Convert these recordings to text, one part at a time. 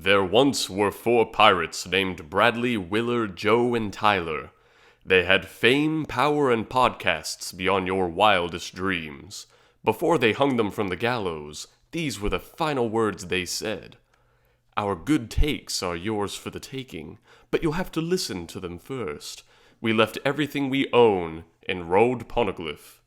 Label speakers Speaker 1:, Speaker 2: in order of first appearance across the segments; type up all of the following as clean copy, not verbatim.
Speaker 1: There once were four pirates named Bradley, Willer, Joe, and Tyler. They had fame, power, and podcasts beyond your wildest dreams. Before they hung them from the gallows, these were the final words they said. Our good takes are yours for the taking, but you'll have to listen to them first. We left everything we own and rode Poneglyph.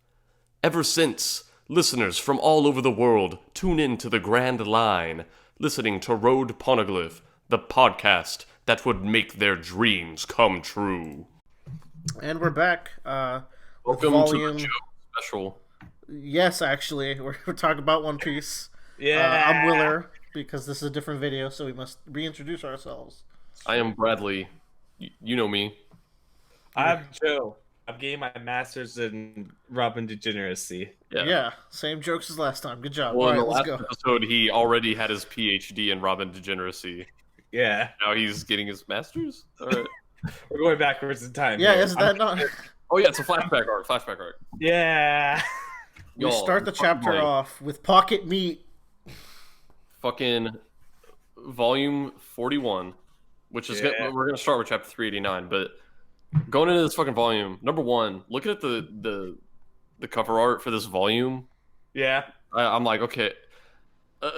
Speaker 1: Ever since, listeners from all over the world tune in to the Grand Line, listening to Road Poneglyph, the podcast that would make their dreams come true.
Speaker 2: And we're back.
Speaker 1: Welcome
Speaker 2: volume...
Speaker 1: to the Joe special.
Speaker 2: Yes, actually, we're talking about One Piece.
Speaker 3: Yeah.
Speaker 2: I'm Willer, because this is a different video, so we must reintroduce ourselves.
Speaker 1: I am Bradley. You know me.
Speaker 3: I'm Joe. I'm getting my master's in Robin Degeneracy.
Speaker 2: Yeah, same jokes as last time. Good job.
Speaker 1: Well,
Speaker 2: All right,
Speaker 1: in the
Speaker 2: let's
Speaker 1: last
Speaker 2: go.
Speaker 1: episode, he already had his PhD in Robin Degeneracy.
Speaker 3: Yeah.
Speaker 1: Now he's getting his master's? All right.
Speaker 3: We're going backwards in time.
Speaker 2: Yeah,
Speaker 3: here.
Speaker 2: isn't that not...
Speaker 1: Oh, yeah, it's a flashback arc.
Speaker 3: Yeah.
Speaker 2: We
Speaker 1: Y'all,
Speaker 2: start the chapter
Speaker 1: like,
Speaker 2: off with Pocket Meat.
Speaker 1: Fucking volume 41, which is we're gonna start with chapter 389. But going into this fucking volume, number one, looking at the cover art for this volume,
Speaker 3: Yeah.
Speaker 1: I'm like, okay,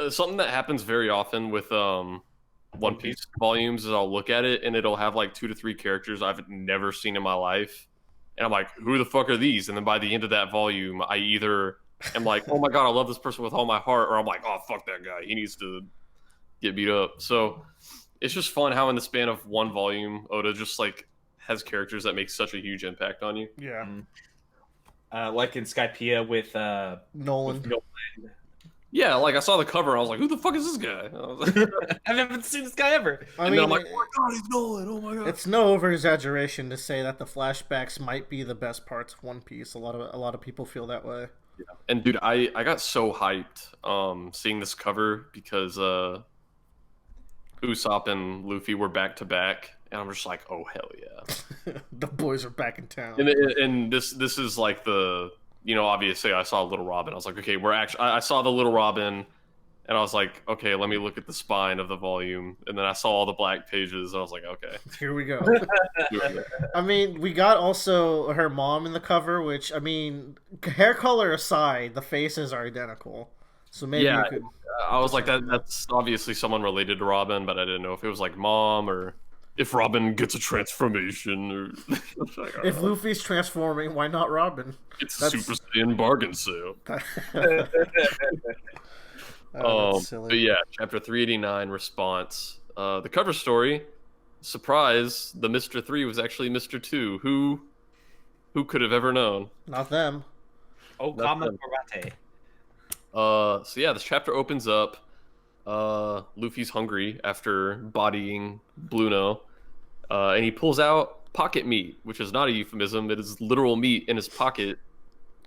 Speaker 1: something that happens very often with One Piece volumes is I'll look at it and it'll have like 2 to 3 characters I've never seen in my life, and I'm like, who the fuck are these? And then by the end of that volume, I either am like, oh my god, I love this person with all my heart, or I'm like, oh fuck that guy, he needs to get beat up. So it's just fun how in the span of one volume, Oda just like has characters that make such a huge impact on you.
Speaker 2: Yeah.
Speaker 3: Like in Skypiea with
Speaker 2: Nolan.
Speaker 1: Yeah, like I saw the cover and I was like, who the fuck is this guy? I was like,
Speaker 3: I've never seen this guy ever.
Speaker 1: and then I'm like, oh my god, he's Nolan, oh my god.
Speaker 2: It's no over-exaggeration to say that the flashbacks might be the best parts of One Piece. A lot of people feel that way.
Speaker 1: Yeah. And dude, I got so hyped seeing this cover because Usopp and Luffy were back to back, and I'm just like, oh hell yeah.
Speaker 2: The boys are back in town.
Speaker 1: And this is like the, you know, obviously I saw Little Robin. I was like, okay, I saw the Little Robin, and I was like, okay, let me look at the spine of the volume. And then I saw all the black pages, and I was like, okay.
Speaker 2: Here we go. I mean, we got also her mom in the cover, which, I mean, hair color aside, the faces are identical. So maybe you could...
Speaker 1: I was like, that's obviously someone related to Robin, but I didn't know if it was like mom or if Robin gets a transformation. Or
Speaker 2: if Luffy's transforming, why not Robin?
Speaker 1: It's a Super Saiyan bargain sale.
Speaker 2: Silly.
Speaker 1: But yeah, chapter 389 response. The cover story, surprise, the Mr. 3 was actually Mr. 2. Who could have ever known?
Speaker 2: Not them.
Speaker 3: Okama Karate.
Speaker 1: So yeah, this chapter opens up. Luffy's hungry after bodying Bluno, and he pulls out pocket meat, which is not a euphemism. It is literal meat in his pocket.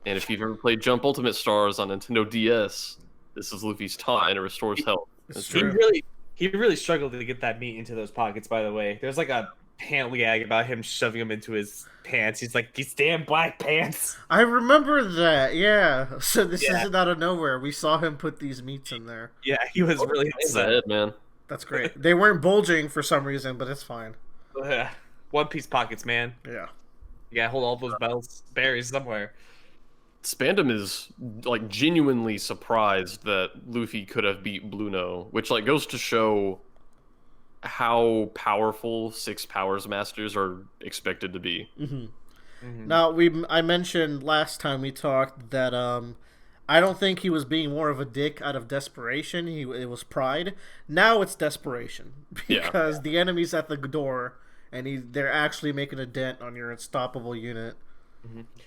Speaker 1: And if you've ever played Jump Ultimate Stars on Nintendo DS, this is Luffy's taunt, and it restores health.
Speaker 2: It's
Speaker 3: He
Speaker 2: true.
Speaker 3: really struggled to get that meat into those pockets, by the way. There's like a pant gag about him shoving them into his pants. He's like, these damn black pants.
Speaker 2: I remember that, yeah. So this isn't out of nowhere. We saw him put these meats in there.
Speaker 3: Yeah, he was really upset.
Speaker 1: Head, man.
Speaker 2: That's great. They weren't bulging for some reason, but it's fine.
Speaker 3: One Piece pockets, man.
Speaker 2: Yeah.
Speaker 3: You gotta hold all those berries somewhere.
Speaker 1: Spandam is like genuinely surprised that Luffy could have beat Bluno, which like goes to show how powerful 6 Powers Masters are expected to be.
Speaker 2: Now, I mentioned last time we talked that I don't think he was being more of a dick out of desperation. It was pride. Now it's desperation because the enemy's at the door and they're actually making a dent on your unstoppable unit.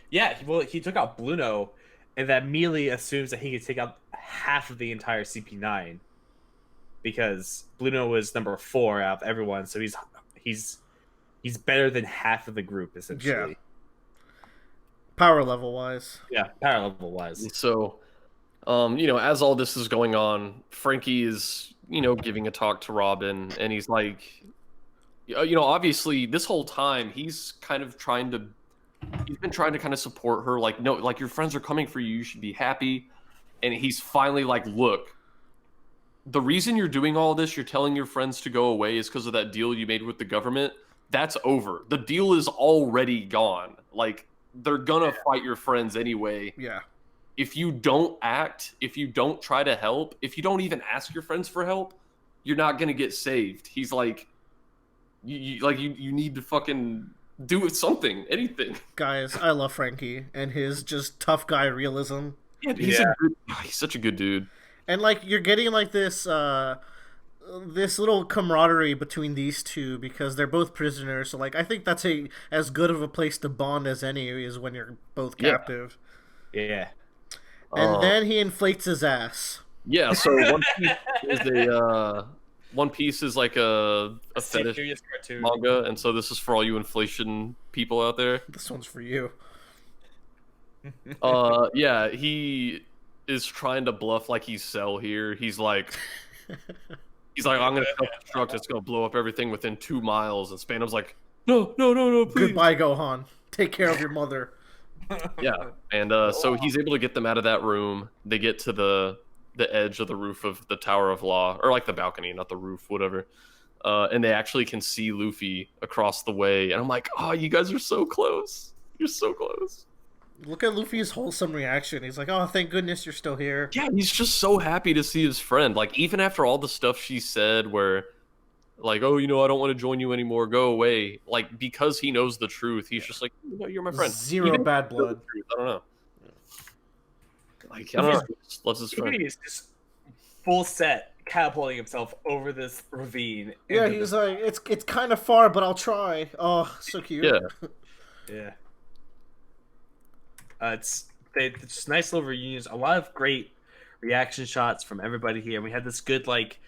Speaker 3: Yeah, well, he took out Bluno, and that immediately assumes that he could take out half of the entire CP9 because Bluno was number 4 out of everyone, so he's better than half of the group essentially.
Speaker 2: Yeah. Power level wise.
Speaker 3: Yeah, power level wise.
Speaker 1: So, you know, as all this is going on, Frankie is, you know, giving a talk to Robin, and he's like, you know, obviously this whole time he's been trying to kind of support her, like, no, like your friends are coming for you, you should be happy. And he's finally like, look, the reason you're doing all this, you're telling your friends to go away, is because of that deal you made with the government. That's over. The deal is already gone. Like, they're gonna fight your friends anyway.
Speaker 2: Yeah.
Speaker 1: If you don't act, if you don't try to help, if you don't even ask your friends for help, you're not gonna get saved. He's like, you need to fucking do something, anything.
Speaker 2: Guys, I love Frankie and his just tough guy realism.
Speaker 1: Yeah, he's such a good dude.
Speaker 2: And like you're getting like this little camaraderie between these two because they're both prisoners. So like I think that's as good of a place to bond as any is when you're both captive.
Speaker 3: Yeah.
Speaker 2: And then he inflates his ass.
Speaker 1: Yeah, so One Piece is like a fetish manga, and so this is for all you inflation people out there.
Speaker 2: This one's for you.
Speaker 1: Yeah, he is trying to bluff like he's Cell here. He's like, I'm gonna self-destruct. It's gonna blow up everything within 2 miles. And Spanum's like, no, please.
Speaker 2: Goodbye, Gohan. Take care of your mother.
Speaker 1: Yeah, and so he's able to get them out of that room. They get to the edge of the roof of the Tower of Law, or like the balcony, not the roof, whatever. And they actually can see Luffy across the way. And I'm like, oh, you guys are so close. You're so close.
Speaker 2: Look at Luffy's wholesome reaction. He's like, oh, thank goodness you're still here.
Speaker 1: Yeah, he's just so happy to see his friend. Like, even after all the stuff she said where, like, oh, I don't want to join you anymore, go away. Like, because he knows the truth, he's just like, you're my friend.
Speaker 2: Zero
Speaker 1: even
Speaker 2: bad blood.
Speaker 1: I don't know. Like, I don't know. He just loves his friend.
Speaker 3: He's just full set catapulting himself over this ravine.
Speaker 2: Yeah, he's like, it's kind of far, but I'll try. Oh, so cute.
Speaker 1: Yeah.
Speaker 3: Yeah. It's just nice little reunions. A lot of great reaction shots from everybody here. We had this good, like,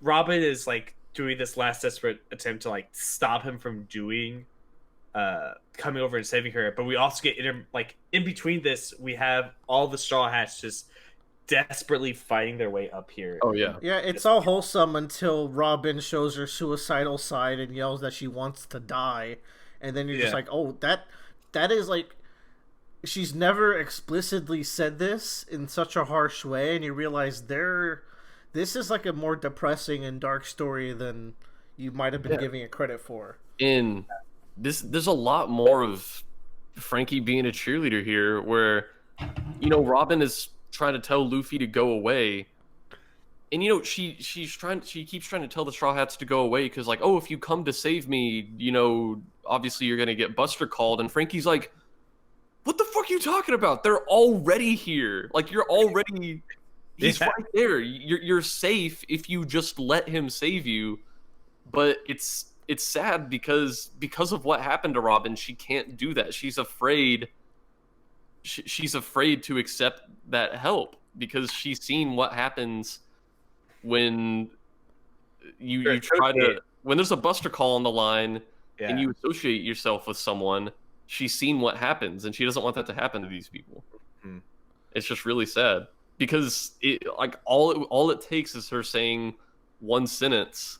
Speaker 3: Robin is like doing this last desperate attempt to like stop him from doing coming over and saving her, but we also get in between this we have all the Straw Hats just desperately fighting their way up here.
Speaker 1: Oh yeah.
Speaker 2: Yeah, it's all wholesome until Robin shows her suicidal side and yells that she wants to die, and then you're just like, oh, that is like, she's never explicitly said this in such a harsh way, and you realize this is like a more depressing and dark story than you might have been giving it credit for.
Speaker 1: In this, there's a lot more of Frankie being a cheerleader here, where Robin is trying to tell Luffy to go away, and she keeps trying to tell the Straw Hats to go away because, like, oh, if you come to save me, obviously you're gonna get Buster called, and Frankie's like, what the fuck are you talking about? They're already here. Like, you're already... He's right there. You're safe if you just let him save you. But it's sad because of what happened to Robin, she can't do that. She's afraid. She's afraid to accept that help because she's seen what happens when you try to... When there's a Buster call on the line and you associate yourself with someone... She's seen what happens, and she doesn't want that to happen to these people. It's just really sad because all it takes is her saying one sentence,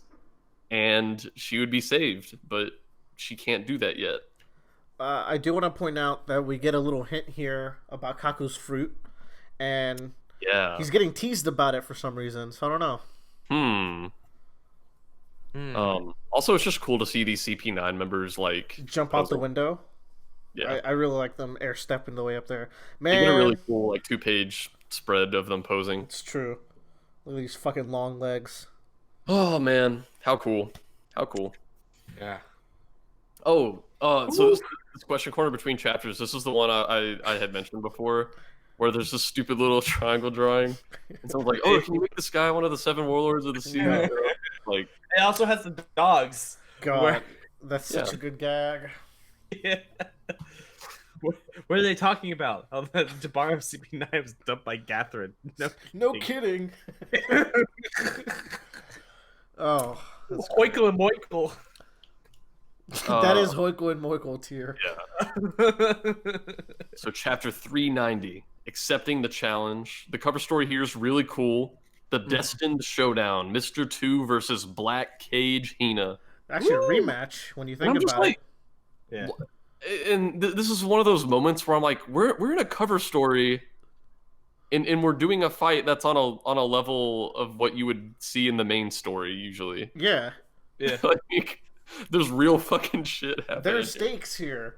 Speaker 1: and she would be saved. But she can't do that yet.
Speaker 2: I do want to point out that we get a little hint here about Kaku's fruit, and he's getting teased about it for some reason. So I don't know.
Speaker 1: Also, it's just cool to see these CP9 members like
Speaker 2: jump out the window.
Speaker 1: Yeah,
Speaker 2: I really like them air stepping the way up there. Man,
Speaker 1: they get a really cool like 2-page spread of them posing.
Speaker 2: It's true. Look at these fucking long legs.
Speaker 1: Oh man, how cool! How cool!
Speaker 3: Yeah.
Speaker 1: Oh, so this question corner between chapters. This is the one I had mentioned before, where there's this stupid little triangle drawing, and someone's like, "Oh, can you make this guy one of the 7 warlords of the sea?" Like,
Speaker 3: it also has the dogs.
Speaker 2: God, that's such a good gag.
Speaker 3: Yeah. What are they talking about? Oh, the Jabbar of CP9 was dumped by Catherine.
Speaker 2: No kidding. Oh,
Speaker 3: Hoikel and Moikel.
Speaker 2: That is Hoikel and Moikel tier.
Speaker 1: Yeah. So chapter 390, accepting the challenge. The cover story here is really cool. The Destined Showdown, Mr. 2 versus Black Cage Hina.
Speaker 2: Actually, a rematch when you think about it.
Speaker 3: Yeah.
Speaker 1: And this is one of those moments where I'm like, we're in a cover story and we're doing a fight that's on a level of what you would see in the main story usually.
Speaker 2: Yeah.
Speaker 3: Yeah.
Speaker 1: Like, there's real fucking shit happening.
Speaker 2: There's stakes here.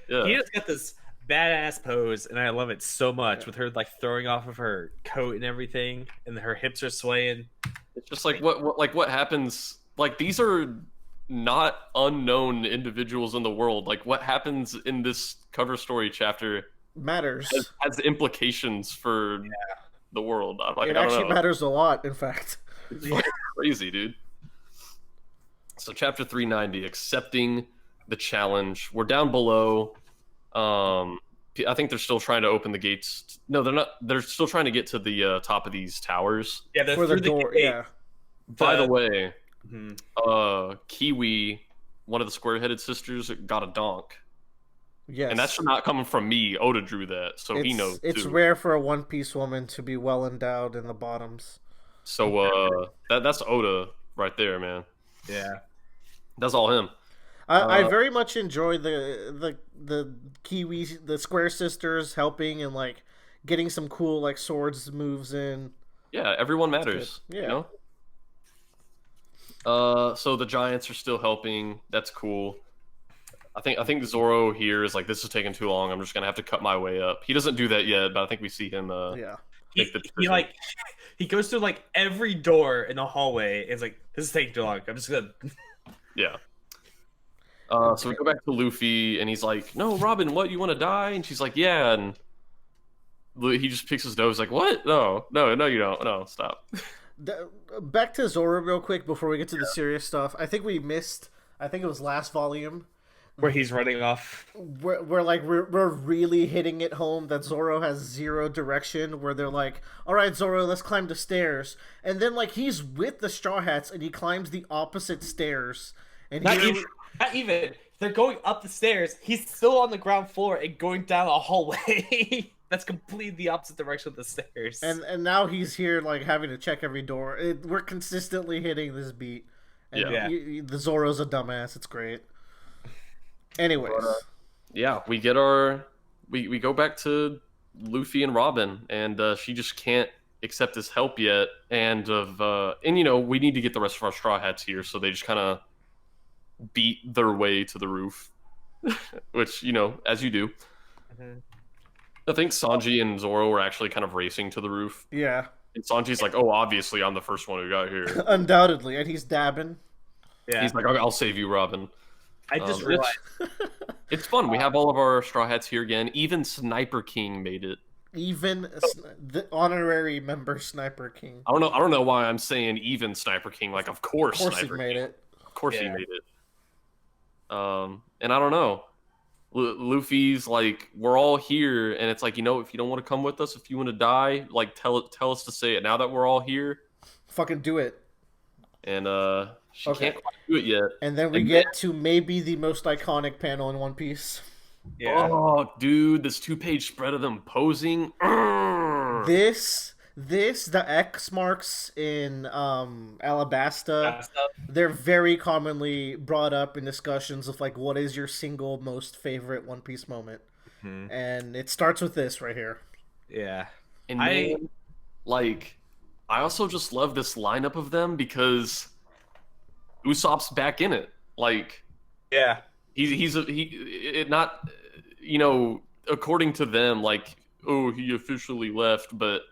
Speaker 1: Yeah.
Speaker 3: He just got this badass pose, and I love it so much with her like throwing off of her coat and everything, and her hips are swaying.
Speaker 1: It's just like what happens. Like, these are not unknown individuals in the world. Like, what happens in this cover story chapter
Speaker 2: Matters.
Speaker 1: has implications for the world. Like,
Speaker 2: it
Speaker 1: I don't
Speaker 2: actually
Speaker 1: know.
Speaker 2: matters a lot, in fact.
Speaker 1: It's fucking crazy, dude. So chapter 390, accepting the challenge. We're down below. I think they're still trying to open the gates. No, they're not. They're still trying to get to the top of these towers.
Speaker 3: Yeah, they're
Speaker 2: For the
Speaker 3: through
Speaker 2: door,
Speaker 3: gate.
Speaker 2: yeah.
Speaker 1: By the way,
Speaker 3: Mhm.
Speaker 1: Kiwi, one of the square-headed sisters, got a donk.
Speaker 2: Yes.
Speaker 1: And that's not coming from me. Oda drew that, so he knows
Speaker 2: It's
Speaker 1: too.
Speaker 2: rare for a One Piece woman to be well endowed in the bottoms.
Speaker 1: So that's Oda right there, man.
Speaker 3: Yeah.
Speaker 1: That's all him.
Speaker 2: I very much enjoy the Kiwi, the Square Sisters helping and like getting some cool like swords moves in.
Speaker 1: Yeah, everyone matters.
Speaker 2: Yeah.
Speaker 1: You know? So the giants are still helping. That's cool. I think Zoro here is like, this is taking too long. I'm just gonna have to cut my way up. He doesn't do that yet, but I think we see him.
Speaker 2: Yeah.
Speaker 1: Make the
Speaker 3: He like he goes through like every door in the hallway. And it's like, this is taking too long. I'm just gonna.
Speaker 1: Yeah. So we go back to Luffy, and he's like, "No, Robin, what? You want to die?" And she's like, "Yeah." And he just picks his nose, like, "What? No, you don't. No, stop."
Speaker 2: Back to Zoro real quick before we get to the serious stuff. I think we missed. I think it was last volume
Speaker 3: Where he's running off.
Speaker 2: We're like we're really hitting it home that Zoro has zero direction. Where they're like, "All right, Zoro, let's climb the stairs," and then like he's with the Straw Hats and he climbs the opposite stairs. And
Speaker 3: Not even. They're going up the stairs. He's still on the ground floor and going down a hallway. That's completely the opposite direction of the stairs.
Speaker 2: And now he's here like having to check every door. We're consistently hitting this beat. And
Speaker 1: Yeah.
Speaker 2: the Zoro's a dumbass. It's great. Anyways.
Speaker 1: Yeah, we get we go back to Luffy and Robin, and she just can't accept his help yet. And you know, we need to get the rest of our Straw Hats here, so they just kind of beat their way to the roof, which, you know, as you do.
Speaker 3: Mm-hmm.
Speaker 1: I think Sanji and Zoro were actually kind of racing to the roof.
Speaker 2: Yeah.
Speaker 1: And Sanji's like, "Oh, obviously I'm the first one who got here."
Speaker 2: Undoubtedly. And he's dabbing.
Speaker 3: Yeah.
Speaker 1: He's like, "I'll save you, Robin."
Speaker 3: I just realized.
Speaker 1: It's fun. We have all of our Straw Hats here again. Even Sniper King made it.
Speaker 2: Even the honorary member Sniper King.
Speaker 1: I don't know why I'm saying even Sniper King. Like, of course Sniper
Speaker 2: he made
Speaker 1: King.
Speaker 2: it.
Speaker 1: Of course he
Speaker 3: Yeah.
Speaker 1: made it. And I don't know. Luffy's like, we're all here, and it's like, you know, if you don't want to come with us, if you want to die, like, tell us to say it. Now that we're all here,
Speaker 2: Fucking do it.
Speaker 1: and she can't quite do it yet.
Speaker 2: And then we get to maybe the most iconic panel in One Piece.
Speaker 3: Yeah.
Speaker 1: Oh, dude, this 2-page spread of them posing.
Speaker 2: The X marks in Alabasta, they're very commonly brought up in discussions of like, what is your single most favorite One Piece moment?
Speaker 3: Mhm.
Speaker 2: And it starts with this right here.
Speaker 3: Yeah.
Speaker 1: And man, like, I also just love this lineup of them because Usopp's back in it. Like,
Speaker 3: Yeah.
Speaker 1: it not, you know, according to them, like, oh, he officially left, but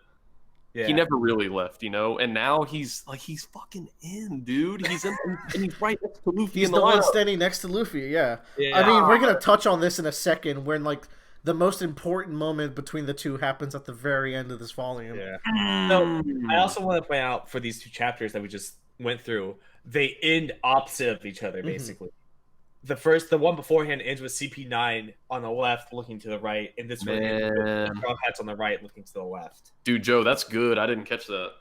Speaker 3: Yeah.
Speaker 1: he never really left, you know. And now he's fucking in, dude. He's in, and he's right next to Luffy.
Speaker 2: He's
Speaker 1: in
Speaker 2: the one
Speaker 1: lineup.
Speaker 2: standing next to Luffy, yeah.
Speaker 3: Yeah.
Speaker 2: I mean, we're gonna touch on this in a second when like the most important moment between the two happens at the very end of this volume.
Speaker 3: Yeah. So I also want to point out for these two chapters that we just went through, they end opposite of each other basically. The one beforehand ends with CP9 on the left looking to the right, and this one ends with the Straw Hats on the right looking to the left.
Speaker 1: Dude, Joe, that's good. I didn't catch that.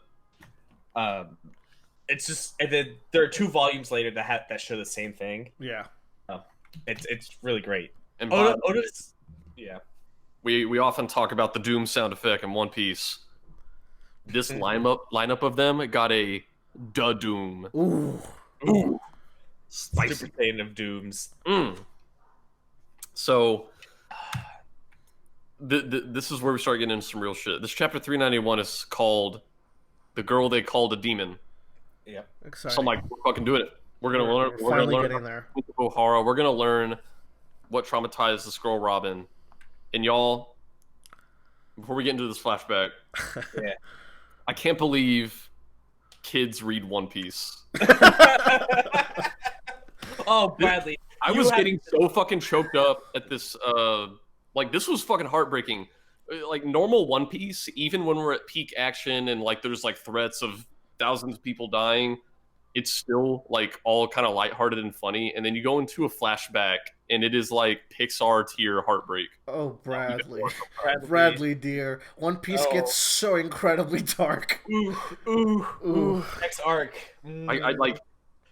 Speaker 3: It's just, and then there are 2 volumes later that show the same thing.
Speaker 2: Yeah.
Speaker 3: It's really great.
Speaker 1: And
Speaker 3: Oda's, yeah.
Speaker 1: we often talk about the Doom sound effect in One Piece. This lineup of them got a da Doom.
Speaker 2: Ooh.
Speaker 1: Spicy.
Speaker 3: Super Saiyan of Dooms.
Speaker 1: So this is where we start getting into some real shit. This chapter 391 is called "The Girl They Called a Demon."
Speaker 3: Yep.
Speaker 2: Exciting.
Speaker 1: So I'm like, we're fucking doing it. We're gonna learn.
Speaker 2: We're finally getting there.
Speaker 1: Ohara. We're gonna learn what traumatized this girl Robin. And y'all, before we get into this flashback,
Speaker 3: Yeah.
Speaker 1: I can't believe kids read One Piece.
Speaker 3: Oh, Bradley.
Speaker 1: I was getting so fucking choked up at this. Like, this was fucking heartbreaking. Like, normal One Piece, even when we're at peak action and, like, there's, like, threats of thousands of people dying, it's still, like, all kind of lighthearted and funny. And then you go into a flashback, and it is, like, Pixar tier heartbreak.
Speaker 2: Oh, Bradley, dear. One Piece gets so incredibly dark.
Speaker 1: Ooh.
Speaker 3: Next arc.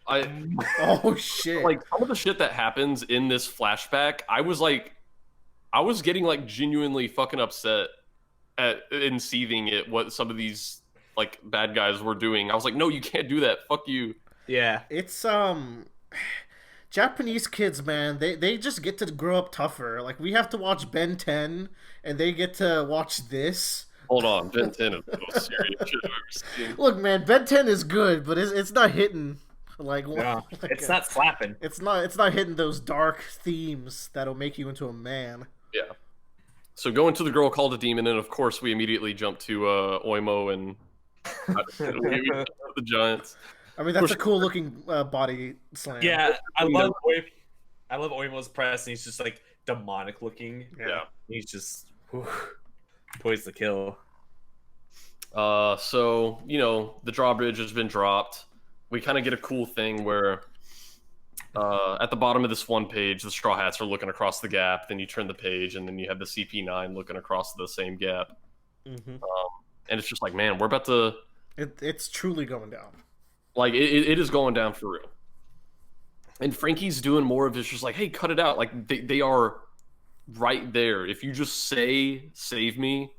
Speaker 2: Oh, shit.
Speaker 1: Like, some of the shit that happens in this flashback, I was getting, like, genuinely fucking upset in seething at what some of these, like, bad guys were doing. I was like, no, you can't do that. Fuck you.
Speaker 3: Yeah.
Speaker 2: It's, Japanese kids, man, they just get to grow up tougher. Like, we have to watch Ben 10, and they get to watch this.
Speaker 1: Hold on, Ben 10 is the most serious shit I've ever seen.
Speaker 2: Look, man, Ben 10 is good, but it's not hitting. Like,
Speaker 3: it's not slapping.
Speaker 2: It's not hitting those dark themes that'll make you into a man.
Speaker 1: Yeah. So going to the girl called a demon, and of course we immediately jump to Oimo and the giants.
Speaker 3: I
Speaker 2: mean, that's a cool looking body slam.
Speaker 3: Yeah, I love Oimo's press, and he's just like demonic looking.
Speaker 1: Yeah,
Speaker 3: he's just poised to kill.
Speaker 1: So the drawbridge has been dropped. We kind of get a cool thing where at the bottom of this one page, the Straw Hats are looking across the gap. Then you turn the page, and then you have the CP9 looking across the same gap.
Speaker 2: Mm-hmm.
Speaker 1: And it's just like, man, we're about to.
Speaker 2: It's truly going down.
Speaker 1: Like, it is going down for real. And Frankie's doing more of it's just like, hey, cut it out. Like, they are right there. If you just say, save me,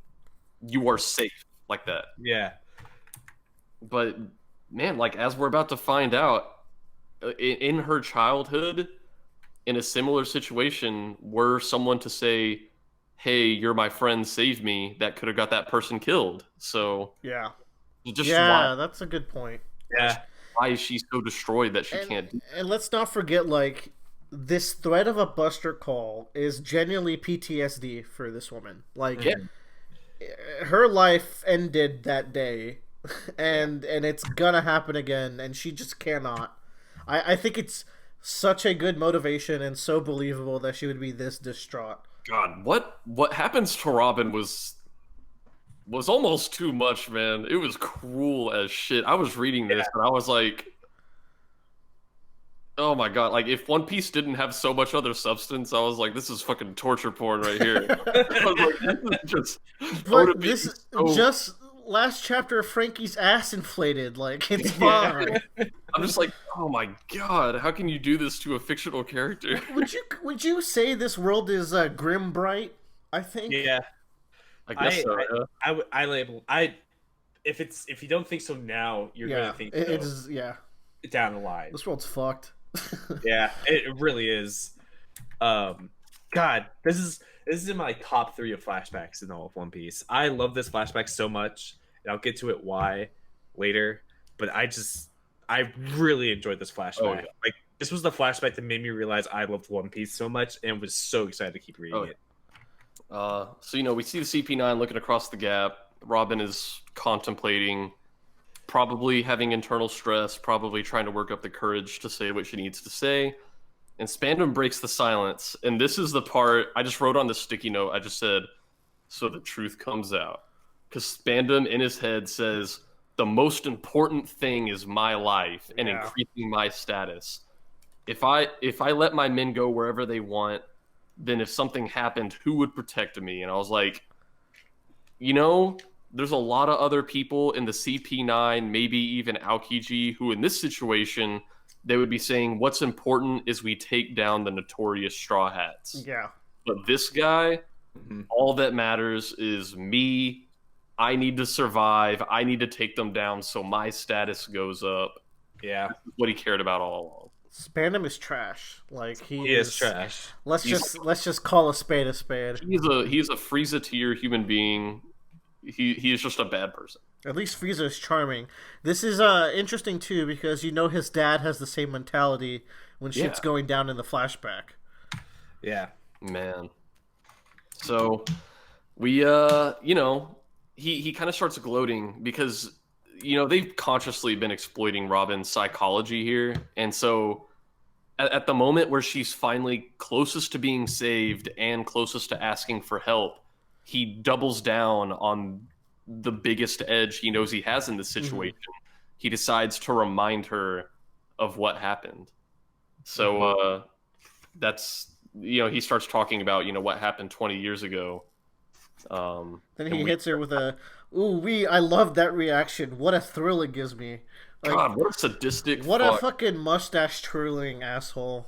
Speaker 1: you are safe. Like that.
Speaker 3: Yeah.
Speaker 1: But, man, like, as we're about to find out, in her childhood, in a similar situation, were someone to say, hey, you're my friend, save me, that could have got that person killed. So,
Speaker 2: yeah.
Speaker 1: Why,
Speaker 2: that's a good point.
Speaker 3: Yeah.
Speaker 1: Why is she so destroyed that she can't do
Speaker 2: that? And let's not forget, like, this threat of a Buster call is genuinely PTSD for this woman. Like, her life ended that day, and it's gonna happen again, and she just cannot. I think it's such a good motivation and so believable that she would be this distraught.
Speaker 1: God, what happens to Robin was almost too much, man. It was cruel as shit. I was reading this and I was like, oh my god, like if One Piece didn't have so much other substance, I was like, this is fucking torture porn right here. I was like, this is
Speaker 2: just last chapter of Frankie's ass inflated. Like, it's fine.
Speaker 1: I'm just like, oh my god, how can you do this to a fictional character?
Speaker 2: Would you say this world is grim bright? I think.
Speaker 3: Yeah.
Speaker 1: I guess so.
Speaker 3: If you don't think so now, you're gonna think so.
Speaker 2: It is. Yeah.
Speaker 3: Down the line.
Speaker 2: This world's fucked.
Speaker 3: Yeah, it really is. God, this is in my top 3 of flashbacks in all of One Piece. I love this flashback so much, and I'll get to it why later. But I really enjoyed this flashback.
Speaker 1: Oh, yeah.
Speaker 3: Like, this was the flashback that made me realize I loved One Piece so much, and was so excited to keep reading it.
Speaker 1: So we see the CP9 looking across the gap. Robin is contemplating, probably having internal stress, probably trying to work up the courage to say what she needs to say. And Spandam breaks the silence. And this is the part I just wrote on the sticky note. I just said, so the truth comes out. Because Spandam in his head says, the most important thing is my life and increasing my status. If I let my men go wherever they want, then if something happened, who would protect me? And I was like, there's a lot of other people in the CP9, maybe even Aokiji, who in this situation, they would be saying, what's important is we take down the notorious Straw Hats.
Speaker 2: Yeah.
Speaker 1: But this guy, all that matters is me. I need to survive. I need to take them down so my status goes up.
Speaker 3: Yeah.
Speaker 1: This is what he cared about all along.
Speaker 2: Spandam is trash. Like
Speaker 3: He is trash.
Speaker 2: Let's just call a spade a spade.
Speaker 1: He's a Frieza tier human being. He is just a bad person.
Speaker 2: At least Frieza is charming. This is interesting too because you know his dad has the same mentality when shit's going down in the flashback.
Speaker 3: Yeah.
Speaker 1: Man. So we you know, he kind of starts gloating because they've consciously been exploiting Robin's psychology here. And so at the moment where she's finally closest to being saved and closest to asking for help, he doubles down on the biggest edge he knows he has in this situation. He decides to remind her of what happened. So that's he starts talking about what happened 20 years ago.
Speaker 2: Then he hits her with a ooh I love that reaction. What a thrill it gives me. Like,
Speaker 1: God, what a sadistic
Speaker 2: what a fucking mustache twirling asshole.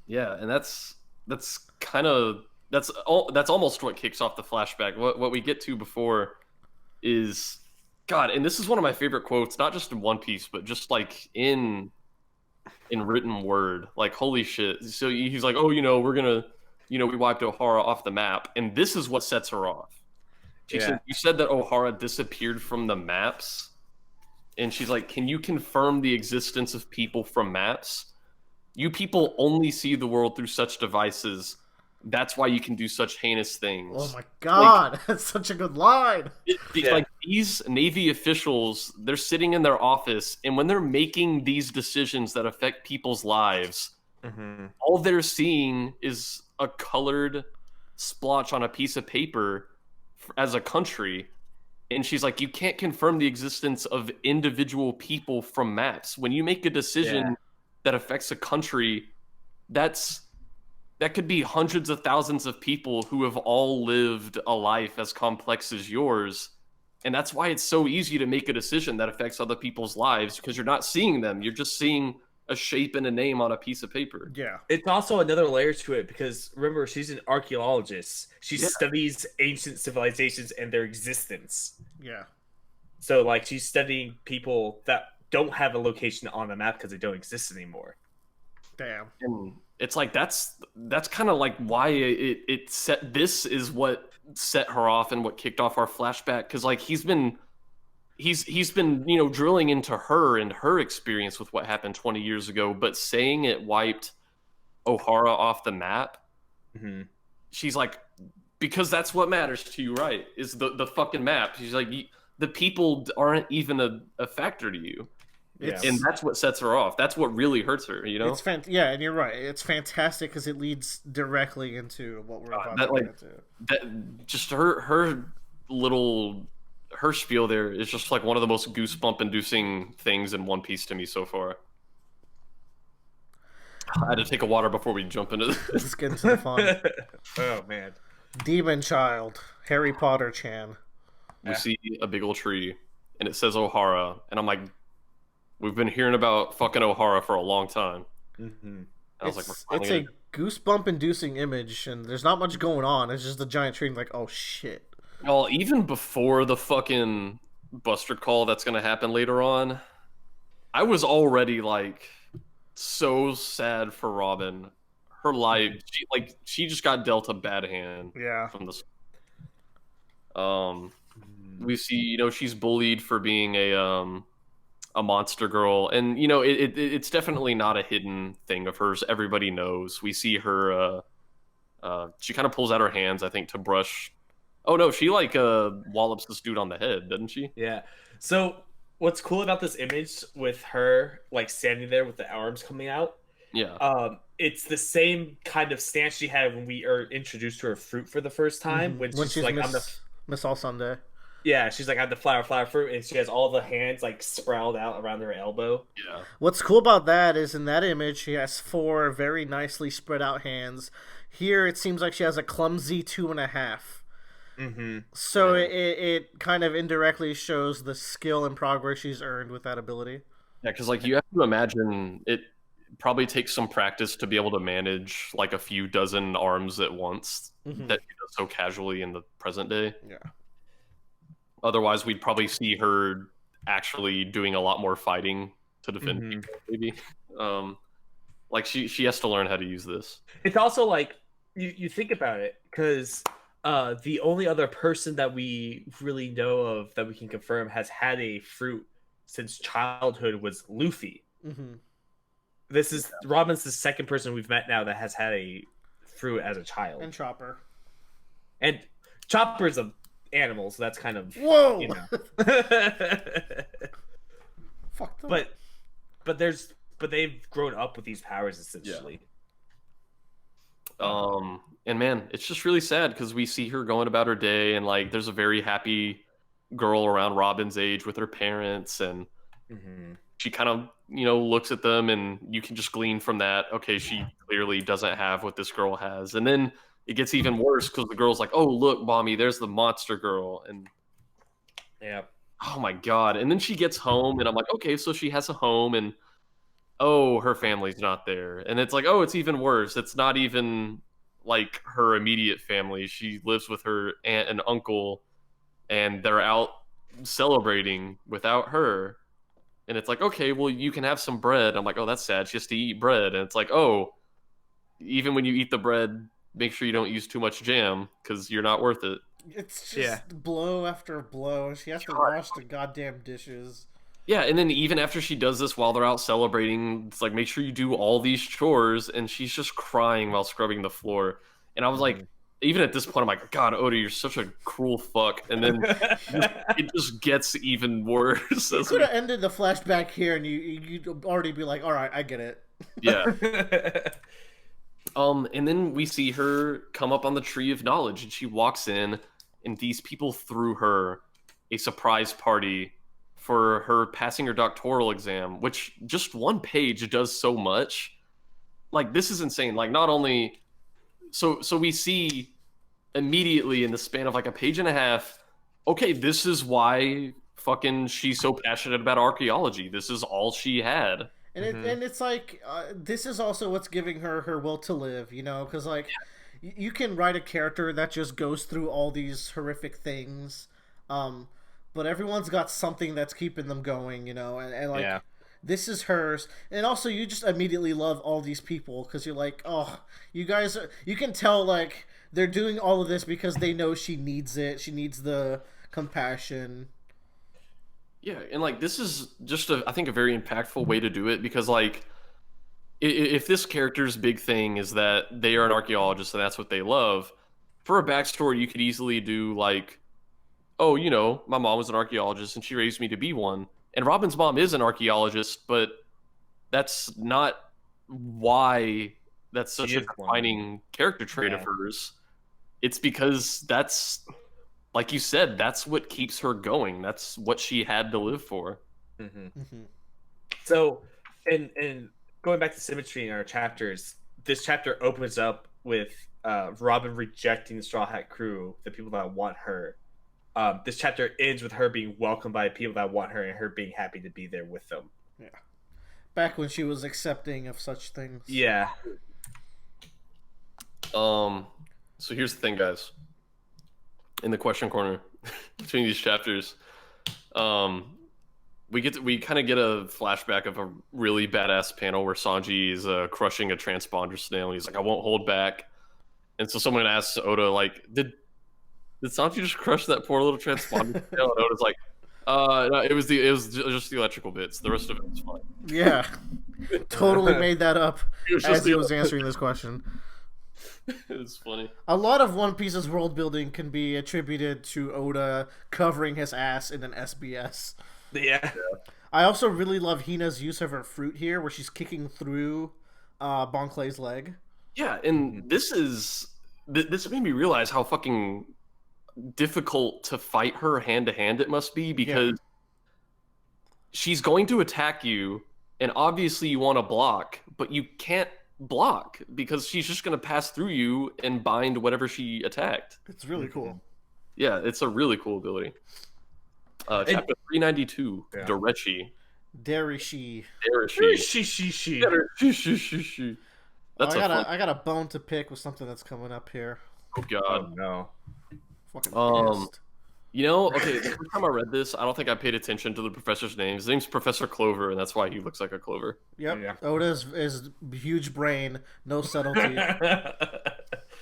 Speaker 1: Yeah, and that's almost what kicks off the flashback. What we get to before is God, and this is one of my favorite quotes, not just in One Piece, but just like in written word. Like, holy shit. So he's like, oh, we're gonna we wiped Ohara off the map, and this is what sets her off. She said, you said that Ohara disappeared from the maps, and she's like, can you confirm the existence of people from maps? You people only see the world through such devices. That's why you can do such heinous things.
Speaker 2: Oh my God, that's such a good line.
Speaker 1: Like, these Navy officials, they're sitting in their office, and when they're making these decisions that affect people's lives, all they're seeing is a colored splotch on a piece of paper as a country. And she's like, you can't confirm the existence of individual people from maps. When you make a decision that affects a country, that could be hundreds of thousands of people who have all lived a life as complex as yours. And that's why it's so easy to make a decision that affects other people's lives, because you're not seeing them. You're just seeing a shape and a name on a piece of paper.
Speaker 2: Yeah.
Speaker 3: It's also another layer to it because remember, she's an archaeologist. She studies ancient civilizations and their existence.
Speaker 2: Yeah.
Speaker 3: So like she's studying people that don't have a location on the map because they don't exist anymore.
Speaker 2: Damn.
Speaker 1: And it's like that's kind of like why it set, this is what set her off and what kicked off our flashback, because like he's been drilling into her and her experience with what happened 20 years ago, but saying it wiped Ohara off the map. She's like, because that's what matters to you, right? Is the fucking map. She's like, the people aren't even a factor to you. And that's what sets her off. That's what really hurts her,
Speaker 2: It's and you're right. It's fantastic because it leads directly into what we're about to get into.
Speaker 1: That just her little spiel there is just like one of the most goosebump-inducing things in One Piece to me so far. I had to take a water before we jump into this.
Speaker 2: Let's get into the fun.
Speaker 3: Oh man,
Speaker 2: Demon Child, Harry Potter Chan.
Speaker 1: We see a big old tree, and it says Ohara, and I'm like, we've been hearing about fucking Ohara for a long time. I was
Speaker 2: it's a goosebump-inducing image, and there's not much going on. It's just a giant tree, like, oh shit.
Speaker 1: Well, even before the fucking Buster Call that's gonna happen later on, I was already like so sad for Robin. Her life, she just got dealt a bad hand.
Speaker 2: Yeah.
Speaker 1: From this, we see she's bullied for being a monster girl, and it's definitely not a hidden thing of hers. Everybody knows. We see her. She kind of pulls out her hands, I think, to brush. Oh no, she wallops this dude on the head, doesn't she?
Speaker 3: Yeah. So what's cool about this image with her standing there with the arms coming out?
Speaker 1: Yeah.
Speaker 3: It's the same kind of stance she had when we are introduced to her fruit for the first time. When she's like on the
Speaker 2: Miss All Sunday.
Speaker 3: Yeah, she's like on the flower fruit, and she has all the hands sprawled out around her elbow.
Speaker 1: Yeah.
Speaker 2: What's cool about that is in that image she has 4 very nicely spread out hands. Here it seems like she has a clumsy 2.5. So it kind of indirectly shows the skill and progress she's earned with that ability.
Speaker 1: Yeah, because you have to imagine it probably takes some practice to be able to manage a few dozen arms at once that she does so casually in the present day.
Speaker 2: Yeah.
Speaker 1: Otherwise, we'd probably see her actually doing a lot more fighting to defend people, maybe. Like she has to learn how to use this.
Speaker 3: It's also like you think about it, because the only other person that we really know of that we can confirm has had a fruit since childhood was Luffy.
Speaker 2: Mm-hmm.
Speaker 3: This is Robin's the second person we've met now that has had a fruit as a child.
Speaker 2: And Chopper.
Speaker 3: And Chopper's an animal, so that's kind of
Speaker 2: whoa.
Speaker 3: You know.
Speaker 2: Fuck them.
Speaker 3: But they've grown up with these powers essentially.
Speaker 1: And man, it's just really sad because we see her going about her day, and like there's a very happy girl around Robin's age with her parents, and she kind of looks at them, and you can just glean from that, okay, she clearly doesn't have what this girl has. And then it gets even worse because the girl's like, oh look, mommy, there's the monster girl. And oh my god. And then she gets home, and I'm like, okay, so she has a home, and oh, her family's not there. And it's like, oh, it's even worse. It's not even like her immediate family. She lives with her aunt and uncle, and they're out celebrating without her. And it's like, okay, well, you can have some bread. I'm like, oh, that's sad. She has to eat bread. And it's like, oh, even when you eat the bread, make sure you don't use too much jam because you're not worth it.
Speaker 2: It's just blow after blow. She has to wash the goddamn dishes.
Speaker 1: Yeah, and then even after she does this while they're out celebrating, it's like, make sure you do all these chores, and she's just crying while scrubbing the floor. And I was like, even at this point, I'm like, God, Oda, you're such a cruel fuck. And then it just gets even worse.
Speaker 2: You could have ended the flashback here, and you'd already be like, all right, I get it.
Speaker 1: Yeah. And then we see her come up on the Tree of Knowledge, and she walks in, and these people threw her a surprise party for her passing her doctoral exam, which just one page does so much. Like, this is insane. Like, not only so we see immediately in the span of like a page and a half, okay, this is why fucking she's so passionate about archaeology. This is all she had.
Speaker 2: And and it's like, this is also what's giving her her will to live, because like you can write a character that just goes through all these horrific things, but everyone's got something that's keeping them going, and like this is hers. And also you just immediately love all these people because you're like, oh, you guys are, you can tell like they're doing all of this because they know she needs it. She needs the compassion.
Speaker 1: Yeah, and like this is just I think a very impactful way to do it, because like if this character's big thing is that they are an archaeologist and that's what they love, for a backstory you could easily do like, oh, my mom was an archaeologist and she raised me to be one. And Robin's mom is an archaeologist, but that's not why that's such a defining character trait of hers. It's because that's, like you said, that's what keeps her going. That's what she had to live for.
Speaker 3: So, and going back to symmetry in our chapters, this chapter opens up with Robin rejecting the Straw Hat crew, the people that want her. This chapter ends with her being welcomed by people that want her and her being happy to be there with them.
Speaker 2: Yeah. Back when she was accepting of such things.
Speaker 3: Yeah.
Speaker 1: So here's the thing, guys. In the question corner between these chapters, we kind of get a flashback of a really badass panel where Sanji is crushing a transponder snail, and he's like, I won't hold back. And so someone asks Oda, like, did Sanji just crush that poor little transponder snail? And Oda's like, no, it was just the electrical bits. The rest of it was fine.
Speaker 2: Yeah. Totally made that up as he was answering this question.
Speaker 1: It's funny.
Speaker 2: A lot of One Piece's world building can be attributed to Oda covering his ass in an SBS.
Speaker 3: Yeah.
Speaker 2: I also really love Hina's use of her fruit here, where she's kicking through Bon Clay's leg.
Speaker 1: Yeah, and this made me realize how fucking difficult to fight her hand to hand it must be, because she's going to attack you, and obviously you want to block, but you can't block because she's just going to pass through you and bind whatever she attacked.
Speaker 2: It's really cool.
Speaker 1: Yeah, it's a really cool ability. Chapter 392, Derechi.
Speaker 2: Derishi.
Speaker 1: That's
Speaker 2: I got a bone to pick with something that's coming up here.
Speaker 1: Oh god.
Speaker 3: Oh no.
Speaker 2: Fucking pissed.
Speaker 1: Okay, the first time I read this, I don't think I paid attention to the professor's name. His name's Professor Clover, and that's why he looks like a clover.
Speaker 2: Yep.
Speaker 3: Yeah.
Speaker 2: Oda is huge brain, no subtlety.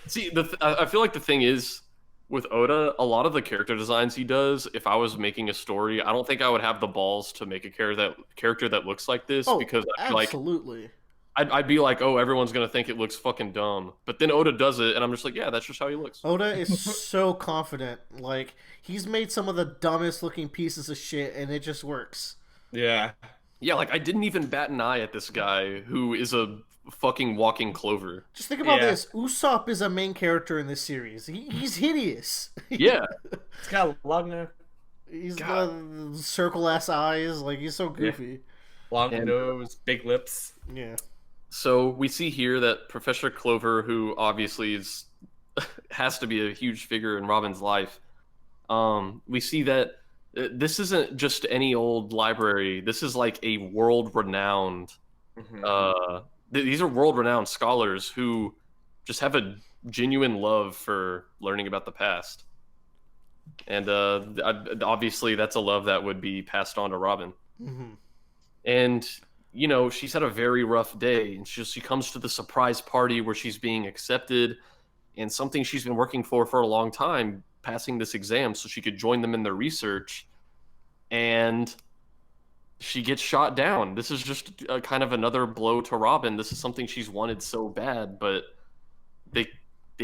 Speaker 1: See, I feel like the thing is, with Oda, a lot of the character designs he does, if I was making a story, I don't think I would have the balls to make a character that looks like this, because I feel
Speaker 2: absolutely.
Speaker 1: I'd be like, oh, everyone's gonna think it looks fucking dumb. But then Oda does it, and I'm just like, yeah, that's just how he looks.
Speaker 2: Oda is so confident. Like, he's made some of the dumbest looking pieces of shit, and it just works.
Speaker 3: Yeah.
Speaker 1: Yeah, like, I didn't even bat an eye at this guy who is a fucking walking clover.
Speaker 2: Just think about this. Usopp is a main character in this series. He's hideous.
Speaker 1: Yeah.
Speaker 3: It's got long nose.
Speaker 2: He's got circle-ass eyes. Like, he's so goofy.
Speaker 3: Long nose, big lips.
Speaker 2: Yeah.
Speaker 1: So we see here that Professor Clover, who obviously has to be a huge figure in Robin's life, we see that this isn't just any old library. This is like a world-renowned. These are world-renowned scholars who just have a genuine love for learning about the past, and obviously that's a love that would be passed on to Robin. And she's had a very rough day, and she comes to the surprise party where she's being accepted, and something she's been working for a long time, passing this exam so she could join them in their research, and she gets shot down. This is just a kind of another blow to Robin. This is something she's wanted so bad, but they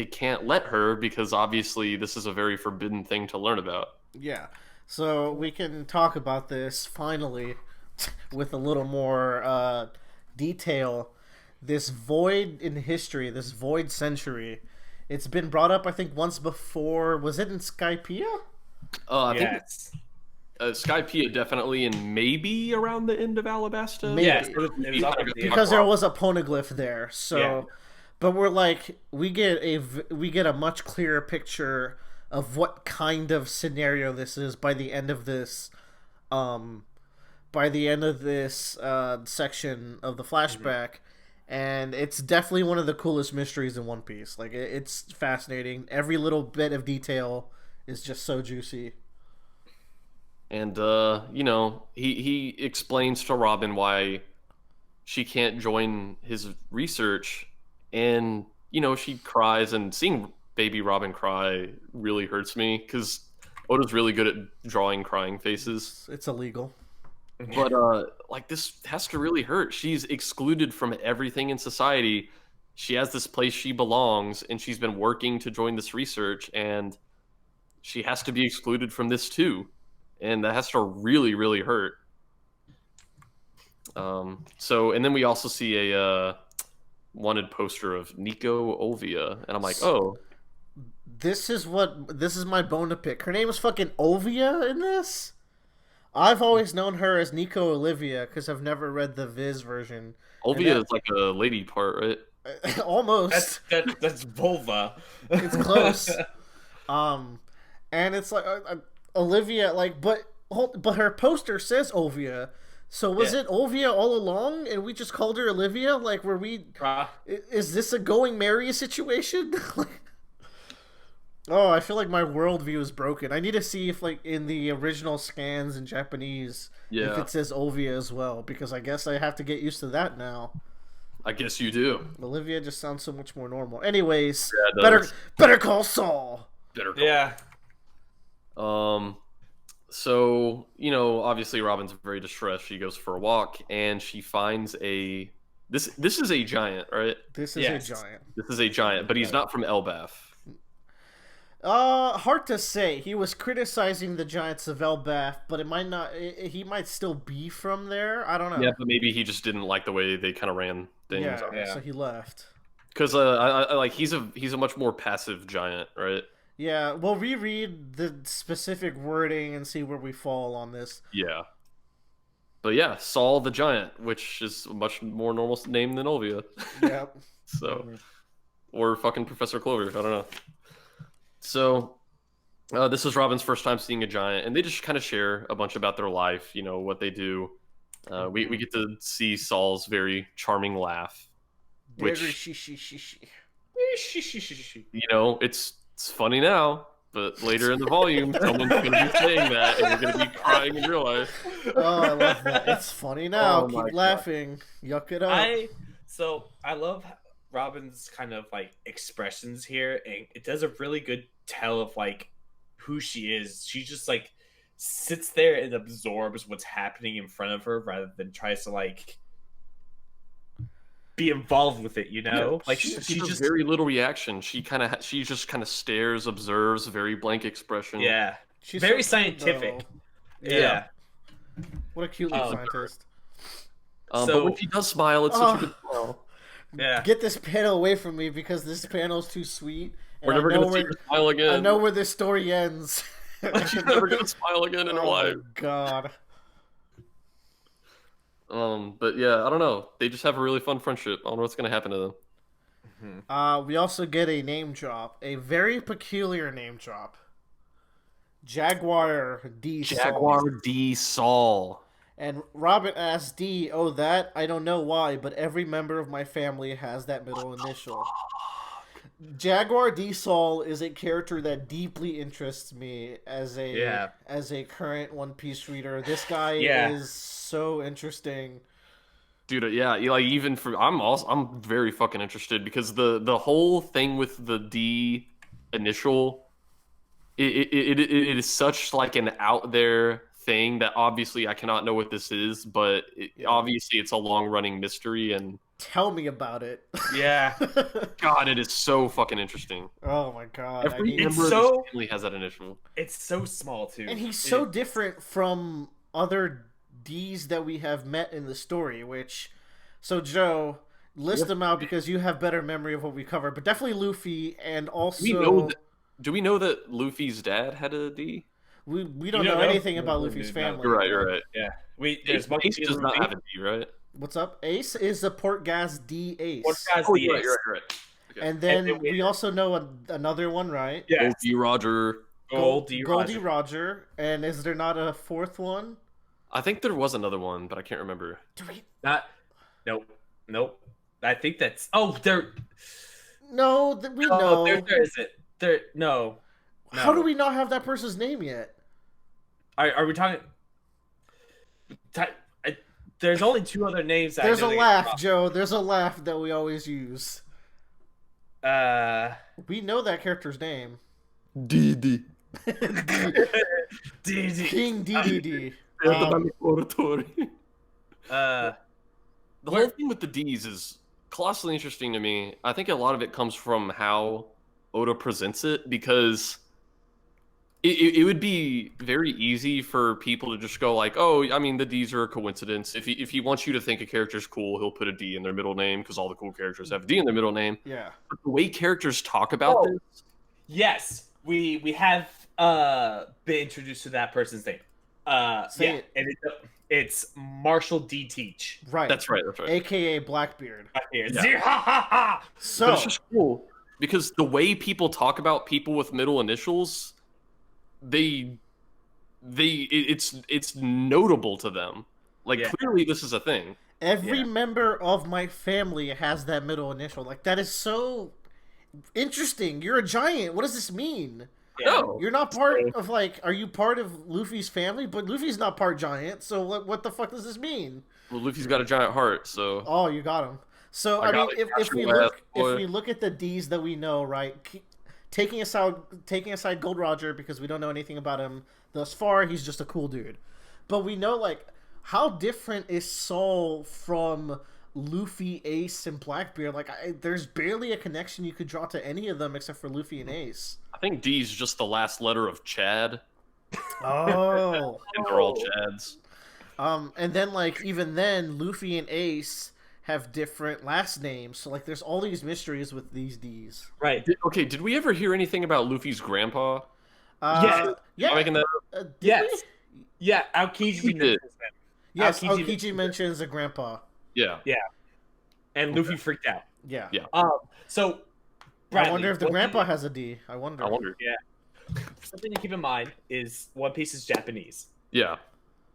Speaker 1: can't let her, because obviously this is a very forbidden thing to learn about.
Speaker 2: Yeah. So we can talk about this finally with a little more detail. This void in history, this void century, it's been brought up, I think, once before. Was it in Skypiea?
Speaker 1: I think it's Skypiea, definitely, and maybe around the end of Alabasta.
Speaker 2: Maybe.
Speaker 3: Yeah, it was
Speaker 2: because there was a poneglyph there. So, but we're like, we get a much clearer picture of what kind of scenario this is by the end of this. Section of the flashback, and it's definitely one of the coolest mysteries in One Piece. Like, it's fascinating. Every little bit of detail is just so juicy.
Speaker 1: And he explains to Robin why she can't join his research, and she cries, and seeing baby Robin cry really hurts me, because Oda's really good at drawing crying faces.
Speaker 2: It's illegal.
Speaker 1: But this has to really hurt. She's excluded from everything in society. She has this place she belongs, and she's been working to join this research, and she has to be excluded from this too, and that has to really, really hurt. And then we also see a wanted poster of Nico Olvia, and I'm like, oh,
Speaker 2: this is my bone to pick. Her name is fucking Olvia in this. I've always known her as Nico Olivia because I've never read the Viz version.
Speaker 1: Olvia is like a lady part, right?
Speaker 2: Almost.
Speaker 3: That's vulva.
Speaker 2: It's close. And it's like Olivia, like, but her poster says Olvia. So was it Olvia all along, and we just called her Olivia? Like, is this a going Mary situation? Oh, I feel like my worldview is broken. I need to see if, like, in the original scans in Japanese, if it says Olvia as well, because I guess I have to get used to that now.
Speaker 1: I guess you do.
Speaker 2: Olivia just sounds so much more normal. Anyways,
Speaker 1: yeah,
Speaker 2: better call Saul.
Speaker 1: Better call.
Speaker 3: Yeah.
Speaker 1: So, obviously Robin's very distressed. She goes for a walk, and she finds this is a giant, right?
Speaker 2: This is a giant.
Speaker 1: This is a giant, but he's not from Elbaf.
Speaker 2: Hard to say. He was criticizing the Giants of Elbaf, but it might not. He might still be from there. I don't know.
Speaker 1: Yeah, but maybe he just didn't like the way they kind of ran things.
Speaker 2: Yeah, so he left.
Speaker 1: Because I like he's a much more passive giant, right?
Speaker 2: Yeah, we'll reread the specific wording and see where we fall on this.
Speaker 1: Yeah. But yeah, Saul the Giant, which is a much more normal name than Olvia.
Speaker 2: Yep.
Speaker 1: So, or fucking Professor Clover, I don't know. So, this is Robin's first time seeing a giant, and they just kind of share a bunch about their life, what they do. We get to see Saul's very charming laugh, which, it's funny now. But later in the volume, someone's going to be saying that, and you're going to be crying in real life.
Speaker 2: Oh, I love that. It's funny now.
Speaker 1: Oh my
Speaker 2: Keep laughing. Yuck it up.
Speaker 3: I love Robin's kind of like expressions here, and it does a really good tell of like who she is. She just like sits there and absorbs what's happening in front of her rather than tries to like be involved with it, you know?
Speaker 1: Yeah,
Speaker 3: like
Speaker 1: she
Speaker 3: just
Speaker 1: does very little reaction. She just kind of stares, observes, very blank expression.
Speaker 3: yeah.
Speaker 2: She's
Speaker 3: Very
Speaker 2: so cute,
Speaker 3: scientific.
Speaker 2: though.
Speaker 3: Yeah.
Speaker 2: What a cute little scientist.
Speaker 1: But when she does smile, it's such a good smile.
Speaker 3: Yeah.
Speaker 2: Get this panel away from me because this panel's too sweet.
Speaker 1: We're never going to see her smile again.
Speaker 2: I know where this story ends.
Speaker 1: She's never going to smile again in her life.
Speaker 2: Oh, God.
Speaker 1: But yeah, I don't know. They just have a really fun friendship. I don't know what's going to happen to them.
Speaker 2: We also get a name drop. A very peculiar name drop. Jaguar D.
Speaker 1: Jaguar
Speaker 2: Saul.
Speaker 1: D. Saul.
Speaker 2: And Robin asks D, oh, that? I don't know why, but every member of my family has that middle initial. Jaguar D. Saul is a character that deeply interests me as a current One Piece reader. This guy is so interesting.
Speaker 1: Dude, yeah, like even for I'm very fucking interested because the whole thing with the D initial it is such like an out there thing that obviously I cannot know what this is, but obviously it's a long running mystery and
Speaker 2: tell me about it.
Speaker 3: Yeah.
Speaker 1: God, it is so fucking interesting.
Speaker 2: Oh my God.
Speaker 1: Every member of the family has that initial.
Speaker 3: It's so small too.
Speaker 2: And he's so different from other D's that we have met in the story, so Joe, list them out because you have better memory of what we covered, but definitely Luffy and also...
Speaker 1: Do we know that Luffy's dad had a D?
Speaker 2: We don't know anything about Luffy's family.
Speaker 1: You're right.
Speaker 3: Yeah.
Speaker 1: Ace does not have a D, right?
Speaker 2: What's up? Ace is a Portgas D Ace.
Speaker 3: Portgas D Ace.
Speaker 1: You're right.
Speaker 2: Okay. And then we also know another one, right?
Speaker 3: Yeah.
Speaker 1: Goldie Roger.
Speaker 2: Goldie Roger. And is there not a fourth one?
Speaker 1: I think there was another one, but I can't remember.
Speaker 3: Nope. I think that's... Oh, there...
Speaker 2: No, we know.
Speaker 3: There isn't. No.
Speaker 2: How do we not have that person's name yet?
Speaker 3: Are we talking... There's only two other names.
Speaker 2: There's a laugh, Joe. There's a laugh that we always use. We know that character's name.
Speaker 1: DD.
Speaker 2: King DDD.
Speaker 1: The whole thing with the D's is colossally interesting to me. I think a lot of it comes from how Oda presents it, because it would be very easy for people to just go like, oh, I mean, the D's are a coincidence. If he wants you to think a character's cool, he'll put a D in their middle name because all the cool characters have a D in their middle name.
Speaker 2: Yeah.
Speaker 1: But the way characters talk about this...
Speaker 3: Yes, we have been introduced to that person's name. And it's Marshall D. Teach.
Speaker 2: Right.
Speaker 1: That's right.
Speaker 2: AKA Blackbeard.
Speaker 3: Yeah.
Speaker 2: So
Speaker 1: but it's just cool because the way people talk about people with middle initials, it's notable to them. Like clearly this is a thing.
Speaker 2: Every member of my family has that middle initial. Like, that is so interesting. You're a giant. What does this mean?
Speaker 1: No.
Speaker 2: You're not part of, like, are you part of Luffy's family? But Luffy's not part giant, so what the fuck does this mean?
Speaker 1: Well, Luffy's got a giant heart, so...
Speaker 2: Oh, you got him. So, I mean, if we look at the D's that we know, right, taking aside Gold Roger, because we don't know anything about him thus far, he's just a cool dude. But we know, like, how different is Saul from Luffy, Ace, and Blackbeard? Like, there's barely a connection you could draw to any of them except for Luffy and Ace.
Speaker 1: I think D's just the last letter of Chad.
Speaker 2: Oh.
Speaker 1: And they're all Chads.
Speaker 2: And then, like, even then, Luffy and Ace have different last names. So, like, there's all these mysteries with these D's.
Speaker 3: Right.
Speaker 1: Did we ever hear anything about Luffy's grandpa?
Speaker 2: Yeah.
Speaker 1: Am I making that up?
Speaker 3: Yes. Yeah, Aokiji mentions him.
Speaker 2: Yes, Aokiji mentions a grandpa.
Speaker 1: Yeah.
Speaker 3: Yeah. And Luffy freaked out.
Speaker 2: Yeah.
Speaker 3: So, Bradley,
Speaker 2: I wonder if the grandpa has a D. I wonder.
Speaker 3: Yeah. Something to keep in mind is One Piece is Japanese.
Speaker 1: Yeah.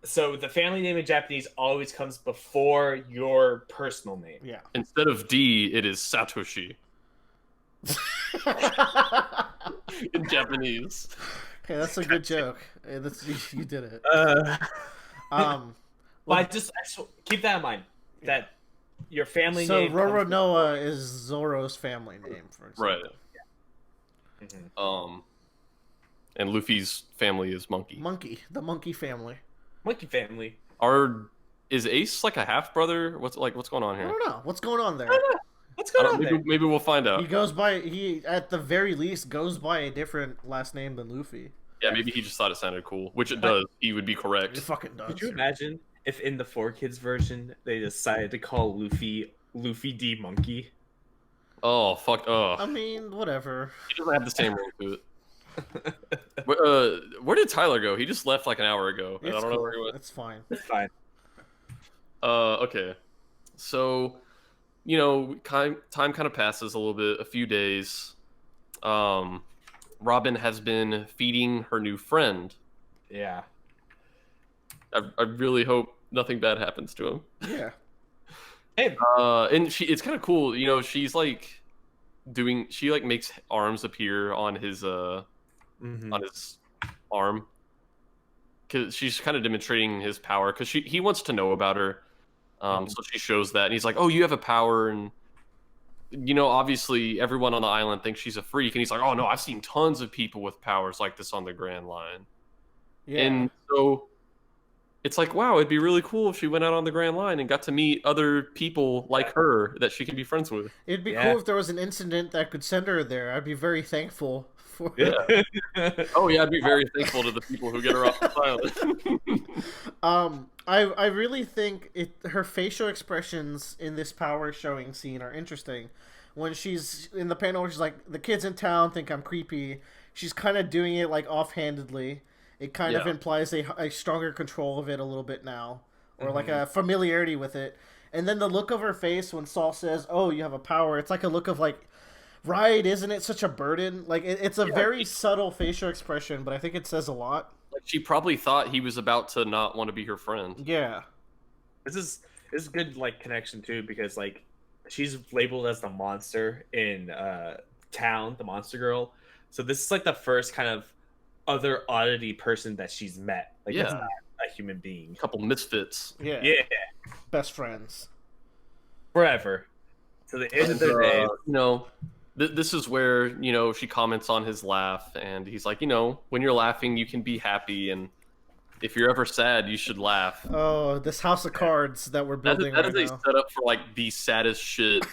Speaker 3: So the family name in Japanese always comes before your personal name.
Speaker 2: Yeah.
Speaker 1: Instead of D, it is Satoshi. in Japanese.
Speaker 2: Okay, that's a good joke. Hey, you did it.
Speaker 3: Well, I just keep that in mind. That your family
Speaker 2: so
Speaker 3: name.
Speaker 2: So Roronoa is Zoro's family name, for example.
Speaker 1: Right. Yeah. And Luffy's family is Monkey.
Speaker 2: The Monkey family.
Speaker 3: Monkey family.
Speaker 1: Is Ace like a half brother? What's going on here?
Speaker 2: I don't know. What's going on there?
Speaker 3: What's going on there?
Speaker 1: Maybe we'll find out.
Speaker 2: He at the very least goes by a different last name than Luffy.
Speaker 1: Yeah, maybe he just thought it sounded cool, which it does. He would be correct.
Speaker 2: It fucking does.
Speaker 3: Could you imagine if in the 4Kids version they decided to call Luffy D Monkey?
Speaker 1: Oh fuck!
Speaker 2: I mean, whatever.
Speaker 1: He doesn't have the same ring to it. Where did Tyler go? He just left like an hour ago. I don't know where he went.
Speaker 2: It's fine.
Speaker 3: It's fine.
Speaker 1: Okay. So, time kind of passes a little bit, a few days. Robin has been feeding her new friend.
Speaker 3: Yeah.
Speaker 1: I really hope nothing bad happens to him.
Speaker 2: Yeah.
Speaker 3: Hey.
Speaker 1: And it's kind of cool, she's like she like makes arms appear on his on his arm, because she's kind of demonstrating his power, because he wants to know about her. So she shows that, and he's like, oh, you have a power, and obviously everyone on the island thinks she's a freak, and he's like, oh no, I've seen tons of people with powers like this on the Grand Line. Yeah. And so it's like, wow, it'd be really cool if she went out on the Grand Line and got to meet other people like her that she can be friends with.
Speaker 2: It'd be cool if there was an incident that could send her there. I'd be very thankful for
Speaker 1: Oh yeah, I'd be very thankful to the people who get her off the island.
Speaker 2: I really think her facial expressions in this power showing scene are interesting. When she's in the panel where she's like, the kids in town think I'm creepy, she's kind of doing it like offhandedly. It kind of implies a stronger control of it a little bit now, or like a familiarity with it. And then the look of her face when Saul says, oh, you have a power, it's like a look of like, right, isn't it such a burden? Like, it's a very subtle facial expression, but I think it says a lot.
Speaker 1: Like, she probably thought he was about to not want to be her friend.
Speaker 2: Yeah.
Speaker 3: This is good, like, connection, too, because, like, she's labeled as the monster in town, the monster girl. So this is, like, the first kind of other oddity person that she's met. Like, that's not a human being.
Speaker 1: A couple misfits.
Speaker 2: Yeah. Best friends.
Speaker 3: Forever. To the end of their days.
Speaker 1: This is where, she comments on his laugh, and he's like, when you're laughing, you can be happy, and if you're ever sad, you should laugh.
Speaker 2: Oh, this house of cards that we're building right now. That is
Speaker 1: a setup for, like, the saddest shit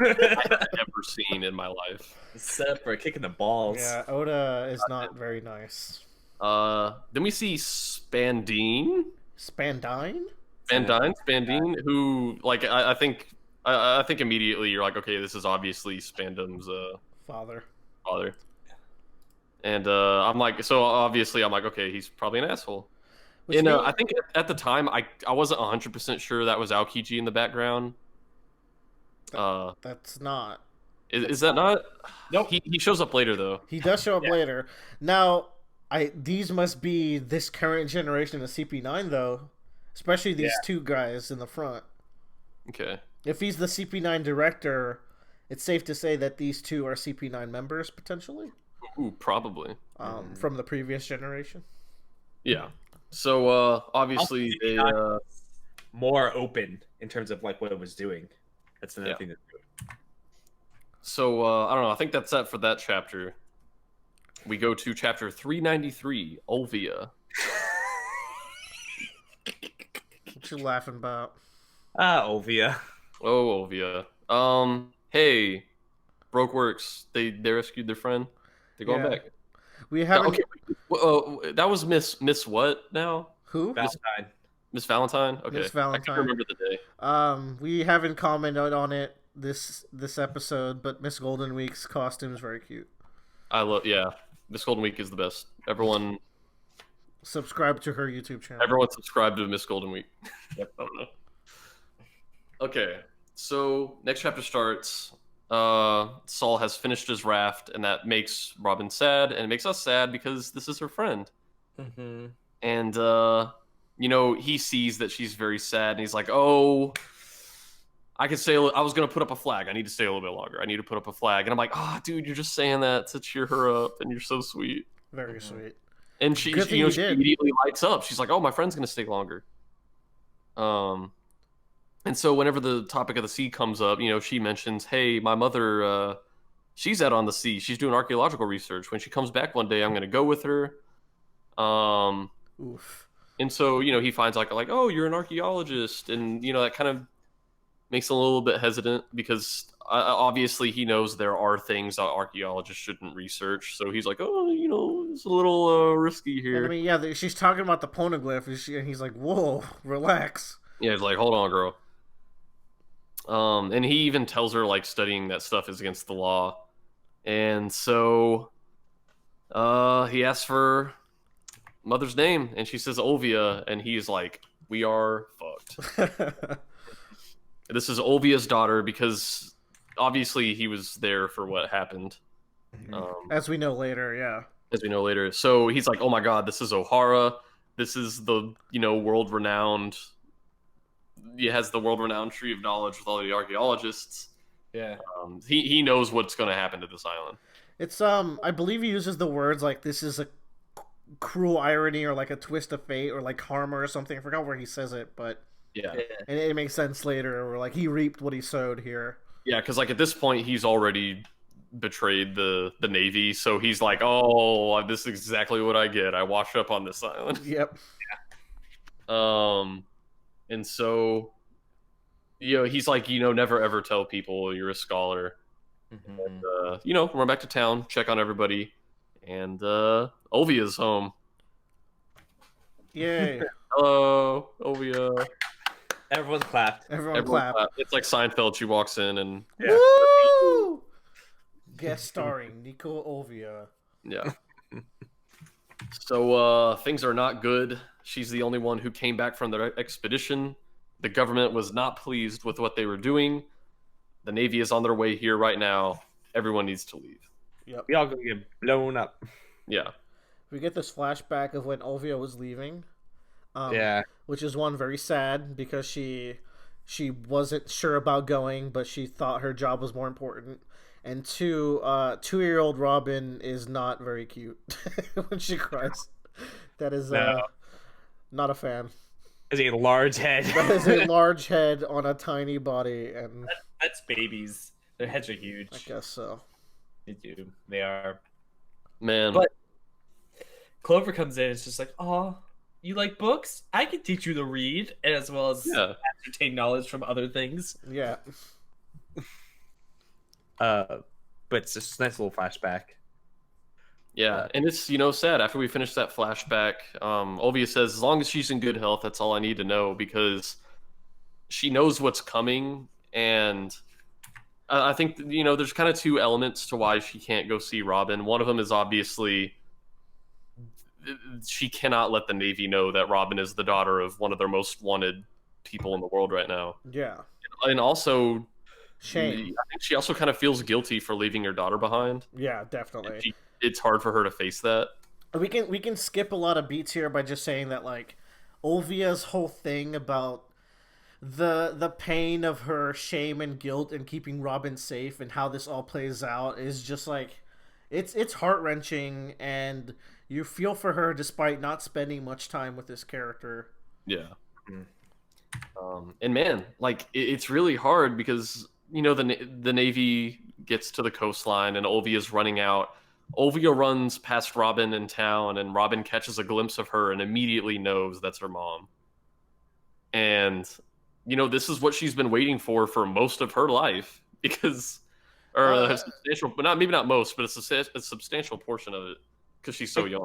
Speaker 1: I've ever seen in my life.
Speaker 3: Setup for kicking the balls.
Speaker 2: Yeah, Oda is not very nice.
Speaker 1: Then we see Spandine, who, like, I think immediately you're like, okay, this is obviously Spandam's
Speaker 2: father.
Speaker 1: And I'm like, okay, he's probably an asshole. And I think at the time I wasn't 100% sure that was Aokiji in the background.
Speaker 2: That's not.
Speaker 1: Is that not?
Speaker 3: Nope.
Speaker 1: He shows up later though.
Speaker 2: He does show up later. Now, these must be this current generation of CP9 though, especially these two guys in the front.
Speaker 1: Okay.
Speaker 2: If he's the CP9 director, it's safe to say that these two are CP9 members potentially.
Speaker 1: Ooh, probably.
Speaker 2: From the previous generation.
Speaker 1: Yeah. So obviously they
Speaker 3: more open in terms of like what it was doing. That's another thing to do.
Speaker 1: So I don't know. I think that's it for that chapter. We go to chapter 393, Olvia.
Speaker 2: What you laughing about?
Speaker 3: Olvia.
Speaker 1: Oh, Olvia. Hey, Broke Works. They rescued their friend. They're going back.
Speaker 2: We haven't.
Speaker 1: Okay. That was Miss what now?
Speaker 2: Who?
Speaker 3: Valentine.
Speaker 1: Miss Valentine. Okay.
Speaker 2: Miss Valentine.
Speaker 1: I can't remember the day.
Speaker 2: We haven't commented on it this episode, but Miss Golden Week's costume is very cute.
Speaker 1: Miss Golden Week is the best. Everyone
Speaker 2: subscribe to her YouTube channel.
Speaker 1: Everyone subscribe to Miss Golden Week. Yep. I don't know. Okay, so next chapter starts. Saul has finished his raft, and that makes Robin sad, and it makes us sad because this is her friend.
Speaker 3: Mm-hmm.
Speaker 1: And he sees that she's very sad, and he's like, "Oh, I could stay. I was gonna put up a flag. I need to stay a little bit longer. I need to put up a flag." And I'm like, "Ah, dude, you're just saying that to cheer her up, and you're so sweet."
Speaker 2: Very sweet.
Speaker 1: And she immediately lights up. She's like, "Oh, my friend's gonna stay longer." And so whenever the topic of the sea comes up, she mentions, "Hey, my mother, she's out on the sea. She's doing archaeological research. When she comes back one day, I'm gonna go with her."
Speaker 2: Oof.
Speaker 1: And so he finds like, "Oh, you're an archaeologist," and that kind of makes him a little bit hesitant because obviously he knows there are things that archaeologists shouldn't research. So he's like, "Oh, it's a little risky here."
Speaker 2: And I mean, yeah, she's talking about the Poneglyph, and he's like, "Whoa, relax."
Speaker 1: Yeah, he's like, "Hold on, girl." And he even tells her like studying that stuff is against the law, and so he asks for mother's name, and she says Olvia, and he's like, "We are fucked." This is Olvia's daughter because obviously he was there for what happened.
Speaker 2: As we know later, yeah.
Speaker 1: As we know later. So he's like, "Oh my god, this is Ohara. This is the, world-renowned... He has the world-renowned tree of knowledge with all the archaeologists."
Speaker 3: Yeah.
Speaker 1: He knows what's going to happen to this island.
Speaker 2: It's, I believe he uses the words like, "This is a cruel irony," or like a twist of fate, or like karma or something. I forgot where he says it, but...
Speaker 1: Yeah.
Speaker 2: And it makes sense later, where like he reaped what he sowed here.
Speaker 1: Yeah, because like at this point he's already betrayed the Navy, so he's like, "Oh, this is exactly what I get. I wash up on this island."
Speaker 2: Yep.
Speaker 1: Yeah. And so he's like, "Never ever tell people you're a scholar." And, run back to town, check on everybody, and Olvia's home.
Speaker 2: Yay.
Speaker 1: Hello, Olvia.
Speaker 3: Everyone clapped.
Speaker 2: Everyone clapped.
Speaker 1: It's like Seinfeld. She walks in and
Speaker 2: woo! Guest starring Nico Olvia.
Speaker 1: Yeah. So things are not good. She's the only one who came back from the expedition. The government was not pleased with what they were doing. The Navy is on their way here right now. Everyone needs to leave.
Speaker 2: Yep.
Speaker 3: We all gonna get blown up.
Speaker 1: Yeah.
Speaker 2: We get this flashback of when Olvia was leaving.
Speaker 3: Yeah.
Speaker 2: Which is one, very sad because she wasn't sure about going, but she thought her job was more important. And two, 2-year-old Robin is not very cute when she cries. That is not a fan.
Speaker 3: Is a large head.
Speaker 2: That is a large head on a tiny body, and
Speaker 3: that's babies. Their heads are huge.
Speaker 2: I guess so.
Speaker 3: They do. They are.
Speaker 1: Man.
Speaker 3: But Clover comes in and it's just like, "Oh, you like books? I can teach you to read, and as well as ascertain knowledge from other things."
Speaker 2: Yeah.
Speaker 3: But it's just a nice little flashback.
Speaker 1: Yeah, and it's, sad. After we finish that flashback, Olvia says, "As long as she's in good health, that's all I need to know," because she knows what's coming, and I think, there's kind of two elements to why she can't go see Robin. One of them is obviously she cannot let the Navy know that Robin is the daughter of one of their most wanted people in the world right now.
Speaker 2: Yeah.
Speaker 1: And also,
Speaker 2: shame.
Speaker 1: I think she also kind of feels guilty for leaving her daughter behind.
Speaker 2: Yeah, definitely.
Speaker 1: It's hard for her to face that.
Speaker 2: We can skip a lot of beats here by just saying that, like, Olvia's whole thing about the pain of her shame and guilt and keeping Robin safe and how this all plays out is just like, it's heart-wrenching, and you feel for her despite not spending much time with this character.
Speaker 1: Yeah. And man, like, it's really hard because, the Navy gets to the coastline and Olvia's running out. Olvia runs past Robin in town, and Robin catches a glimpse of her and immediately knows that's her mom. And, this is what she's been waiting for most of her life, because, or a substantial, but maybe not most, but a substantial portion of it, because she's so young.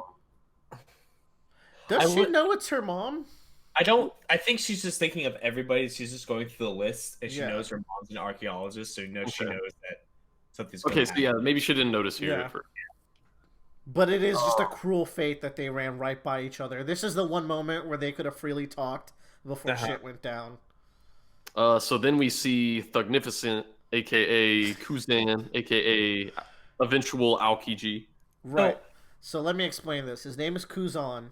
Speaker 2: Does she know it's her mom?
Speaker 3: I think she's just thinking of everybody. She's just going through the list, and she knows her mom's an archaeologist, so she knows that something's going to happen.
Speaker 1: So maybe she didn't notice here.
Speaker 2: Yeah. But it is just a cruel fate that they ran right by each other. This is the one moment where they could have freely talked before shit went down.
Speaker 1: So then we see Thugnificent, a.k.a. Kuzan, a.k.a. eventual Aokiji.
Speaker 2: Right. So let me explain this. His name is Kuzan.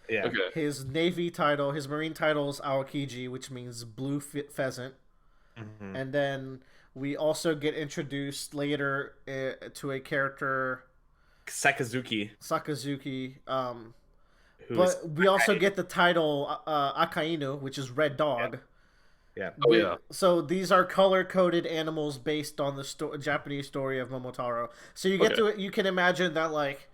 Speaker 3: Yeah.
Speaker 2: Okay. His Navy title, his Marine title is Aokiji, which means blue pheasant.
Speaker 3: Mm-hmm.
Speaker 2: And then we also get introduced later to a character,
Speaker 3: Sakazuki,
Speaker 2: Sakazuki.
Speaker 3: who's
Speaker 2: But we also get the title Akainu, which is Red Dog.
Speaker 3: yeah.
Speaker 1: Oh yeah.
Speaker 2: So these are color-coded animals based on the Japanese story of Momotaro. So you get to it. You can imagine that like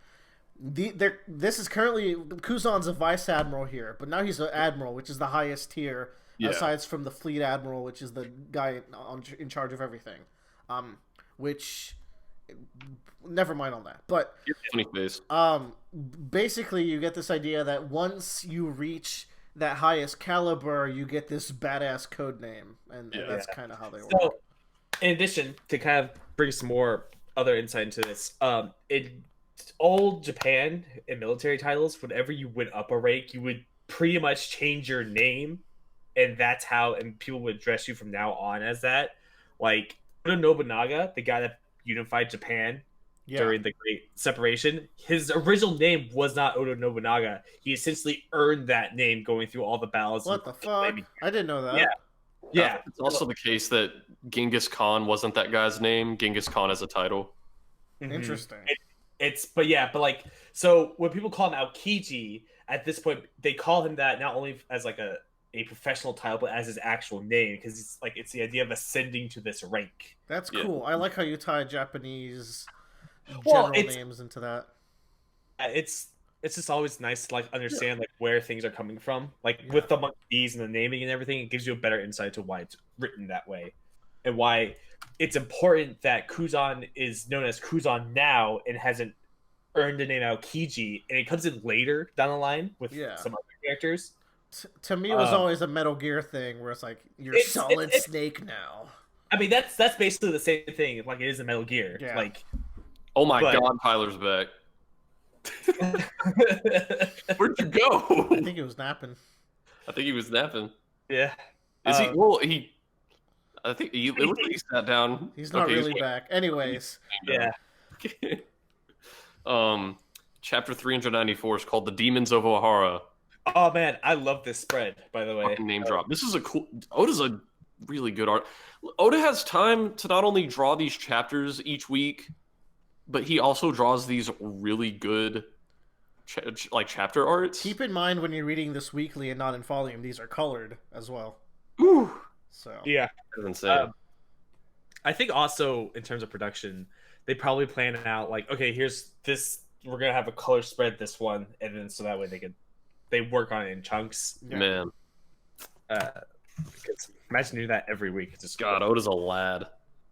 Speaker 2: this is currently Kuzan's a vice admiral here, but now he's an admiral, which is the highest tier, aside from the fleet admiral, which is the guy in charge of everything. Which never mind on that. But
Speaker 1: funny face.
Speaker 2: basically you get this idea that once you reach that highest caliber, you get this badass code name, and that's kind of how they work.
Speaker 3: So, in addition to kind of bring some more other insight into this, in old Japan, in military titles, whenever you went up a rank, you would pretty much change your name, and that's how, and people would address you from now on as that. Like Oda Nobunaga, the guy that unified Japan during the Great Separation, his original name was not Oda Nobunaga. He essentially earned that name going through all the battles.
Speaker 2: What the fuck? I didn't know that.
Speaker 3: Yeah.
Speaker 1: It's also the case that Genghis Khan wasn't that guy's name. Genghis Khan as a title.
Speaker 2: Interesting.
Speaker 3: But like, so when people call him Aokiji, at this point, they call him that not only as like a professional title, but as his actual name, because it's the idea of ascending to this rank.
Speaker 2: That's cool. I like how you tie Japanese general names into that.
Speaker 3: It's just always nice to like understand like where things are coming from, like with the monkeys and the naming and everything. It gives you a better insight to why it's written that way, and why it's important that Kuzan is known as Kuzan now and hasn't earned the name Aokiji, and it comes in later down the line with some other characters.
Speaker 2: To me, it was always a Metal Gear thing where it's like you're Solid Snake now.
Speaker 3: I mean, that's basically the same thing. Like it is a Metal Gear.
Speaker 2: Yeah.
Speaker 3: Like,
Speaker 1: oh my god, Tyler's back. Where'd you go?
Speaker 2: I think he was napping.
Speaker 3: Yeah.
Speaker 1: Is he? Well, he. I think it looks like he sat down.
Speaker 2: He's not really back. Anyways.
Speaker 3: Yeah.
Speaker 1: Chapter 394 is called "The Demons of Ohara."
Speaker 3: Oh man, I love this spread. By the way,
Speaker 1: fucking name drop. This is a cool. Oda's a really good art. Oda has time to not only draw these chapters each week, but he also draws these really good chapter arts.
Speaker 2: Keep in mind when you're reading this weekly and not in volume, these are colored as well.
Speaker 1: Ooh.
Speaker 2: So
Speaker 3: yeah,
Speaker 1: that's insane.
Speaker 3: I think also in terms of production, they probably plan out like, okay, here's this. We're gonna have a color spread this one, and then so that way they work on it in chunks.
Speaker 1: Yeah. Man,
Speaker 3: imagine doing that every week. It's just
Speaker 1: God, Oda's a lad.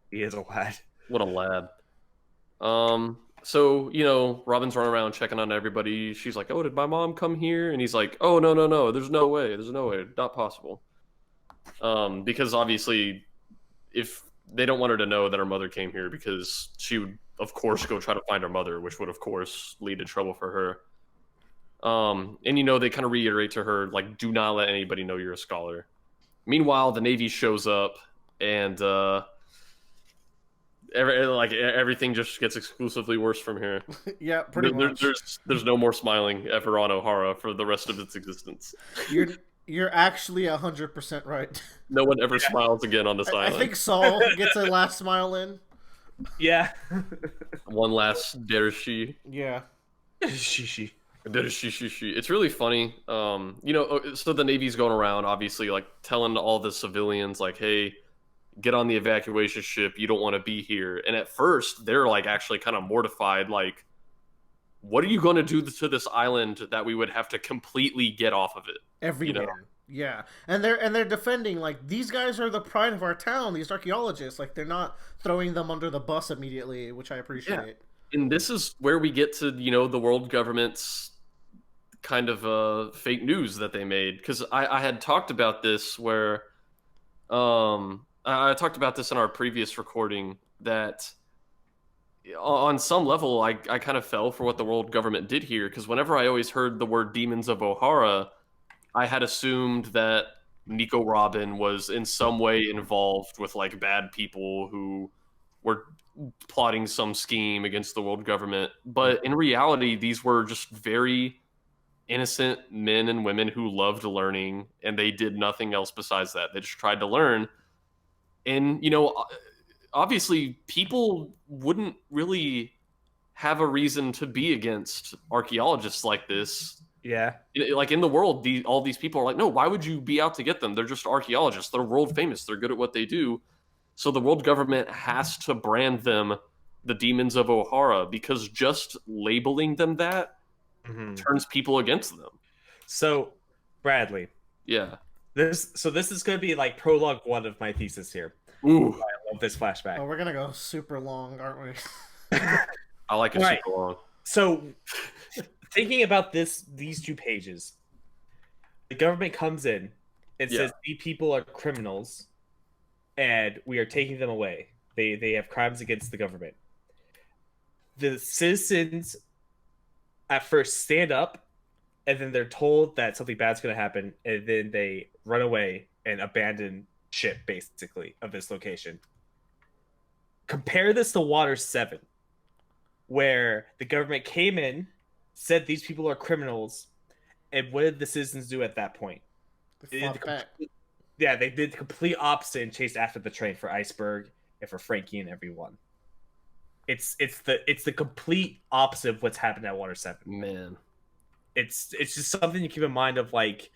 Speaker 3: He is a lad.
Speaker 1: What a lad. So, Robin's running around checking on everybody. She's like, oh, did my mom come here? And he's like, oh, no. There's no way. Not possible. Because obviously, if they don't want her to know that her mother came here, because she would, of course, go try to find her mother, which would, of course, lead to trouble for her. And, they kind of reiterate to her, like, do not let anybody know you're a scholar. Meanwhile, the Navy shows up, and, everything just gets exclusively worse from here.
Speaker 2: Yeah, pretty much.
Speaker 1: There's no more smiling ever on Ohara for the rest of its existence.
Speaker 2: You're actually 100% right.
Speaker 1: No one ever smiles again on this island.
Speaker 2: I think Saul gets a last smile in.
Speaker 3: Yeah.
Speaker 1: One last derishi.
Speaker 2: Yeah.
Speaker 3: Shishi.
Speaker 1: It's really funny. So the Navy's going around, obviously, like telling all the civilians, like, hey, get on the evacuation ship. You don't want to be here. And at first, they're like actually kind of mortified. Like, what are you going to do to this island that we would have to completely get off of it?
Speaker 2: Everywhere. Yeah. And they're defending, like, these guys are the pride of our town, these archaeologists. Like, they're not throwing them under the bus immediately, which I appreciate.
Speaker 1: Yeah. And this is where we get to, the world government's kind of fake news that they made. Because I had talked about this where... I talked about this in our previous recording, that on some level, I kind of fell for what the world government did here, because whenever I always heard the word Demons of Ohara, I had assumed that Nico Robin was in some way involved with like bad people who were plotting some scheme against the world government. But in reality, these were just very innocent men and women who loved learning, and they did nothing else besides that. They just tried to learn. And, you know, obviously people wouldn't really have a reason to be against archaeologists like this.
Speaker 3: Yeah.
Speaker 1: Like in the world, all these people are like, no, why would you be out to get them? They're just archaeologists. They're world famous. They're good at what they do. So the world government has to brand them the demons of Ohara, because just labeling them that turns people against them.
Speaker 3: So, Bradley.
Speaker 1: Yeah.
Speaker 3: This is going to be like prologue 1 of my thesis here.
Speaker 1: Ooh.
Speaker 3: I love this flashback.
Speaker 2: Oh, we're gonna go super long, aren't we?
Speaker 1: I like it super long.
Speaker 3: So, thinking about these 2 pages, the government comes in and says these people are criminals, and we are taking them away. They have crimes against the government. The citizens at first stand up, and then they're told that something bad's going to happen, and then they run away and abandon ship, basically, of this location. Compare this to Water 7, where the government came in, said these people are criminals, and what did the citizens do at that point?
Speaker 2: They fought back.
Speaker 3: Yeah, they did the complete opposite and chased after the train for Iceberg and for Frankie and everyone. It's the complete opposite of what's happened at Water 7.
Speaker 1: Man.
Speaker 3: It's just something to keep in mind of, like,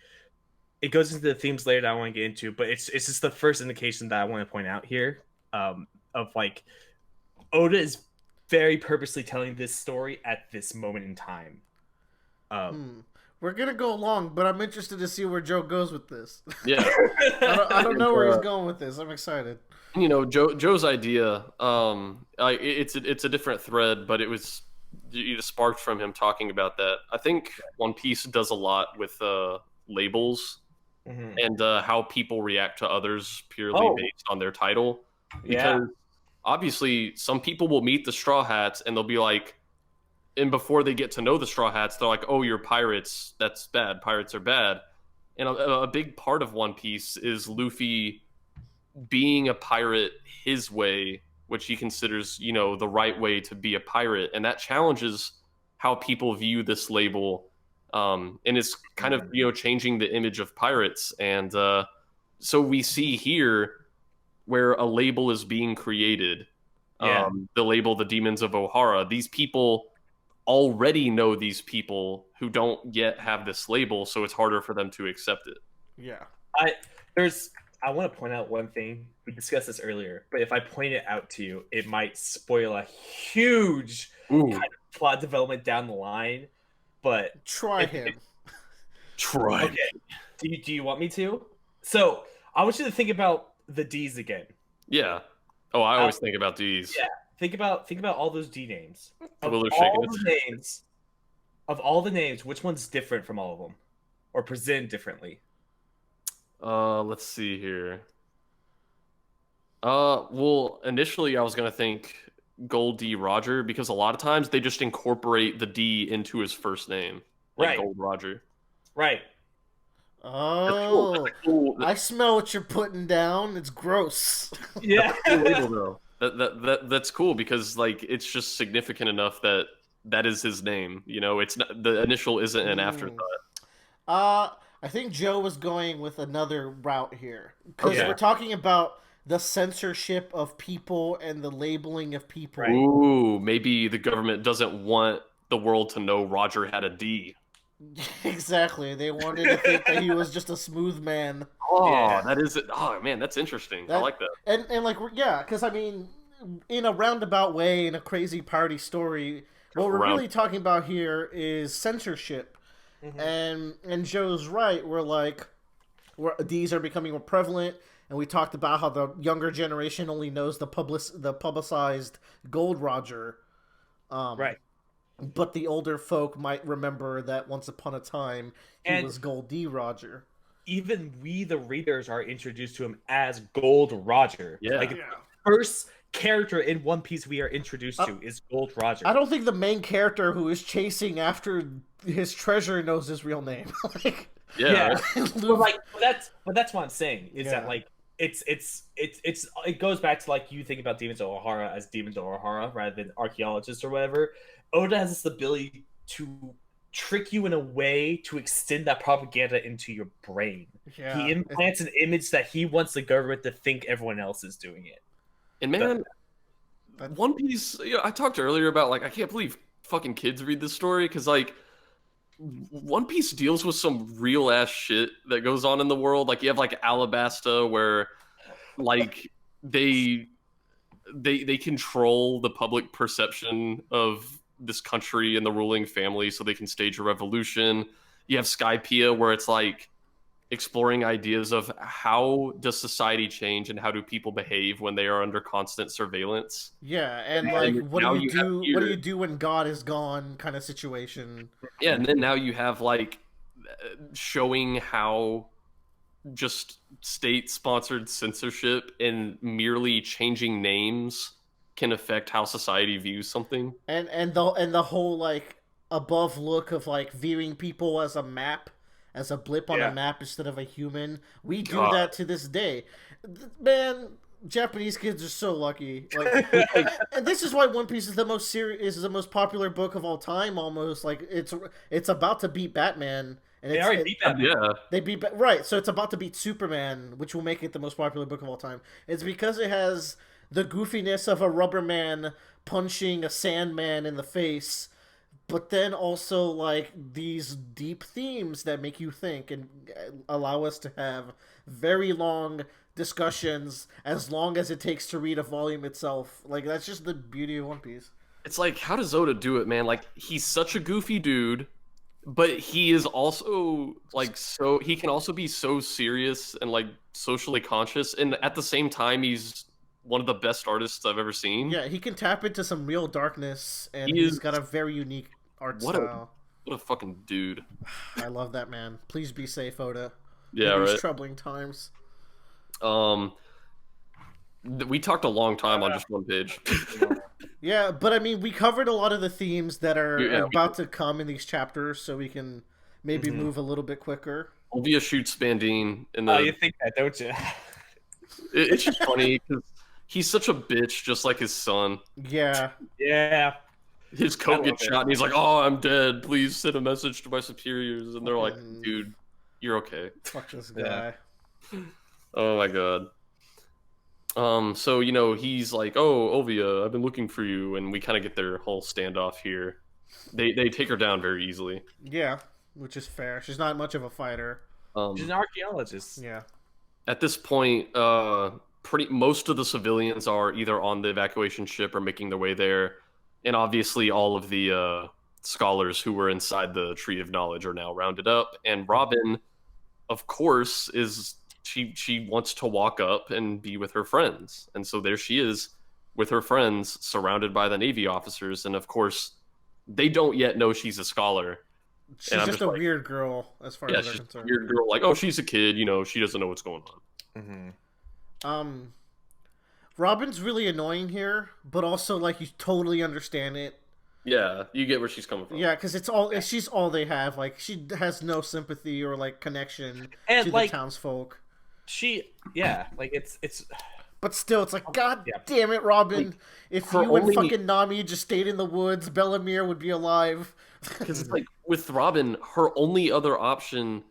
Speaker 3: it goes into the themes later that I want to get into, but it's just the first indication that I want to point out here, of, like, Oda is very purposely telling this story at this moment in time.
Speaker 2: We're gonna go long, but I'm interested to see where Joe goes with this.
Speaker 1: Yeah.
Speaker 2: I don't know where he's going with this. I'm excited.
Speaker 1: You know, Joe's idea, it's a different thread, but it was sparked from him talking about that. I think One Piece does a lot with labels and how people react to others purely based on their title. Because obviously some people will meet the Straw Hats and they'll be like, and before they get to know the Straw Hats, they're like, oh, you're pirates. That's bad. Pirates are bad. And a big part of One Piece is Luffy being a pirate his way, which he considers, you know, the right way to be a pirate. And that challenges how people view this label. And it's kind of, you know, changing the image of pirates. And so we see here where a label is being created. The label, the Demons of Ohara. These people already know these people who don't yet have this label, so it's harder for them to accept it.
Speaker 2: Yeah.
Speaker 3: I want to point out one thing. We discussed this earlier, but if I point it out to you, it might spoil a huge kind of plot development down the line. But
Speaker 2: try him.
Speaker 3: Okay. Do you want me to? So I want you to think about the D's again.
Speaker 1: Yeah. Oh, I always think about D's.
Speaker 3: Yeah. Think about all those D names. Of all the names, which one's different from all of them, or presented differently?
Speaker 1: Let's see here. Well, initially I was gonna think Gold D Roger, because a lot of times they just incorporate the D into his first name, like Gold Roger.
Speaker 3: Right.
Speaker 2: Oh, cool. I smell what you're putting down. It's gross.
Speaker 3: Yeah.
Speaker 1: That's cool, because like it's just significant enough that is his name. You know, it's not, the initial isn't an afterthought.
Speaker 2: I think Joe was going with another route here, because we're talking about the censorship of people and the labeling of people.
Speaker 1: Right. Ooh, maybe the government doesn't want the world to know Roger had a D.
Speaker 2: Exactly. They wanted to think that he was just a smooth man.
Speaker 1: That is it. Oh man, that's interesting. I like that.
Speaker 2: And like, because I mean, in a roundabout way, in a crazy party story, what we're really talking about here is censorship. And Joe's right. These are becoming more prevalent, and we talked about how the younger generation only knows the publicized Gold Roger,
Speaker 3: right?
Speaker 2: But the older folk might remember that once upon a time he was Gold D Roger.
Speaker 3: Even we, the readers, are introduced to him as Gold Roger. The first character in One Piece we are introduced to is Gold Roger.
Speaker 2: I don't think the main character who is chasing after his treasure knows his real name.
Speaker 3: But that's what I'm saying is that like it goes back to like you think about Demons of Ohara as Demons of Ohara rather than archaeologists or whatever. Oda has this ability to trick you in a way to extend that propaganda into your brain.
Speaker 2: Yeah,
Speaker 3: he implants an image that he wants the government to think everyone else is doing it.
Speaker 1: And man, One Piece, I talked earlier about, like, I can't believe fucking kids read this story, because, like, One Piece deals with some real ass shit that goes on in the world. Like, you have, like, Alabasta, where, like, they control the public perception of this country and the ruling family so they can stage a revolution. You have Skypiea, where it's like exploring ideas of how does society change and how do people behave when they are under constant surveillance.
Speaker 2: Yeah, and like, what do you do? What do you do when God is gone? Kind of situation.
Speaker 1: Yeah, and then now you have like showing how just state-sponsored censorship and merely changing names can affect how society views something.
Speaker 2: And the whole like above look of like viewing people as a map, as a blip on a map instead of a human. We do that to this day. Man, Japanese kids are so lucky. Like, and this is why One Piece is the most popular book of all time. Almost like it's about to beat Batman. And
Speaker 3: they already beat Batman.
Speaker 1: Yeah,
Speaker 2: they beat right. So it's about to beat Superman, which will make it the most popular book of all time. It's because it has the goofiness of a rubber man punching a Sandman in the face, but then also like these deep themes that make you think and allow us to have very long discussions, as long as it takes to read a volume itself. Like, that's just the beauty of One Piece.
Speaker 1: it's like, how does Oda do it, man? Like, he's such a goofy dude, but he is also like, so he can also be so serious and like socially conscious, and at the same time he's one of the best artists I've ever seen.
Speaker 2: Yeah, he can tap into some real darkness, and he's got a very unique art style.
Speaker 1: What a fucking dude.
Speaker 2: I love that man. Please be safe, Oda.
Speaker 1: Yeah,
Speaker 2: in these
Speaker 1: right.
Speaker 2: troubling times.
Speaker 1: We talked a long time on just one page.
Speaker 2: Yeah, but I mean, we covered a lot of the themes that are about to come in these chapters, so we can maybe move a little bit quicker.
Speaker 1: Olvia shoots Spandine in the...
Speaker 3: Oh, you think that, don't you?
Speaker 1: It's just funny, because he's such a bitch, just like his son.
Speaker 2: Yeah.
Speaker 3: Yeah.
Speaker 1: His coat gets shot, and he's like, "Oh, I'm dead. Please send a message to my superiors." And they're like, "Dude, you're okay."
Speaker 2: Fuck this guy.
Speaker 1: Oh my god. So, he's like, "Oh, Olvia, I've been looking for you," and we kind of get their whole standoff here. They take her down very easily.
Speaker 2: Yeah, which is fair. She's not much of a fighter.
Speaker 3: She's an archaeologist.
Speaker 2: Yeah.
Speaker 1: At this point, most of the civilians are either on the evacuation ship or making their way there, and obviously all of the scholars who were inside the Tree of Knowledge are now rounded up. And Robin, of course, she wants to walk up and be with her friends, and so there she is with her friends, surrounded by the Navy officers, and of course, they don't yet know she's a scholar.
Speaker 2: She's just a weird girl, as far as they're concerned.
Speaker 1: Weird girl, like, oh, she's a kid, she doesn't know what's going
Speaker 3: on.
Speaker 2: Robin's really annoying here, but also like you totally understand it.
Speaker 1: Yeah, you get where she's coming from.
Speaker 2: Yeah, because she's all they have. Like, she has no sympathy or like connection to the townsfolk.
Speaker 3: It's.
Speaker 2: But still, it's like, God damn it, Robin! Like, if you and fucking Nami just stayed in the woods, Bellemere would be alive.
Speaker 1: Because it's like, with Robin, her only other option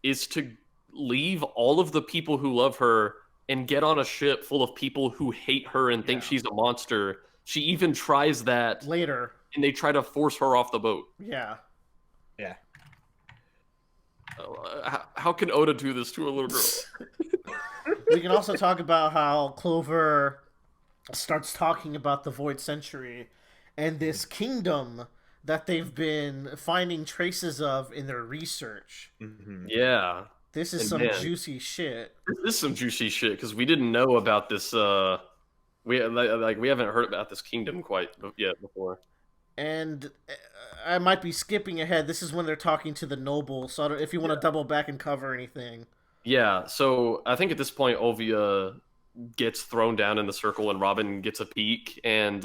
Speaker 1: is to leave all of the people who love her and get on a ship full of people who hate her and think she's a monster. She even tries that
Speaker 2: later,
Speaker 1: and they try to force her off the boat.
Speaker 2: Yeah.
Speaker 3: Yeah.
Speaker 1: How can Oda do this to a little girl?
Speaker 2: We can also talk about how Clover starts talking about the Void Century and this kingdom that they've been finding traces of in their research.
Speaker 1: Yeah.
Speaker 2: This is juicy shit.
Speaker 1: This is some juicy shit, because we didn't know about this. We haven't heard about this kingdom quite yet before.
Speaker 2: And I might be skipping ahead. This is when they're talking to the noble. So if you want to double back and cover anything.
Speaker 1: Yeah. So I think at this point, Olvia gets thrown down in the circle, and Robin gets a peek, and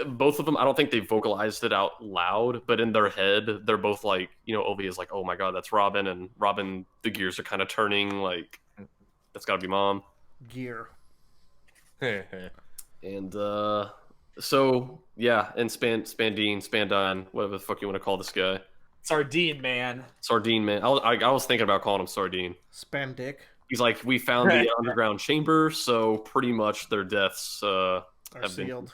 Speaker 1: both of them, I don't think they vocalized it out loud, but in their head, they're both like, Olvia's like, "Oh my god, that's Robin," and Robin, the gears are kind of turning, like, that's gotta be Mom.
Speaker 2: Gear.
Speaker 1: And So yeah, and Spandine, whatever the fuck you want to call this guy.
Speaker 3: Sardine man.
Speaker 1: Sardine man. I was thinking about calling him Sardine.
Speaker 2: Spandick.
Speaker 1: He's like, we found the underground chamber, so pretty much their deaths
Speaker 2: Are
Speaker 1: have
Speaker 2: sealed.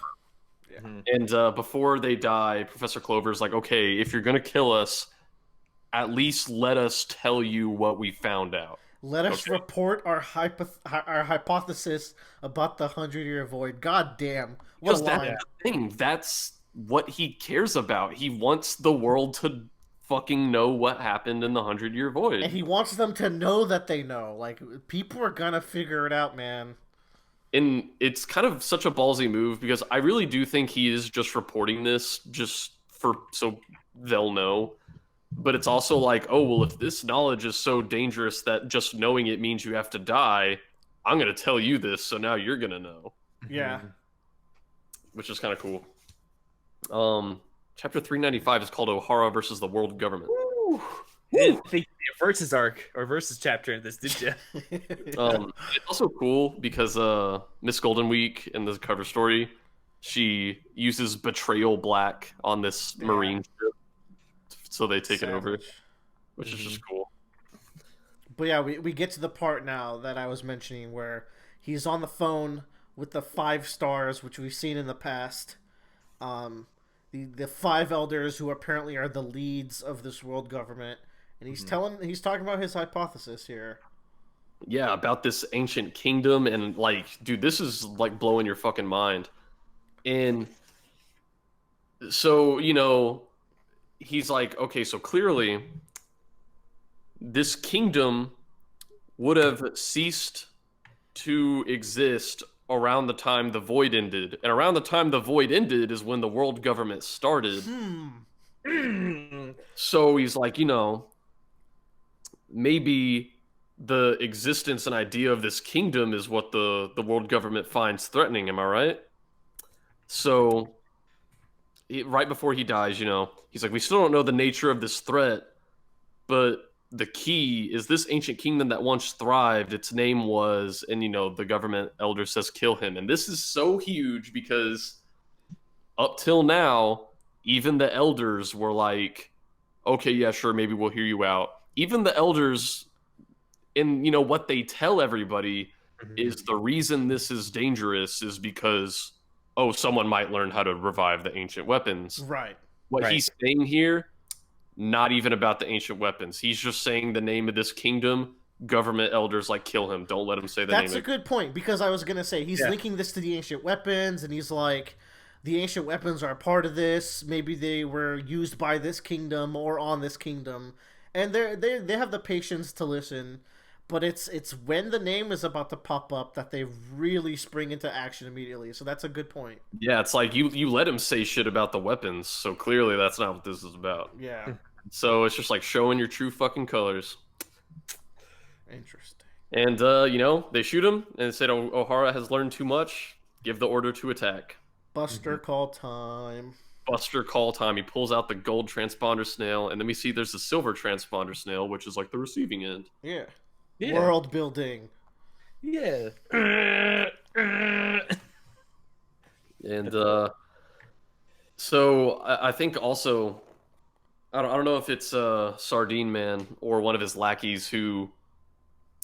Speaker 1: been. Yeah. And before they die, Professor Clover's like, okay, if you're gonna kill us, at least let us tell you what we found out.
Speaker 2: Let us report our hypothesis about the 100-year void. God damn. What a line.
Speaker 1: That's the thing. That's what he cares about. He wants the world to fucking know what happened in the 100-year void.
Speaker 2: And he wants them to know that they know. Like, people are gonna figure it out, man.
Speaker 1: And it's kind of such a ballsy move because I really do think he is just reporting this just for so they'll know. But it's also like, oh, well, if this knowledge is so dangerous that just knowing it means you have to die, I'm going to tell you this, so now you're going to know.
Speaker 2: Yeah.
Speaker 1: Which is kind of cool. Chapter 395 is called Ohara versus the World Government.
Speaker 3: You didn't think the versus arc or versus chapter in this, did you?
Speaker 1: It's also cool because Miss Golden Week in the cover story, she uses Betrayal Black on this Marine ship. So they take it over, which is just cool.
Speaker 2: But yeah, we get to the part now that I was mentioning where he's on the phone with the 5 stars, which we've seen in the past. The 5 elders who apparently are the leads of this world government, and he's talking about his hypothesis here.
Speaker 1: Yeah, about this ancient kingdom, and like, dude, this is like blowing your fucking mind. And so, you know, he's like, okay, so clearly this kingdom would have ceased to exist around the time the void ended. And around the time the void ended is when the world government started. So he's like, you know, maybe the existence and idea of this kingdom is what the world government finds threatening. Am I right? So right before he dies, you know, he's like, we still don't know the nature of this threat, but the key is this ancient kingdom that once thrived, its name was, and you know, the government elder says kill him. And this is so huge because up till now, even the elders were like, okay, yeah, sure, maybe we'll hear you out. Even the elders, in, you know, what they tell everybody is the reason this is dangerous is because, oh, someone might learn how to revive the ancient weapons.
Speaker 2: Right.
Speaker 1: What he's saying here, not even about the ancient weapons. He's just saying the name of this kingdom. Government elders like kill him. Don't let him say the name.
Speaker 2: That's a good point, because I was gonna say he's linking this to the ancient weapons, and he's like, the ancient weapons are a part of this. Maybe they were used by this kingdom or on this kingdom, and they have the patience to listen. But it's when the name is about to pop up that they really spring into action immediately. So that's a good point.
Speaker 1: Yeah, it's like you let him say shit about the weapons, so clearly that's not what this is about.
Speaker 2: Yeah.
Speaker 1: So it's just like showing your true fucking colors.
Speaker 2: Interesting.
Speaker 1: And you know, they shoot him and said, Ohara has learned too much. Give the order to attack.
Speaker 2: Buster call time.
Speaker 1: Buster call time. He pulls out the gold transponder snail, and then we see there's the silver transponder snail, which is like the receiving end.
Speaker 2: Yeah. World building.
Speaker 3: Yeah.
Speaker 1: And so I think also, I don't know if it's Sardine Man or one of his lackeys who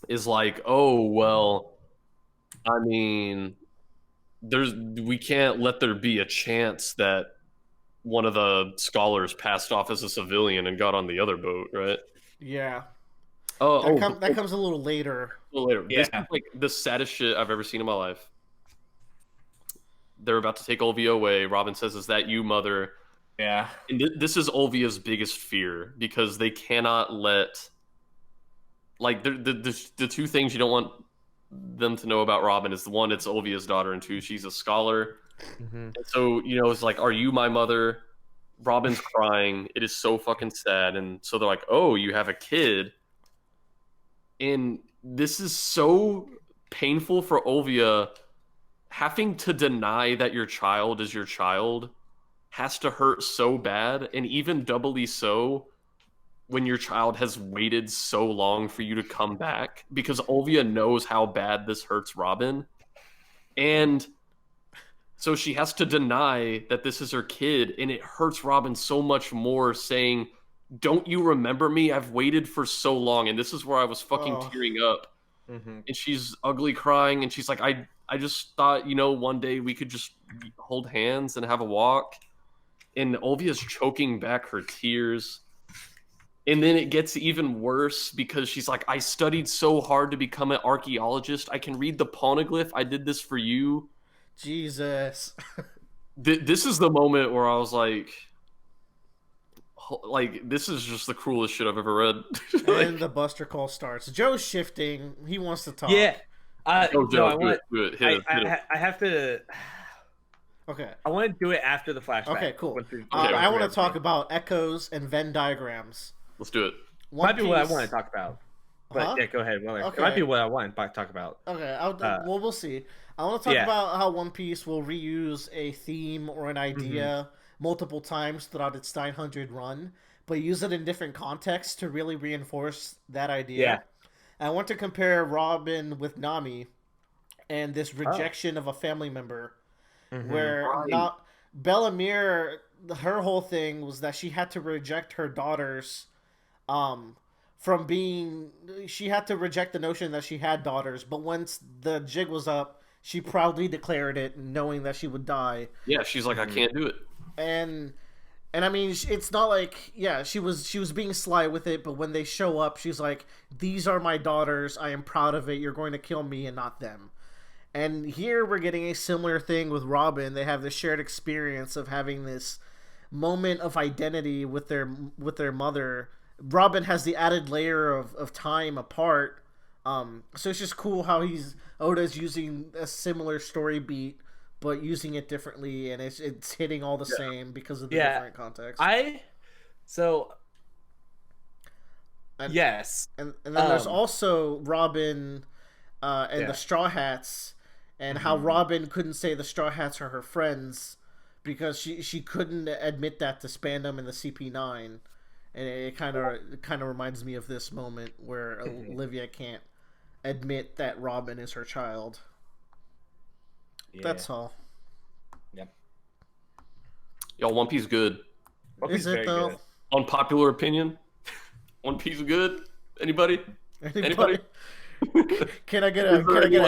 Speaker 1: is like, oh, well, I mean, we can't let there be a chance that one of the scholars passed off as a civilian and got on the other boat, right?
Speaker 2: Yeah.
Speaker 1: That
Speaker 2: comes a little later.
Speaker 1: Yeah. This is like the saddest shit I've ever seen in my life. They're about to take Olvia away. Robin says, "Is that you, mother?"
Speaker 3: Yeah.
Speaker 1: And this is Olvia's biggest fear because they cannot let, like, the two things you don't want them to know about Robin is, the one, it's Olvia's daughter, and two, she's a scholar. And so, you know, it's like, are you my mother? Robin's crying. It is so fucking sad. And so they're like, oh, you have a kid. And this is so painful for Olvia. Having to deny that your child is your child has to hurt so bad, and even doubly so when your child has waited so long for you to come back, because Olvia knows how bad this hurts Robin. And So she has to deny that this is her kid, and it hurts Robin so much more saying, "Don't you remember me? I've waited for so long." And this is where I was fucking tearing up.
Speaker 3: Mm-hmm.
Speaker 1: And she's ugly crying, and she's like, I just thought, one day we could just hold hands and have a walk. And Olvia's choking back her tears. And then it gets even worse because she's like, I studied so hard to become an archaeologist. I can read the Poneglyph. I did this for you.
Speaker 2: Jesus.
Speaker 1: This is the moment where I was like, this is just the cruelest shit I've ever read.
Speaker 2: And the Buster call starts. Joe's shifting. He wants to talk.
Speaker 3: Yeah.
Speaker 1: Joe, do it. Hit it.
Speaker 3: I have to.
Speaker 2: Okay.
Speaker 3: I want to do it after the flashback.
Speaker 2: Okay, cool. I want to talk about echoes and Venn diagrams.
Speaker 1: Let's do it.
Speaker 3: Might be what I want to talk about. But yeah, go ahead. Okay. It might be what I want to talk about.
Speaker 2: Okay, well, we'll see. I want to talk about how One Piece will reuse a theme or an idea multiple times throughout its 900 run, but use it in different contexts to really reinforce that idea.
Speaker 3: Yeah.
Speaker 2: I want to compare Robin with Nami and this rejection of a family member, where not Bellamere, her whole thing was that she had to reject her daughters from being, she had to reject the notion that she had daughters, but once the jig was up, she proudly declared it, knowing that she would die.
Speaker 1: Yeah, she's like, I can't do it.
Speaker 2: And I mean, it's not like, yeah, she was being sly with it, but when they show up, she's like, these are my daughters, I am proud of it, you're going to kill me and not them. And here we're getting a similar thing with Robin. They have this shared experience of having this moment of identity with their mother. Robin has the added layer of time apart. So it's just cool how Oda's using a similar story beat, but using it differently, and it's hitting all the same because of the different context.
Speaker 3: Yes.
Speaker 2: And then there's also Robin and the Straw Hats, and how Robin couldn't say the Straw Hats are her friends because she couldn't admit that to Spandam and the CP9. And it kind of reminds me of this moment where Olivia can't admit that Robin is her child. Yeah. That's all.
Speaker 3: Yep.
Speaker 1: Y'all, One Piece good.
Speaker 2: Is it though?
Speaker 1: Good. Unpopular opinion. One Piece good. Anybody?
Speaker 2: Can I get a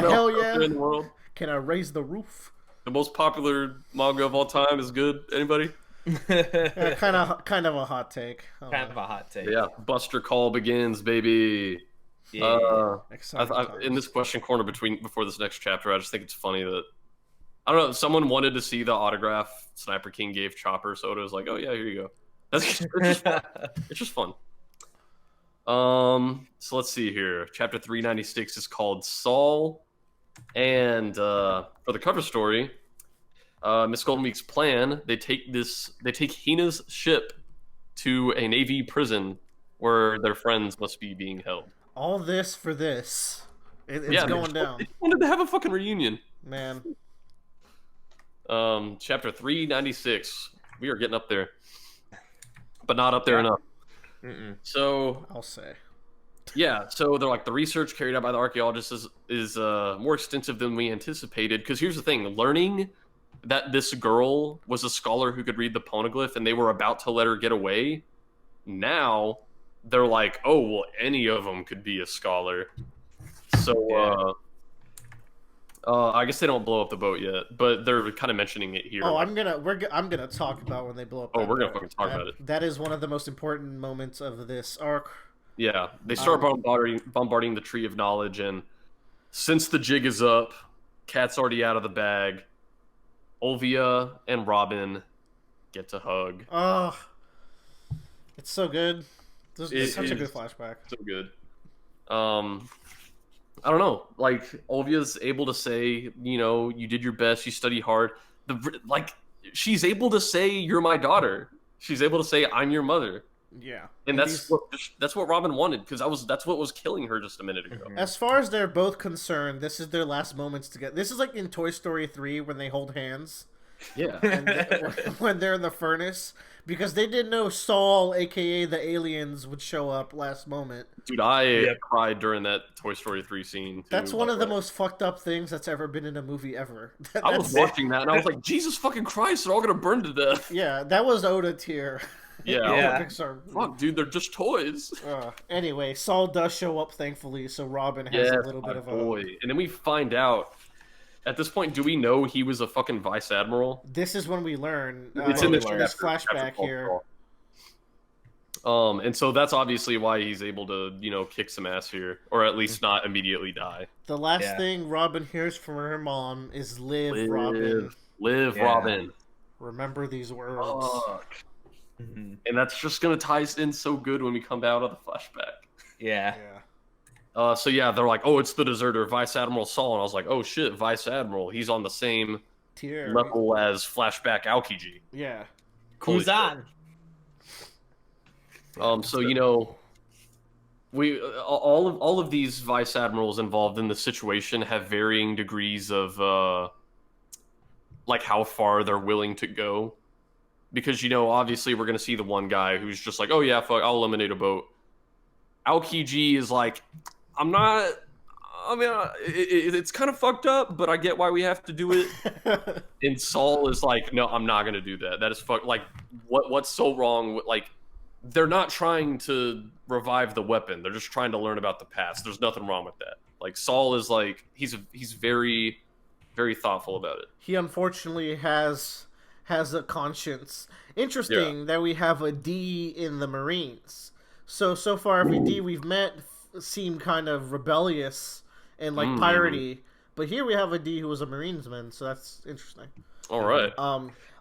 Speaker 2: hell yeah? In the world? Can I raise the roof?
Speaker 1: The most popular manga of all time is good. Anybody?
Speaker 2: Yeah, kind of a hot take.
Speaker 3: Kind of a hot take.
Speaker 1: Yeah, Buster Call begins, baby.
Speaker 2: Yeah.
Speaker 1: In this question corner before this next chapter, I just think it's funny that I don't know. Someone wanted to see the autograph Sniper King gave Chopper, so it was like, oh yeah, here you go. It's just fun. So let's see here. Chapter 396 is called Saul, and for the cover story, Miss Golden Week's plan, they take Hina's ship to a Navy prison where their friends must be being held.
Speaker 2: All this for this. It's going down.
Speaker 1: They wanted to have a fucking reunion.
Speaker 2: Man.
Speaker 1: Chapter 396. We are getting up there. But not up there enough. So
Speaker 2: I'll say.
Speaker 1: Yeah, so they're like, the research carried out by the archaeologists is more extensive than we anticipated. Because here's the thing, learning that this girl was a scholar who could read the Poneglyph and they were about to let her get away, now they're like, oh, well, any of them could be a scholar. So I guess they don't blow up the boat yet, but they're kind of mentioning it here.
Speaker 2: Oh, I'm gonna talk about when they blow up.
Speaker 1: Oh, we're gonna fucking talk about it.
Speaker 2: That is one of the most important moments of this arc.
Speaker 1: Yeah, they start bombarding the Tree of Knowledge, and since the jig is up, Cat's already out of the bag. Olvia and Robin get to hug.
Speaker 2: Oh, it's so good. It's such a good flashback.
Speaker 1: So good. I don't know. Like, Olvia's able to say, you did your best, you studied hard. She's able to say, you're my daughter. She's able to say, I'm your mother.
Speaker 2: Yeah.
Speaker 1: And that's what Robin wanted, because that's what was killing her just a minute ago.
Speaker 2: As far as they're both concerned, this is their last moments together. This is like in Toy Story 3 when they hold hands.
Speaker 1: Yeah.
Speaker 2: When they're in the furnace, because they didn't know Saul, aka the aliens, would show up last moment.
Speaker 1: Dude, I cried during that Toy Story 3 scene, too.
Speaker 2: That's one of the most fucked up things that's ever been in a movie ever.
Speaker 1: I was watching that, and I was like, Jesus fucking Christ, they're all gonna burn to death.
Speaker 2: Yeah, that was Oda tier.
Speaker 1: Yeah.
Speaker 2: Pixar.
Speaker 1: Fuck, dude, they're just toys.
Speaker 2: Anyway, Saul does show up, thankfully, so Robin has a little bit of
Speaker 1: boy. And then we find out, at this point, do we know he was a fucking vice admiral?
Speaker 2: This is when we learn.
Speaker 1: It's in this
Speaker 2: flashback here.
Speaker 1: And so that's obviously why he's able to, kick some ass here, or at least not immediately die.
Speaker 2: The last thing Robin hears from her mom is "Live, Robin.
Speaker 1: Live, Robin.
Speaker 2: Remember these words."
Speaker 1: Fuck. Mm-hmm. And that's just gonna tie us in so good when we come out of the flashback.
Speaker 3: Yeah.
Speaker 1: So they're like, oh, it's the deserter, Vice Admiral Saul, and I was like, oh shit, Vice Admiral, he's on the same
Speaker 2: tier
Speaker 1: level as flashback Aokiji.
Speaker 2: Yeah.
Speaker 3: Who's on?
Speaker 1: So we all of these vice admirals involved in the situation have varying degrees of like how far they're willing to go, because obviously we're gonna see the one guy who's just like, oh yeah, fuck, I'll eliminate a boat. Aokiji is like, it's kind of fucked up, but I get why we have to do it. And Saul is like, no, I'm not gonna do that. That is fuck. Like, what's so wrong with, like, they're not trying to revive the weapon. They're just trying to learn about the past. There's nothing wrong with that. Like, Saul is like, he's very, very thoughtful about it.
Speaker 2: He unfortunately has a conscience. Interesting that we have a D in the Marines. So far every D we've met seem kind of rebellious and like piratey, but here we have a D who was a Marinesman, so that's interesting.
Speaker 1: All right.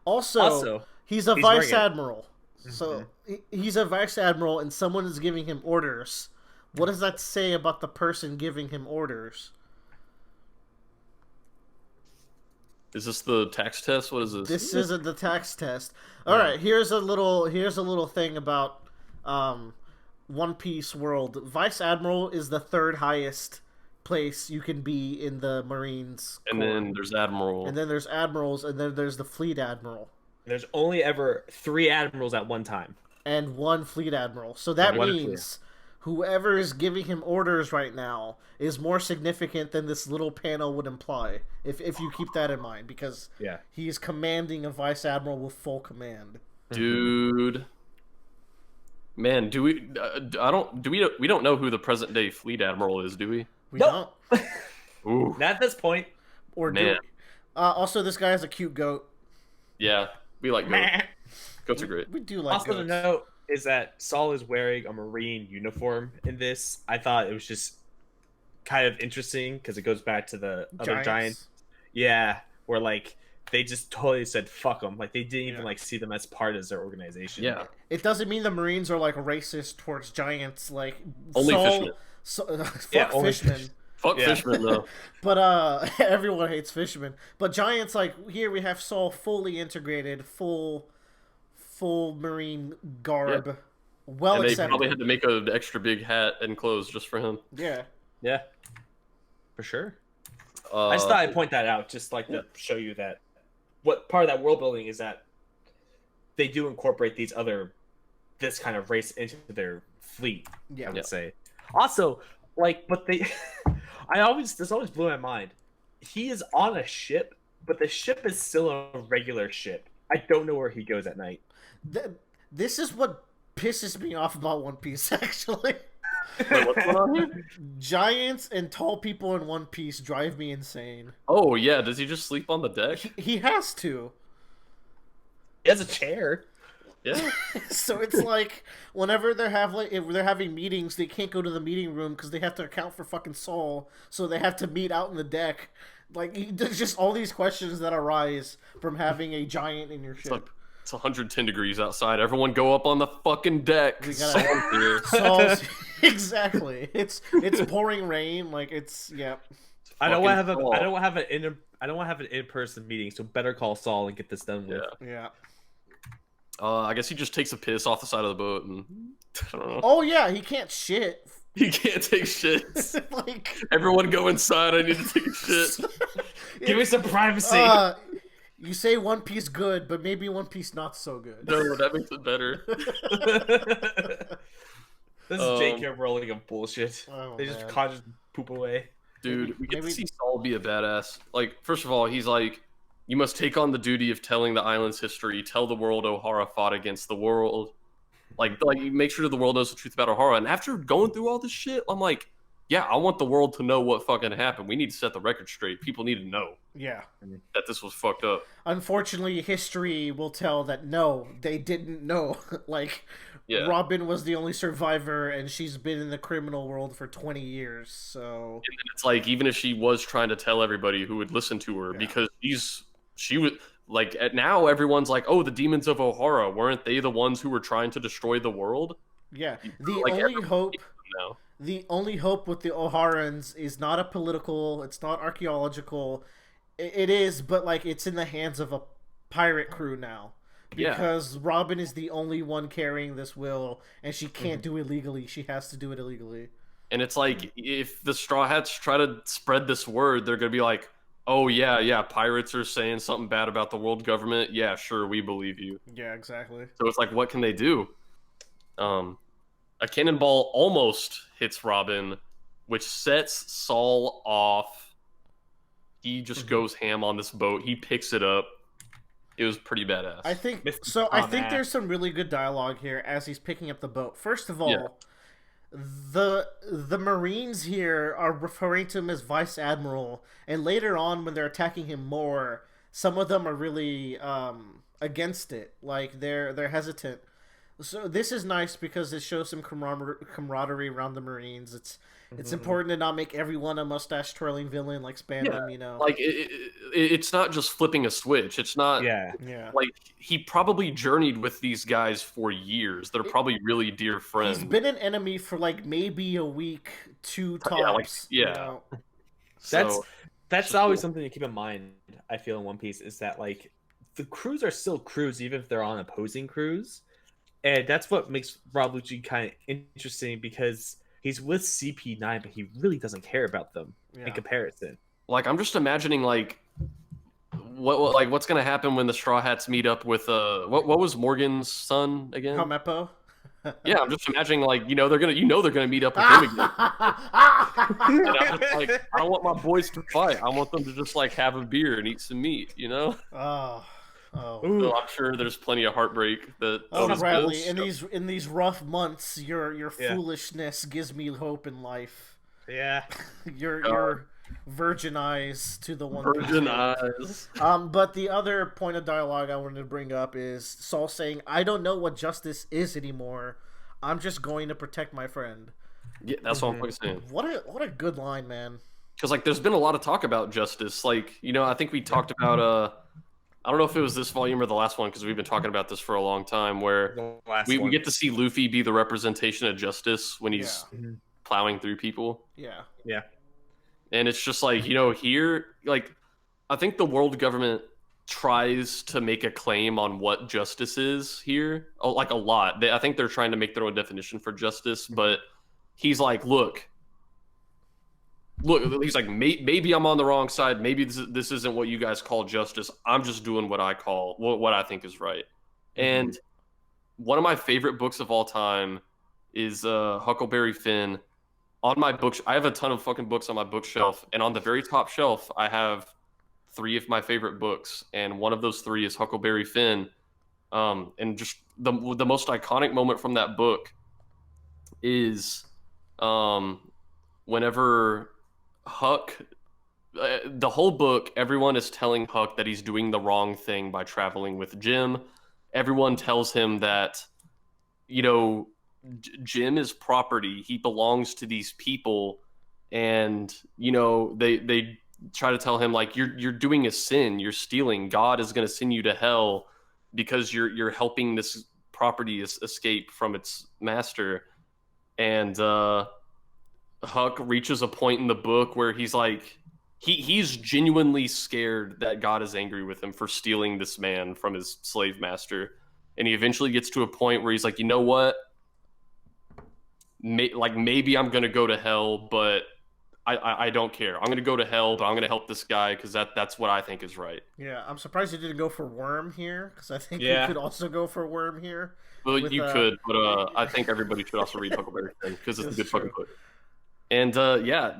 Speaker 2: Also he's a vice admiral. So he's a vice admiral, and someone is giving him orders. What does that say about the person giving him orders?
Speaker 1: Is this the tax test? What is this?
Speaker 2: This isn't the tax test. All right, here's a little thing about One Piece world. Vice admiral is the third highest place you can be in the Marines.
Speaker 1: And then there's admiral.
Speaker 2: And then there's admirals, and then there's the fleet admiral.
Speaker 3: There's only ever 3 admirals at one time.
Speaker 2: And 1 fleet admiral. So that means whoever is giving him orders right now is more significant than this little panel would imply, if you keep that in mind, because he's commanding a vice admiral with full command.
Speaker 1: Dude. Man, we don't know who the present day fleet admiral is, do we?
Speaker 2: We don't.
Speaker 1: Ooh.
Speaker 3: Not at this point.
Speaker 2: Or do we? Also, this guy has a cute goat.
Speaker 1: Yeah. We like goats. Goats are great.
Speaker 2: We do like
Speaker 3: also,
Speaker 2: goats.
Speaker 3: the note is that Saul is wearing a Marine uniform in this. I thought it was just kind of interesting because it goes back to the other giants. Yeah, where like they just totally said fuck them. Like they didn't even like see them as part of their organization.
Speaker 1: Yeah.
Speaker 2: It doesn't mean the Marines are like racist towards giants. Like
Speaker 1: only
Speaker 2: Saul,
Speaker 1: fishermen.
Speaker 2: Fuck fishmen.
Speaker 1: Fuck fishermen though.
Speaker 2: But everyone hates fishermen. But giants, like here we have Saul fully integrated, full Marine garb.
Speaker 1: Yeah.
Speaker 2: Well
Speaker 1: and
Speaker 2: accepted.
Speaker 1: they probably had to make an extra big hat and clothes just for him.
Speaker 2: Yeah.
Speaker 3: Yeah. For sure. I just thought I'd point that out, just like to show you that what part of that world building is that they do incorporate this kind of race into their fleet. I would say. Also, like, but they, this always blew my mind. He is on a ship, but the ship is still a regular ship. I don't know where he goes at night.
Speaker 2: This is what pisses me off about One Piece, actually.
Speaker 1: Wait, what's going on here?
Speaker 2: Giants and tall people in One Piece drive me insane.
Speaker 1: Oh yeah, does he just sleep on the deck?
Speaker 2: He has to.
Speaker 3: He has a chair.
Speaker 1: Yeah.
Speaker 2: So it's like whenever if they're having meetings, they can't go to the meeting room because they have to account for fucking Saul. So they have to meet out in the deck. Like there's just all these questions that arise from having a giant in your ship.
Speaker 1: It's 110 degrees outside. Everyone go up on the fucking deck.
Speaker 2: Saul's exactly. It's pouring rain. Like it's
Speaker 3: I don't want to have an in-person meeting. So better call Saul and get this done with.
Speaker 2: Yeah.
Speaker 1: I guess he just takes a piss off the side of the boat, and I don't know.
Speaker 2: Oh yeah, he can't shit.
Speaker 1: He can't take shit.
Speaker 2: Like
Speaker 1: everyone go inside. I need to take a shit.
Speaker 3: Give me some privacy.
Speaker 2: You say One Piece good, but maybe One Piece not so good.
Speaker 1: No, that makes it better.
Speaker 3: This is JK Rowling of bullshit.
Speaker 2: Oh,
Speaker 3: they just
Speaker 2: man.
Speaker 3: conjure poop away.
Speaker 1: Dude, we get
Speaker 2: maybe-
Speaker 1: to see Saul be a badass. Like, first of all, he's like, you must take on the duty of telling the island's history. Tell the world Ohara fought against the world. Like make sure the world knows the truth about Ohara. And after going through all this shit, I'm like, yeah, I want the world to know what fucking happened. We need to set the record straight. People need to know
Speaker 2: Yeah.
Speaker 1: that this was fucked up.
Speaker 2: Unfortunately, history will tell that no, they didn't know. Like,
Speaker 1: Yeah.
Speaker 2: Robin was the only survivor, and she's been in the criminal world for 20 years, so...
Speaker 1: And then it's like, even if she was trying to tell everybody who would listen to her, because she was... Like, now everyone's like, oh, the demons of Ohara, weren't they the ones who were trying to destroy the world?
Speaker 2: Yeah, the only hope with the Oharans is not a political, it's not archaeological. It is, but, like, it's in the hands of a pirate crew now. Because Robin is the only one carrying this will, and she can't do it legally. She has to do it illegally.
Speaker 1: And it's like, if the Straw Hats try to spread this word, they're going to be like, oh, yeah, pirates are saying something bad about the world government. Yeah, sure, we believe you.
Speaker 2: Yeah, exactly.
Speaker 1: So it's like, what can they do? A cannonball almost hits Robin, which sets Saul off. He just goes ham on this boat. He picks it up. It was pretty badass.
Speaker 2: I think there's some really good dialogue here as he's picking up the boat. First of all, the Marines here are referring to him as Vice Admiral, and later on when they're attacking him more, some of them are really against it. Like they're hesitant. So this is nice because it shows some camaraderie around the Marines. It's important to not make everyone a mustache twirling villain like Spandam, you know.
Speaker 1: Like it's not just flipping a switch. It's not like he probably journeyed with these guys for years. They're probably really dear friends.
Speaker 2: He's been an enemy for like maybe a week, 2 tops. You know?
Speaker 3: That's always something to keep in mind, I feel, in One Piece, is that like the crews are still crews even if they're on opposing crews. And that's what makes Rob Lucci kind of interesting, because he's with CP9, but he really doesn't care about them in comparison. Like, I'm just imagining, like, what's gonna happen when the Straw Hats meet up with what was Morgan's son again?
Speaker 2: Helmeppo.
Speaker 1: Yeah, I'm just imagining, like, they're gonna meet up with him again. And I'm just like, I don't want my boys to fight. I want them to just like have a beer and eat some meat,
Speaker 2: Oh.
Speaker 1: So I'm sure there's plenty of heartbreak that.
Speaker 2: Bradley, in these rough months, your foolishness gives me hope in life.
Speaker 3: Yeah,
Speaker 2: your virgin eyes to the one.
Speaker 1: Virgin eyes.
Speaker 2: But the other point of dialogue I wanted to bring up is Saul saying, "I don't know what justice is anymore. I'm just going to protect my friend."
Speaker 1: Yeah, that's what I'm saying.
Speaker 2: What a good line, man.
Speaker 1: Because like, there's been a lot of talk about justice. Like, I think we talked about I don't know if it was this volume or the last one, because we've been talking about this for a long time, where we get to see Luffy be the representation of justice when he's plowing through people.
Speaker 2: Yeah.
Speaker 1: And it's just like, here, like, I think the world government tries to make a claim on what justice is here, like a lot. I think they're trying to make their own definition for justice, but he's like, look, he's like, maybe I'm on the wrong side. Maybe this isn't what you guys call justice. I'm just doing what I call, what I think is right. And one of my favorite books of all time is Huckleberry Finn. On my books, I have a ton of fucking books on my bookshelf, and on the very top shelf, I have 3 of my favorite books, and one of those 3 is Huckleberry Finn. And just the most iconic moment from that book is whenever Huck, the whole book, everyone is telling Huck that he's doing the wrong thing by traveling with Jim. Everyone tells him that, Jim is property. He belongs to these people, and they try to tell him, like, you're doing a sin. You're stealing. God is going to send you to hell because you're helping this property escape from its master. And Huck reaches a point in the book where he's like, he's genuinely scared that God is angry with him for stealing this man from his slave master. And he eventually gets to a point where he's like, you know what? Maybe I'm going to go to hell, but I don't care. I'm gonna go to hell, but I'm gonna help this guy because that's what I think is right.
Speaker 2: Yeah, I'm surprised you didn't go for Worm here, because I think you
Speaker 3: Yeah.
Speaker 2: could also go for Worm here.
Speaker 1: Well,
Speaker 2: with,
Speaker 1: you could, but I think everybody should also read Huckleberry Finn because it's a
Speaker 2: That's
Speaker 1: good fucking
Speaker 2: true.
Speaker 1: book. And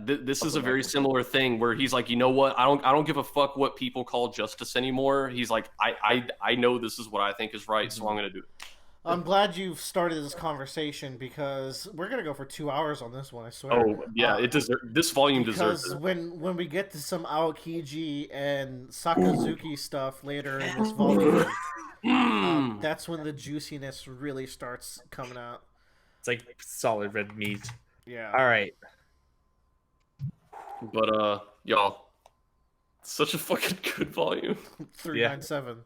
Speaker 1: this is a very similar thing where he's like, you know what? I don't give a fuck what people call justice anymore. He's like, I know this is what I think is right, so I'm gonna do it.
Speaker 2: I'm glad you've started this conversation because we're gonna go for 2 hours on this one. I swear.
Speaker 1: Oh yeah, this volume deserves
Speaker 2: Because
Speaker 1: it.
Speaker 2: when we get to some Aokiji and Sakazuki stuff later in this volume, that's when the juiciness really starts coming out.
Speaker 3: It's like solid red meat.
Speaker 2: Yeah.
Speaker 3: All right.
Speaker 1: But y'all, such a fucking good volume.
Speaker 2: 397.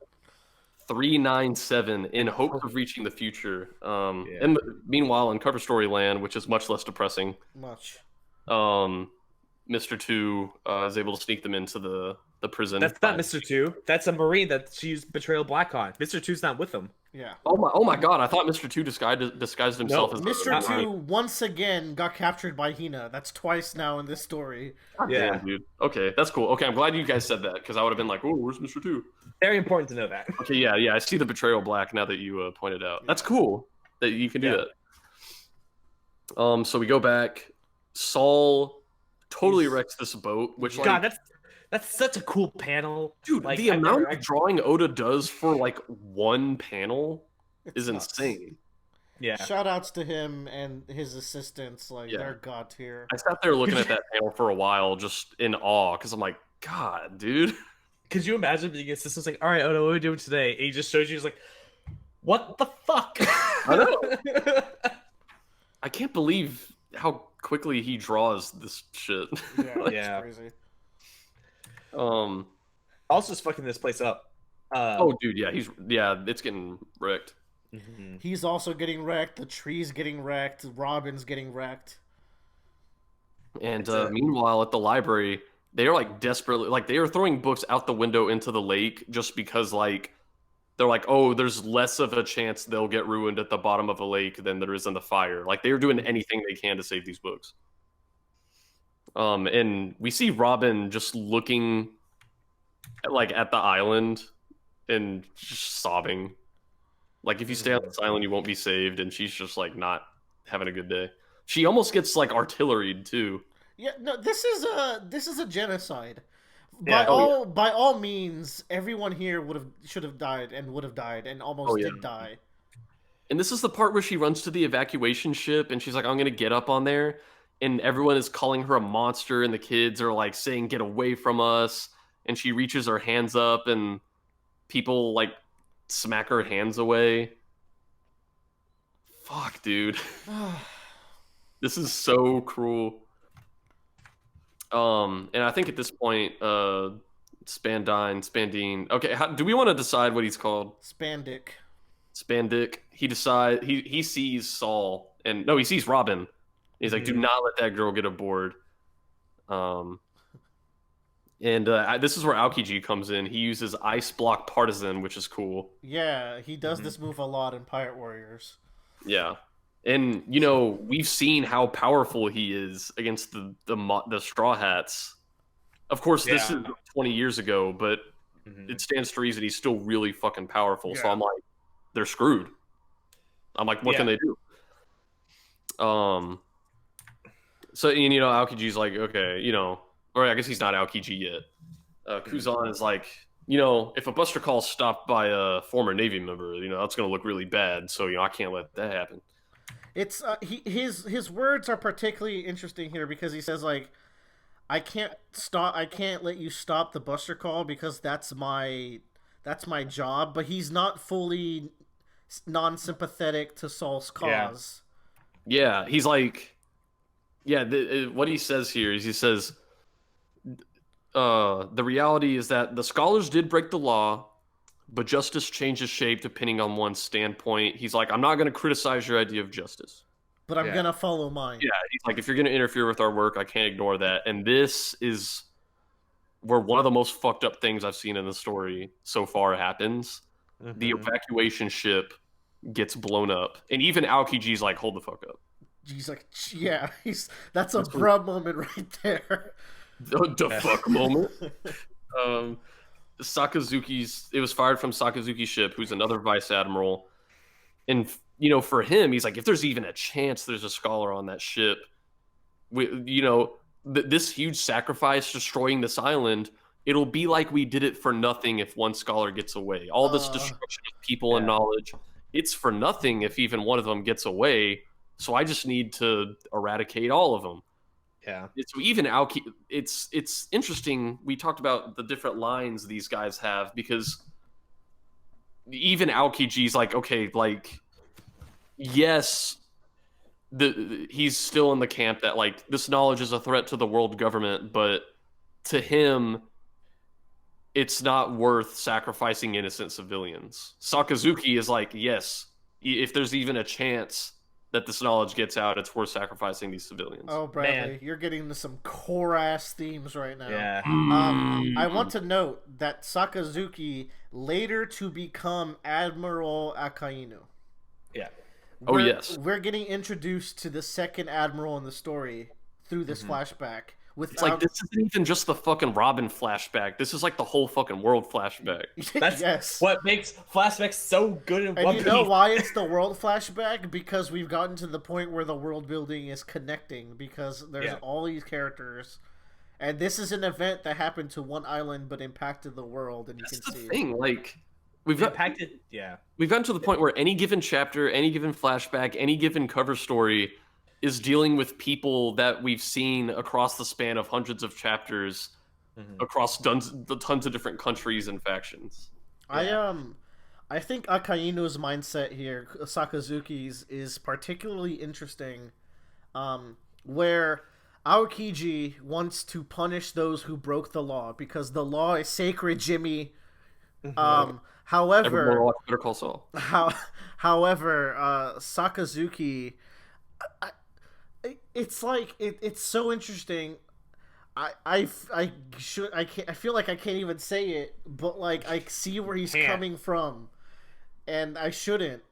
Speaker 1: 397 in hopes of reaching the future. And meanwhile, in cover story land, which is much less depressing,
Speaker 2: Much.
Speaker 1: Mr. Two is able to sneak them into the prison.
Speaker 3: That's not Mr. Two. That's a Marine that she used Betrayal Black on. Mr. Two's not with them.
Speaker 2: Yeah.
Speaker 1: Oh my God! I thought Mr. Two disguised himself as
Speaker 2: Mr. Two once again got captured by Hina. That's twice now in this story.
Speaker 3: Yeah,
Speaker 1: damn, dude. Okay, that's cool. Okay, I'm glad you guys said that because I would have been like, oh, where's Mr. Two?
Speaker 3: very important to know that.
Speaker 1: Okay, yeah. I see the Betrayal Black now that you pointed out. That's cool that you can do that. So we go back. Saul totally wrecks this boat, which
Speaker 3: God, that's such a cool panel,
Speaker 1: dude.
Speaker 3: Like,
Speaker 1: the amount of drawing Oda does for like one panel is
Speaker 2: nuts.
Speaker 1: insane.
Speaker 3: Yeah.
Speaker 2: Shout outs to him and his assistants. Like, they're god tier.
Speaker 1: I sat there looking at that panel for a while, just in awe, because I'm like, God, dude.
Speaker 3: Could you imagine being assistants like, all right, Oda, what are we doing today? And he just shows you, he's like, what the fuck?
Speaker 1: I know. I can't believe how quickly he draws this shit.
Speaker 2: Yeah, it's crazy.
Speaker 3: Also, just fucking this place up.
Speaker 1: Oh, dude, it's getting wrecked.
Speaker 3: Mm-hmm.
Speaker 2: He's also getting wrecked. The tree's getting wrecked. Robin's getting wrecked.
Speaker 1: And meanwhile, at the library, they are like desperately, like they are throwing books out the window into the lake just because, like, they're like, oh, there's less of a chance they'll get ruined at the bottom of a lake than there is in the fire. Like, they're doing anything they can to save these books. And we see Robin just looking at the island and just sobbing. Like, if you stay on this island, you won't be saved. And she's just like not having a good day. She almost gets like artilleried too.
Speaker 2: Yeah, no, this is a genocide.
Speaker 3: Yeah,
Speaker 2: By all means, everyone here should have died and almost did die.
Speaker 1: And this is the part where she runs to the evacuation ship and she's like, I'm gonna get up on there, and everyone is calling her a monster and the kids are like saying, get away from us, and she reaches her hands up and people like smack her hands away. Fuck, dude. This is so cruel. And I think at this point, Spandine. Okay, do we want to decide what he's called?
Speaker 2: Spandic.
Speaker 1: He sees Saul, and no, he sees Robin. He's like, do not let that girl get aboard. And this is where Aokiji comes in. He uses Ice Block Partisan, which is cool.
Speaker 2: Yeah, he does this move a lot in Pirate Warriors.
Speaker 1: Yeah. And, you know, we've seen how powerful he is against the Straw Hats. Of course, this is 20 years ago, but it stands to reason he's still really fucking powerful. Yeah. So I'm like, they're screwed. I'm like, what can they do? So, you know, Aokiji's like, okay, you know, or I guess he's not Aokiji yet. Kuzan is like, you know, if a Buster Call's stopped by a former Navy member, you know, that's going to look really bad. So, you know, I can't let that happen.
Speaker 2: It's his words are particularly interesting here because he says like, I can't let you stop the Buster Call because that's my job, but he's not fully non-sympathetic to Saul's cause.
Speaker 1: Yeah, he's like, what he says here is he says, the reality is that the scholars did break the law, but justice changes shape depending on one's standpoint. He's like, I'm not going to criticize your idea of justice,
Speaker 2: but I'm going to follow mine.
Speaker 1: Yeah, he's like, if you're going to interfere with our work, I can't ignore that. And this is where one of the most fucked up things I've seen in the story so far happens. The evacuation ship gets blown up. And even Aokiji's like, hold the fuck up.
Speaker 2: he's like, yeah, that's a bruh moment right there.
Speaker 1: The fuck moment. It was fired from Sakazuki's ship, who's another vice admiral. And, for him, he's like, if there's even a chance there's a scholar on that ship, this huge sacrifice destroying this island, it'll be like we did it for nothing if one scholar gets away. All this destruction of people and knowledge, it's for nothing if even one of them gets away. So I just need to eradicate all of them.
Speaker 3: Yeah.
Speaker 1: So even Aoki, it's interesting. We talked about the different lines these guys have, because even Aokiji's like, okay, like, yes, he's still in the camp that, like, this knowledge is a threat to the world government, but to him, it's not worth sacrificing innocent civilians. Sakazuki is like, yes, if there's even a chance that this knowledge gets out, it's worth sacrificing these civilians.
Speaker 2: Oh, Bradley, you're getting into some core-ass themes right now.
Speaker 3: Yeah.
Speaker 2: I want to note that Sakazuki, later to become Admiral Akainu.
Speaker 3: Yeah.
Speaker 1: Yes.
Speaker 2: We're getting introduced to the second Admiral in the story through this flashback.
Speaker 1: It's like, this isn't even just the fucking Robin flashback. This is like the whole fucking world flashback.
Speaker 3: That's what makes flashbacks so good in One Piece.
Speaker 2: And you know why it's the world flashback? Because we've gotten to the point where the world building is connecting, because there's all these characters. And this is an event that happened to one island but impacted the world, and
Speaker 1: That's
Speaker 2: you can see
Speaker 1: the thing. Like, we've gotten to the point where any given chapter, any given flashback, any given cover story is dealing with people that we've seen across the span of hundreds of chapters, across tons of different countries and factions.
Speaker 2: Yeah. I think Akainu's mindset here, Sakazuki's, is particularly interesting, where Aokiji wants to punish those who broke the law because the law is sacred, Jimmy. However,
Speaker 1: Better Call Saul.
Speaker 2: However, Sakazuki, it's like it's so interesting. I feel like I can't even say it, but like I see where he's coming from, and I shouldn't.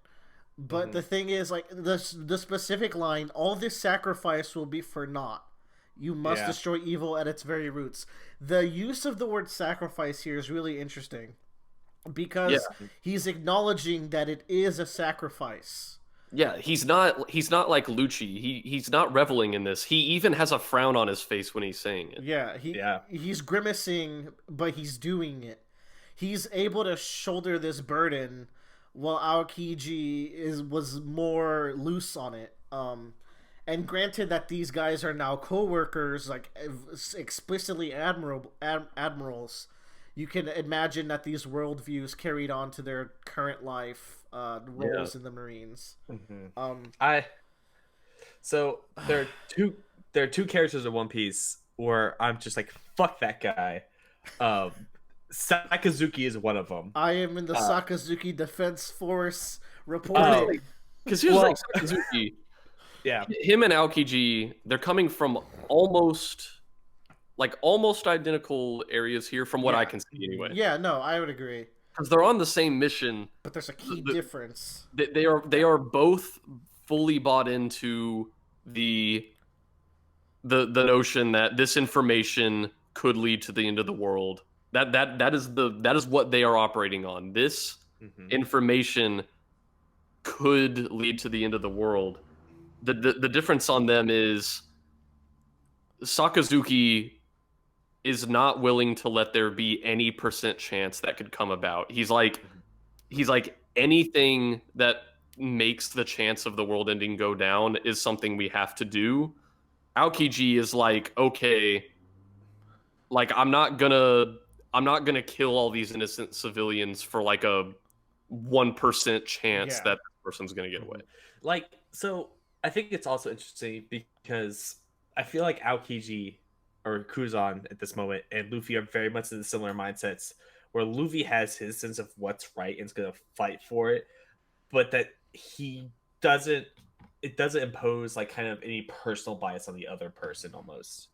Speaker 2: But the thing is, like, the specific line, all this sacrifice will be for naught. You must destroy evil at its very roots. The use of the word sacrifice here is really interesting, because he's acknowledging that it is a sacrifice.
Speaker 1: Yeah, he's not like Lucci. He's not reveling in this. He even has a frown on his face when he's saying it.
Speaker 2: Yeah, he's grimacing, but he's doing it. He's able to shoulder this burden, while Aokiji was more loose on it. And granted that these guys are now co-workers, like explicitly admirals, you can imagine that these worldviews carried on to their current life roles in the Marines.
Speaker 3: So there are two characters in One Piece where I'm just like, fuck that guy. Sakazuki is one of them.
Speaker 2: I am in the Sakazuki Defense Force reporting.
Speaker 1: Because here's like Sakazuki.
Speaker 3: Yeah,
Speaker 1: him and Aokiji, they're coming from almost identical areas here, from what I can see anyway.
Speaker 2: Yeah, no, I would agree.
Speaker 1: Because they're on the same mission,
Speaker 2: but there's a key difference.
Speaker 1: They are both fully bought into the notion that this information could lead to the end of the world. That is what they are operating on. This information could lead to the end of the world. The difference on them is Sakazuki is not willing to let there be any % chance that could come about. He's like anything that makes the chance of the world ending go down is something we have to do. Aokiji is like, okay, like I'm not gonna kill all these innocent civilians for like a 1% chance that this person's gonna get away.
Speaker 3: Like, so I think it's also interesting because I feel like Aokiji or Kuzan at this moment and Luffy are very much in the similar mindsets, where Luffy has his sense of what's right and is going to fight for it, but that it doesn't impose like kind of any personal bias on the other person almost.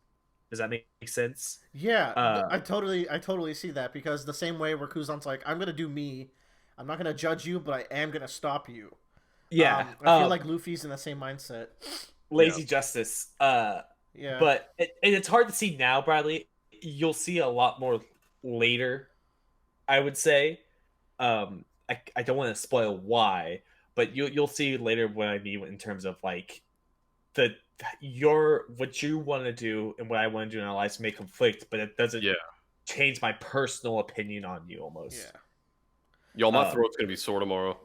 Speaker 3: Does that make sense?
Speaker 2: Yeah, I totally see that, because the same way where Kuzan's like, I'm going to do me, I'm not going to judge you, but I am going to stop you.
Speaker 3: Yeah.
Speaker 2: I feel like Luffy's in the same mindset.
Speaker 3: lazy justice.
Speaker 2: Yeah.
Speaker 3: But it's hard to see now, Bradley. You'll see a lot more later, I would say. I don't want to spoil why, but you'll see later what I mean in terms of like the what you want to do and what I want to do in our lives may conflict, but it doesn't change my personal opinion on you almost.
Speaker 2: Yeah.
Speaker 1: Y'all, my throat's gonna be sore tomorrow.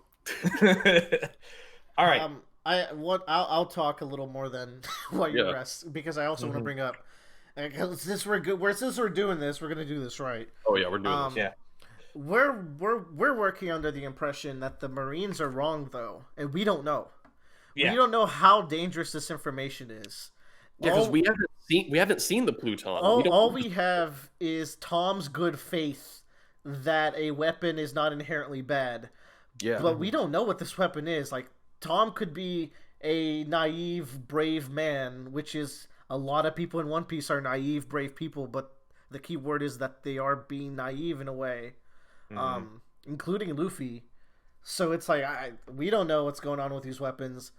Speaker 3: All right.
Speaker 2: I'll talk a little more than while you rest, because I also want to bring up, since we're doing this, we're gonna do this right.
Speaker 1: Oh yeah, we're doing this.
Speaker 3: Yeah.
Speaker 2: We're working under the impression that the Marines are wrong, though, and we don't know. Yeah. We don't know how dangerous this information is.
Speaker 1: Yeah, because we haven't seen the Pluton.
Speaker 2: All we have is Tom's good faith that a weapon is not inherently bad.
Speaker 1: Yeah.
Speaker 2: But we don't know what this weapon is. Like, Tom could be a naive, brave man, which is a lot of people in One Piece are naive, brave people, but the key word is that they are being naive in a way. Including Luffy. So it's like, we don't know what's going on with these weapons.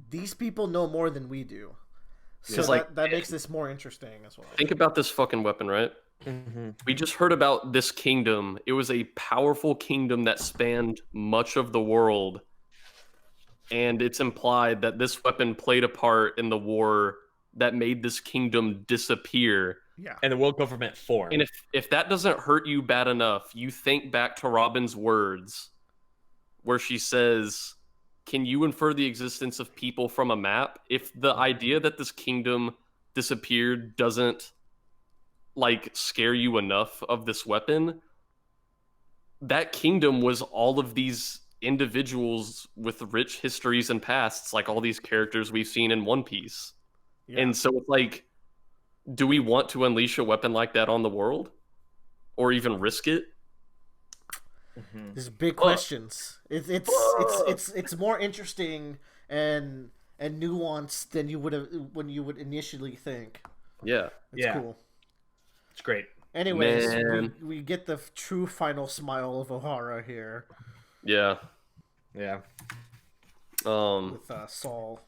Speaker 2: These people know more than we do. So that makes this more interesting as well.
Speaker 1: Think about this fucking weapon, right? We just heard about this kingdom. It was a powerful kingdom that spanned much of the world. And it's implied that this weapon played a part in the war that made this kingdom disappear.
Speaker 2: Yeah.
Speaker 3: And the world government formed.
Speaker 1: And if that doesn't hurt you bad enough, you think back to Robin's words where she says, can you infer the existence of people from a map? If the idea that this kingdom disappeared doesn't like scare you enough of this weapon, that kingdom was all of these individuals with rich histories and pasts, like all these characters we've seen in One Piece. Yeah. And so it's like, do we want to unleash a weapon like that on the world, or even risk it?
Speaker 2: There's big questions. It's more interesting and nuanced than you would initially think.
Speaker 1: Yeah,
Speaker 2: it's cool.
Speaker 3: It's great.
Speaker 2: Anyways, we get the true final smile of Ohara here.
Speaker 1: Yeah.
Speaker 2: With Saul.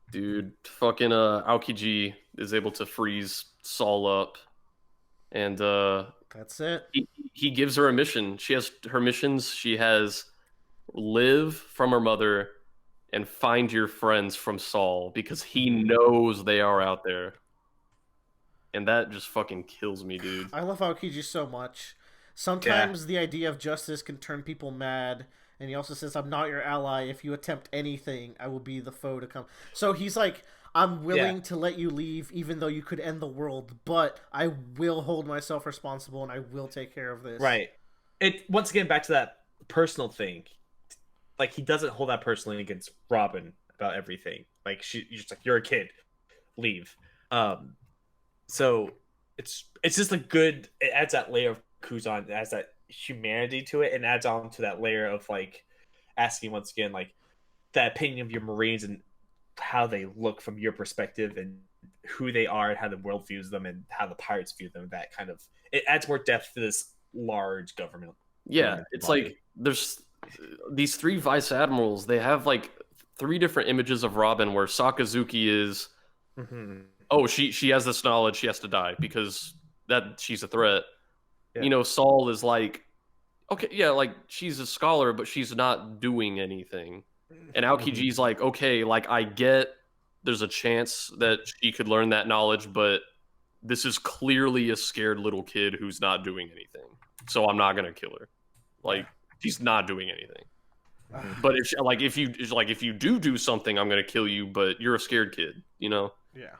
Speaker 1: Dude, fucking Aokiji is able to freeze Saul up, and
Speaker 2: that's it.
Speaker 1: He gives her a mission. She has her missions. She has live from her mother and find your friends from Saul, because he knows they are out there. And that just fucking kills me, dude.
Speaker 2: I love Aokiji so much. Sometimes the idea of justice can turn people mad. And he also says, I'm not your ally. If you attempt anything, I will be the foe to come. So he's like, I'm willing to let you leave, even though you could end the world, but I will hold myself responsible and I will take care of this.
Speaker 3: Right. Once again, back to that personal thing. Like, he doesn't hold that personally against Robin about everything. Like, you're just like, you're a kid. Leave. So it's just a good, it adds that layer of Kuzan, it adds that humanity to it, and adds on to that layer of like asking once again like the opinion of your Marines and how they look from your perspective and who they are and how the world views them and how the pirates view them. That kind of, it adds more depth to this large government.
Speaker 1: Yeah, it's body. Like there's these three vice admirals. They have like three different images of Robin where Sakazuki is oh, she has this knowledge, she has to die because that she's a threat. Yeah. You know, Saul is like, okay, yeah, like she's a scholar, but she's not doing anything. And Aokiji's like, okay, like I get there's a chance that she could learn that knowledge, but this is clearly a scared little kid who's not doing anything. So I'm not gonna kill her. Like she's not doing anything. But if you do something, I'm gonna kill you. But you're a scared kid, you know?
Speaker 3: Yeah.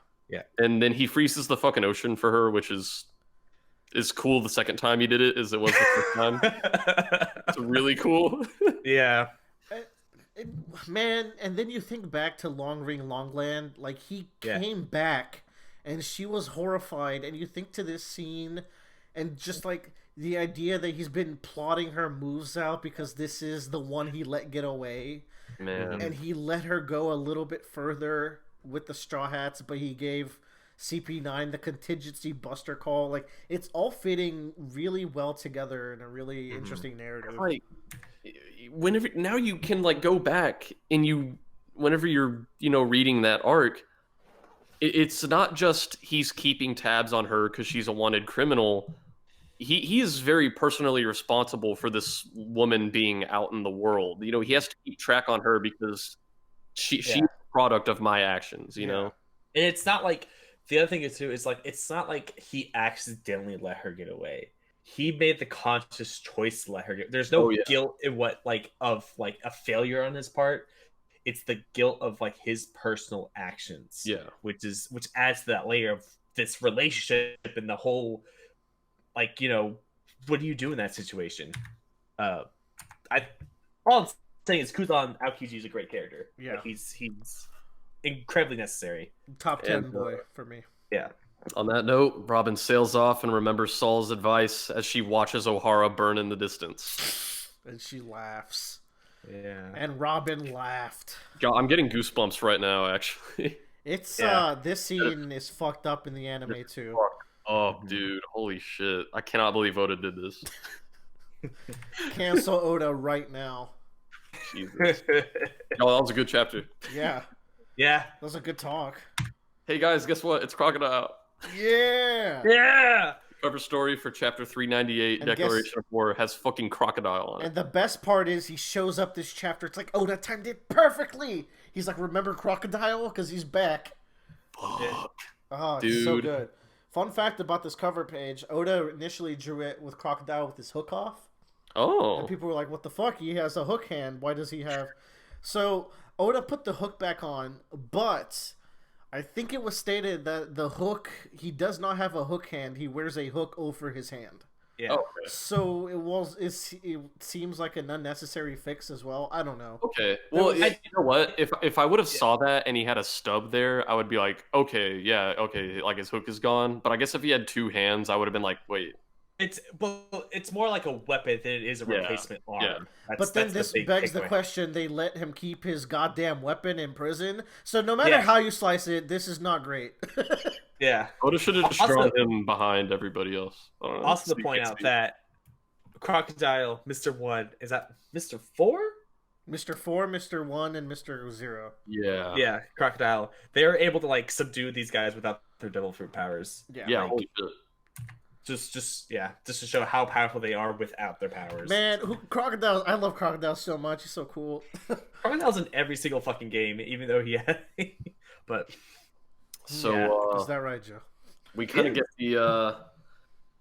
Speaker 1: And then he freezes the fucking ocean for her, which is cool. The second time he did it as it was the first time. It's really cool.
Speaker 3: Yeah.
Speaker 2: Man, and then you think back to Long Ring Longland, like he came back and she was horrified, and you think to this scene and just like the idea that he's been plotting her moves out because this is the one he let get away.
Speaker 1: Man.
Speaker 2: And he let her go a little bit further with the Straw Hats, but he gave CP9 the contingency buster call. Like, it's all fitting really well together in a really interesting narrative.
Speaker 1: Like, whenever now you can like go back and whenever you're reading that arc, it's not just he's keeping tabs on her because she's a wanted criminal. He is very personally responsible for this woman being out in the world. He has to keep track on her because she's a product of my actions. You know,
Speaker 3: and it's not like the other thing is too is like it's not like he accidentally let her get away. He made the conscious choice to let her get. There's no guilt in what of a failure on his part. It's the guilt of like his personal actions.
Speaker 1: Yeah,
Speaker 3: which adds to that layer of this relationship and the whole. Like, what do you do in that situation? All I'm saying is Kuzan Aokiji is a great character.
Speaker 2: Yeah,
Speaker 3: like, he's incredibly necessary.
Speaker 2: Top 10 boy for me.
Speaker 3: Yeah.
Speaker 1: On that note, Robin sails off and remembers Saul's advice as she watches Ohara burn in the distance.
Speaker 2: And she laughs.
Speaker 3: Yeah.
Speaker 2: And Robin laughed.
Speaker 1: God, I'm getting goosebumps right now, actually.
Speaker 2: It's this scene is fucked up in the anime too.
Speaker 1: Oh, dude, holy shit. I cannot believe Oda did this.
Speaker 2: Cancel Oda right now.
Speaker 1: Jesus. Oh, that was a good chapter.
Speaker 2: Yeah.
Speaker 3: Yeah.
Speaker 2: That was a good talk.
Speaker 1: Hey, guys, guess what? It's Crocodile.
Speaker 2: Yeah.
Speaker 3: Yeah.
Speaker 1: Cover story for chapter 398, Declaration of War, has fucking Crocodile on it.
Speaker 2: And the best part is he shows up this chapter. It's like, Oda timed it perfectly. He's like, remember Crocodile? Because he's back.
Speaker 1: Fuck.
Speaker 2: Oh, it's so good. Fun fact about this cover page, Oda initially drew it with Crocodile with his hook off.
Speaker 1: Oh.
Speaker 2: And people were like, what the fuck? He has a hook hand. Why does he have... So, Oda put the hook back on, but I think it was stated that the hook, he does not have a hook hand. He wears a hook over his hand.
Speaker 3: Yeah.
Speaker 1: Oh, okay.
Speaker 2: So it seems like an unnecessary fix as well. I don't know.
Speaker 1: Okay. Well, you know what? If I would have saw that and he had a stub there, I would be like, okay, yeah, okay, like his hook is gone. But I guess if he had two hands, I would have been like, wait.
Speaker 3: It's more like a weapon than it is a replacement arm.
Speaker 1: Yeah.
Speaker 2: But then this begs the question, they let him keep his goddamn weapon in prison. So no matter how you slice it, this is not great.
Speaker 3: Yeah.
Speaker 1: Oda should have just drawn him behind everybody else.
Speaker 3: Also to point out that Crocodile, Mr. 1, is that Mr. 4?
Speaker 2: Mr. 4, Mr. 1, and Mr. 0.
Speaker 1: Yeah.
Speaker 3: Yeah, Crocodile. They are able to like subdue these guys without their devil fruit powers.
Speaker 1: Yeah,
Speaker 3: like,
Speaker 1: holy shit.
Speaker 3: Just to show how powerful they are without their powers.
Speaker 2: Man, Crocodile, I love Crocodile so much. He's so cool.
Speaker 3: Crocodile's in every single fucking game, even though he had but
Speaker 1: so
Speaker 2: is that right, Joe?
Speaker 1: We kind of get the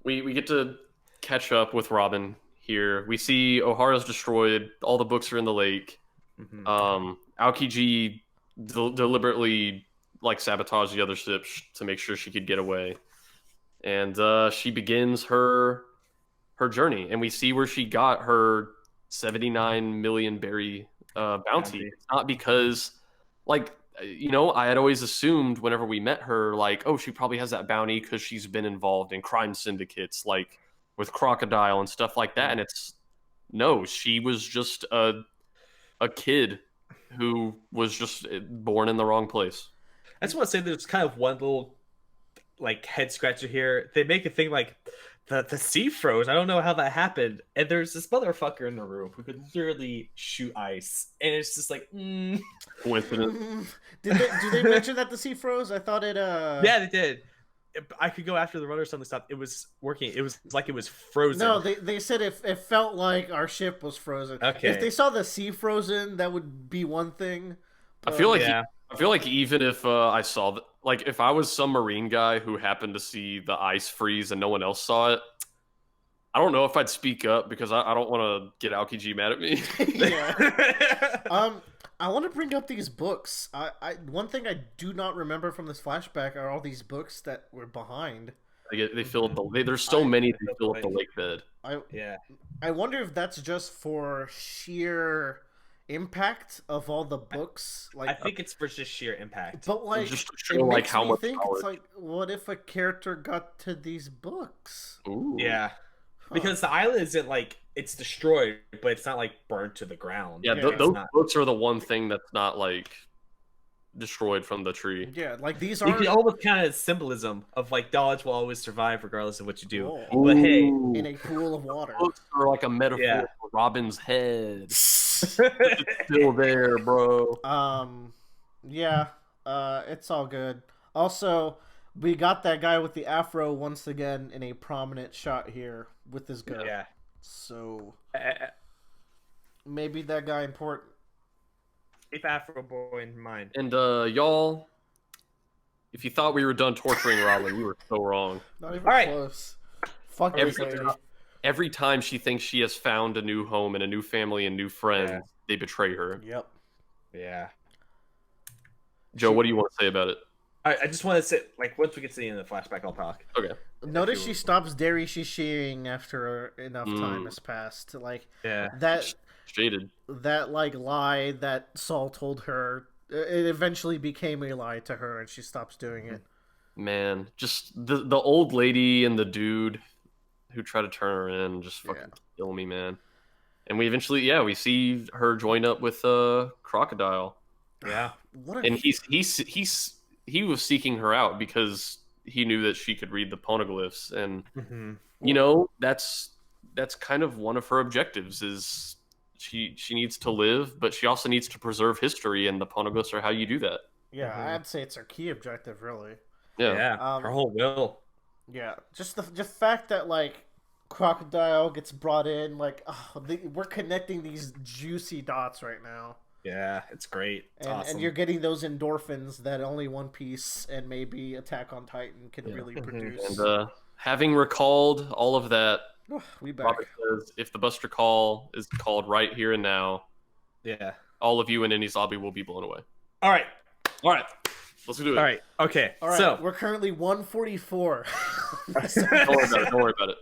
Speaker 1: we get to catch up with Robin here. We see Ohara's destroyed, all the books are in the lake. Mm-hmm. Aokiji deliberately like sabotaged the other ships to make sure she could get away. And she begins her journey, and we see where she got her 79 million berry bounty. It's not because, like, I had always assumed whenever we met her, like, oh, she probably has that bounty because she's been involved in crime syndicates, like with Crocodile and stuff like that. And no, she was just a kid who was just born in the wrong place.
Speaker 3: I just want to say there's kind of one little like head scratcher here. They make a thing like the sea froze. I don't know how that happened. And there's this motherfucker in the room who could literally shoot ice. And it's just like,
Speaker 1: coincidence.
Speaker 2: Did they mention that the sea froze? I thought it
Speaker 3: Yeah, they did. I could go after the rudder something stopped. It was working. It was like it was frozen.
Speaker 2: No, they said it felt like our ship was frozen.
Speaker 3: Okay.
Speaker 2: If they saw the sea frozen, that would be one thing.
Speaker 1: I feel like even if I saw that, like if I was some marine guy who happened to see the ice freeze and no one else saw it, I don't know if I'd speak up because I don't want to get Aokiji mad at me.
Speaker 2: Yeah. I want to bring up these books. One thing I do not remember from this flashback are all these books that were behind.
Speaker 1: They fill up the. There's so many that fill up the lake bed.
Speaker 2: I wonder if that's just for sheer impact of all the books. Like
Speaker 3: I think it's for just sheer impact.
Speaker 2: But like,
Speaker 1: just to show like how much
Speaker 2: think
Speaker 1: power.
Speaker 2: It's like, what if a character got to these books?
Speaker 1: Ooh.
Speaker 3: Yeah. Because the island isn't like it's destroyed, but it's not like burnt to the ground.
Speaker 1: Yeah, those books are the one thing that's not like destroyed from the tree.
Speaker 2: Yeah, like these are.
Speaker 3: You can almost count it as symbolism of like knowledge will always survive regardless of what you do.
Speaker 2: Oh.
Speaker 3: But hey,
Speaker 2: in a pool of water,
Speaker 1: books are like a metaphor for Robin's head. It's still there, bro.
Speaker 2: Yeah, it's all good. Also, we got that guy with the afro once again in a prominent shot here with his gun.
Speaker 3: Yeah.
Speaker 2: So maybe that guy important.
Speaker 3: Keep Afro Boy in mind.
Speaker 1: And y'all, if you thought we were done torturing Robin, you were so wrong.
Speaker 2: Not even
Speaker 3: All right.
Speaker 2: close. Fuck this lady.
Speaker 1: Every time she thinks she has found a new home and a new family and new friends, they betray her.
Speaker 2: Yep.
Speaker 3: Yeah.
Speaker 1: Joe, what do you want to say about it?
Speaker 3: I just want to say, like, once we get to the end of the flashback, I'll talk.
Speaker 1: Okay.
Speaker 2: Notice she stops dairy shishiing after enough time has passed. Like, that
Speaker 1: Jaded.
Speaker 2: That like lie that Saul told her, it eventually became a lie to her, and she stops doing it.
Speaker 1: Man, just the old lady and the dude who try to turn her in just fucking kill me, man. And we eventually, we see her join up with Crocodile.
Speaker 3: Yeah.
Speaker 1: And he was seeking her out because he knew that she could read the Poneglyphs, and you know, that's kind of one of her objectives. Is she needs to live, but she also needs to preserve history, and the Poneglyphs are how you do that.
Speaker 2: Yeah, I'd say it's her key objective, really.
Speaker 1: Yeah,
Speaker 3: her whole will.
Speaker 2: Yeah, just the fact that like Crocodile gets brought in, like we're connecting these juicy dots right now.
Speaker 3: Yeah, it's great. It's awesome.
Speaker 2: And you're getting those endorphins that only One Piece and maybe Attack on Titan can really produce.
Speaker 1: And having recalled all of that,
Speaker 2: we back.
Speaker 1: Robert says, if the Buster Call is called right here and now, all of you in Enies lobby will be blown away.
Speaker 3: All right.
Speaker 1: Let's do it.
Speaker 3: All right. Okay.
Speaker 2: All right. So we're currently 144.
Speaker 1: Don't worry about it.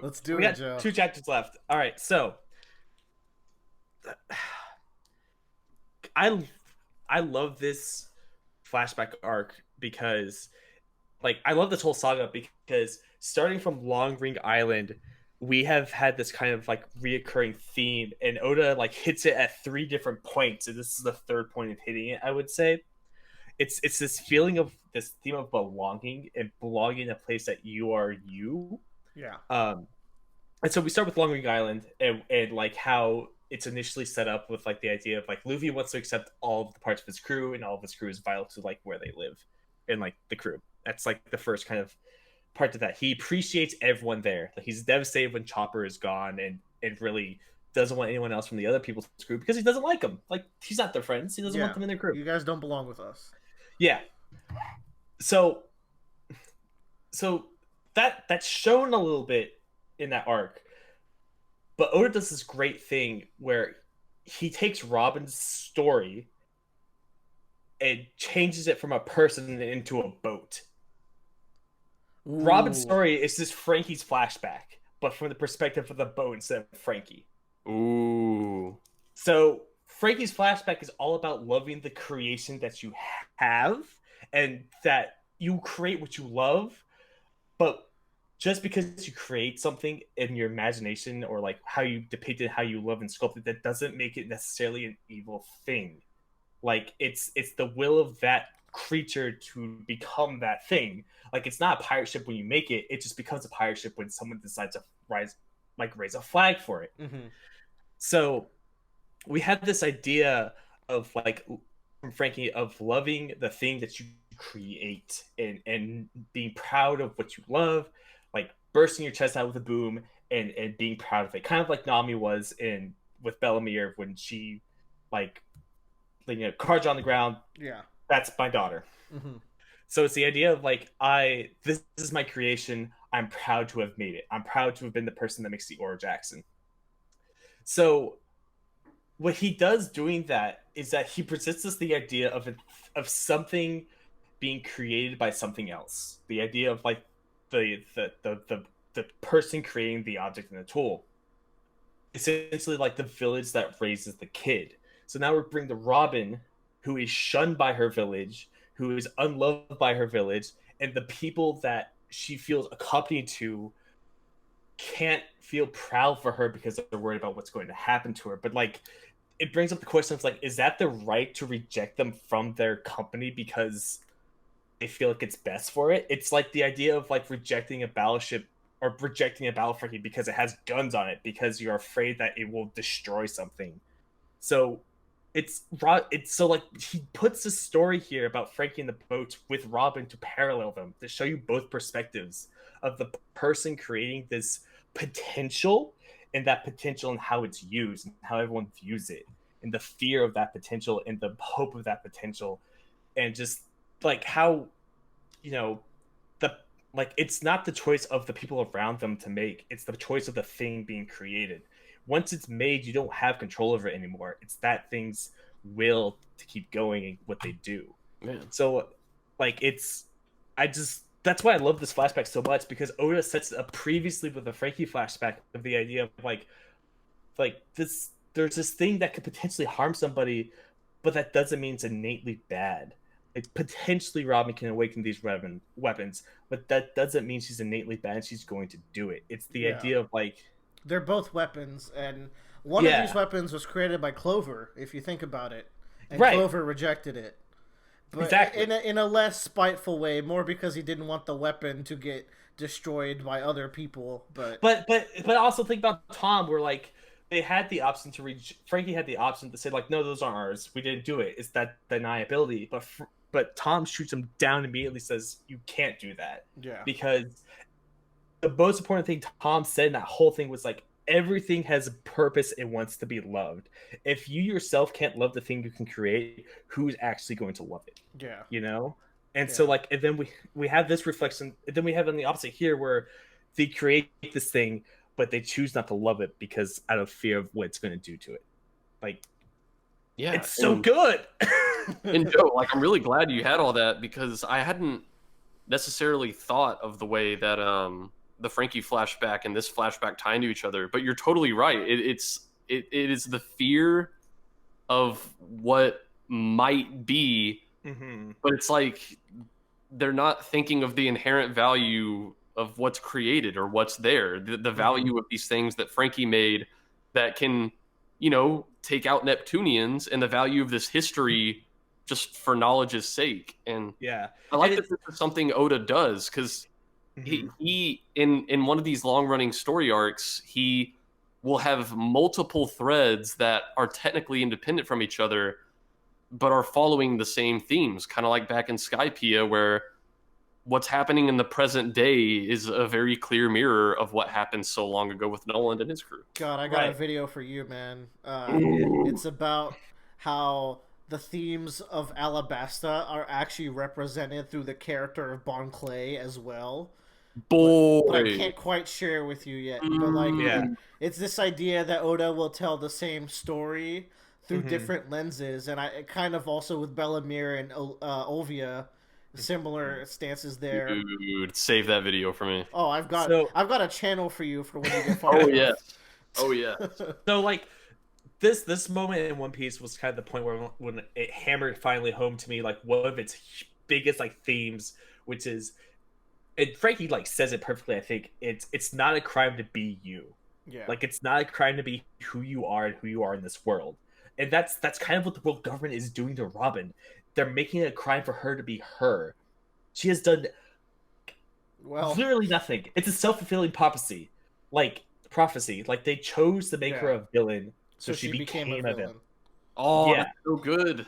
Speaker 2: Let's do
Speaker 3: it,
Speaker 2: got
Speaker 3: Joe. 2 chapters left. All right. So I love this flashback arc because, like, I love this whole saga because starting from Long Ring Island, we have had this kind of like reoccurring theme, and Oda like hits it at 3 different points, and this is the 3rd point of hitting it. I would say it's this feeling of this theme of belonging and belonging in a place that you are you.
Speaker 2: Yeah.
Speaker 3: And so we start with Long Ring Island and like how it's initially set up with like the idea of like Luffy wants to accept all of the parts of his crew, and all of his crew is vital to like where they live and like the crew. That's like the first kind of part of that. He appreciates everyone there. Like, he's devastated when Chopper is gone and really doesn't want anyone else from the other people's crew because he doesn't like them. Like, he's not their friends. He doesn't want them in their crew.
Speaker 2: You guys don't belong with us.
Speaker 3: Yeah. So that's shown a little bit in that arc. But Oda does this great thing where he takes Robin's story and changes it from a person into a boat. Ooh. Robin's story is just Frankie's flashback, but from the perspective of the boat instead of Frankie.
Speaker 1: Ooh.
Speaker 3: So Frankie's flashback is all about loving the creation that you have and that you create what you love, but just because you create something in your imagination or like how you depicted how you love and sculpted, that doesn't make it necessarily an evil thing. Like, it's the will of that creature to become that thing. Like, it's not a pirate ship when you make it, it just becomes a pirate ship when someone decides to raise a flag for it. So we have this idea of like from Frankie of loving the thing that you create and being proud of what you love, like bursting your chest out with a boom and being proud of it, kind of like Nami was with Bellamere when she like cards on the ground.
Speaker 2: Yeah,
Speaker 3: that's my daughter. So it's the idea of like, this is my creation. I'm proud to have made it. I'm proud to have been the person that makes the Ora Jackson. So what he does doing that is that he presents us the idea of something being created by something else. The idea of like the person creating the object and the tool. Essentially like the village that raises the kid. So now we bring the Robin, who is shunned by her village, who is unloved by her village, and the people that she feels accompanied to can't feel proud for her because they're worried about what's going to happen to her. But like, it brings up the question of like, is that the right to reject them from their company because they feel like it's best for it? It's like the idea of like rejecting a battleship or rejecting a battle Frankie because it has guns on it, because you're afraid that it will destroy something. So it's so like he puts the story here about Frankie and the boats with Robin to parallel them, to show you both perspectives of the person creating this potential, and that potential and how it's used and how everyone views it, and the fear of that potential and the hope of that potential, and just like how, you know, the like it's not the choice of the people around them to make, it's the choice of the thing being created. Once it's made, you don't have control over it anymore. It's that thing's will to keep going and what they do.
Speaker 1: Man.
Speaker 3: So like that's why I love this flashback so much, because Oda sets up previously with the Frankie flashback of the idea of like this, there's this thing that could potentially harm somebody, but that doesn't mean it's innately bad. Like potentially Robin can awaken these weapons, but that doesn't mean she's innately bad and she's going to do it. It's the idea of like,
Speaker 2: they're both weapons, and one of these weapons was created by Clover, if you think about it, and Clover rejected it. But
Speaker 3: exactly.
Speaker 2: in a less spiteful way, more because he didn't want the weapon to get destroyed by other people. But
Speaker 3: also think about Tom, where like they had the option to Frankie had the option to say like, no, those aren't ours. We didn't do it. It's that deniability. But Tom shoots him down immediately. Says you can't do that.
Speaker 2: Yeah.
Speaker 3: Because the most important thing Tom said in that whole thing was like, everything has a purpose and wants to be loved. If you yourself can't love the thing you can create, who's actually going to love it?
Speaker 2: Yeah.
Speaker 3: You know? And so like, and then we have this reflection, and then we have on the opposite here where they create this thing, but they choose not to love it because out of fear of what it's going to do to it. Like, yeah, it's so good.
Speaker 1: And Joe, like, I'm really glad you had all that, because I hadn't necessarily thought of the way that the Frankie flashback and this flashback tie into each other. But you're totally right. It is the fear of what might be, but it's like they're not thinking of the inherent value of what's created or what's there, the value of these things that Frankie made that can, you know, take out Neptunians, and the value of this history just for knowledge's sake. And
Speaker 3: yeah,
Speaker 1: I like that this is something Oda does, because he in one of these long-running story arcs, he will have multiple threads that are technically independent from each other, but are following the same themes, kind of like back in Skypiea, where what's happening in the present day is a very clear mirror of what happened so long ago with Noland and his crew.
Speaker 2: God, I got a video for you, man. It's about how the themes of Alabasta are actually represented through the character of Bon Clay as well. But I can't quite share with you yet. But like, it's this idea that Oda will tell the same story through different lenses, and I kind of also with Bellamere and Ovia, similar stances there.
Speaker 1: Dude, save that video for me.
Speaker 2: Oh, I've got a channel for you for when you get far.
Speaker 1: Oh yeah.
Speaker 3: So like this moment in One Piece was kind of the point where when it hammered finally home to me, like one of its biggest like themes, which is, and Frankie like says it perfectly. I think it's not a crime to be you.
Speaker 2: Yeah.
Speaker 3: Like it's not a crime to be who you are and who you are in this world. And that's kind of what the world government is doing to Robin. They're making it a crime for her to be her. She has done literally nothing. It's a self-fulfilling prophecy. Like they chose to make her a villain, so she became a villain.
Speaker 1: Oh, yeah. That's so good.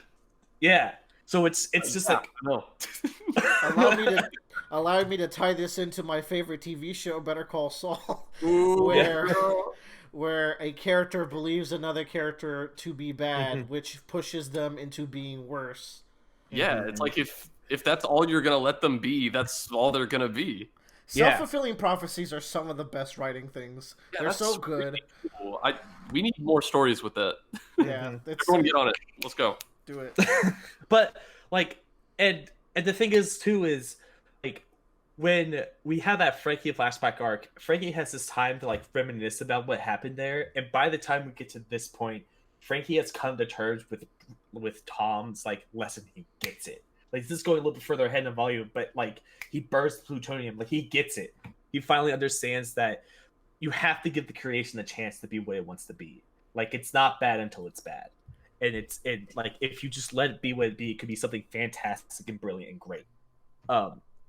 Speaker 3: Yeah. So it's just like no.
Speaker 2: Allow me to tie this into my favorite TV show, Better Call Saul, where a character believes another character to be bad, which pushes them into being worse.
Speaker 1: Yeah, it's like if that's all you're gonna let them be, that's all they're gonna be.
Speaker 2: Self-fulfilling prophecies are some of the best writing things. Yeah, they're so good.
Speaker 1: Really cool. We need more stories with that.
Speaker 2: Yeah,
Speaker 1: everyone get on it. Let's go.
Speaker 2: Do it.
Speaker 3: But like, and the thing is too is like, when we have that Frankie flashback arc, Frankie has this time to like reminisce about what happened there, and by the time we get to this point, Frankie has come to terms with Tom's like lesson. He gets it. Like this is going a little bit further ahead in volume, but like he burns plutonium. Like he gets it. He finally understands that you have to give the creation a chance to be what it wants to be. Like it's not bad until it's bad, and like if you just let it be what it be, it could be something fantastic and brilliant and great.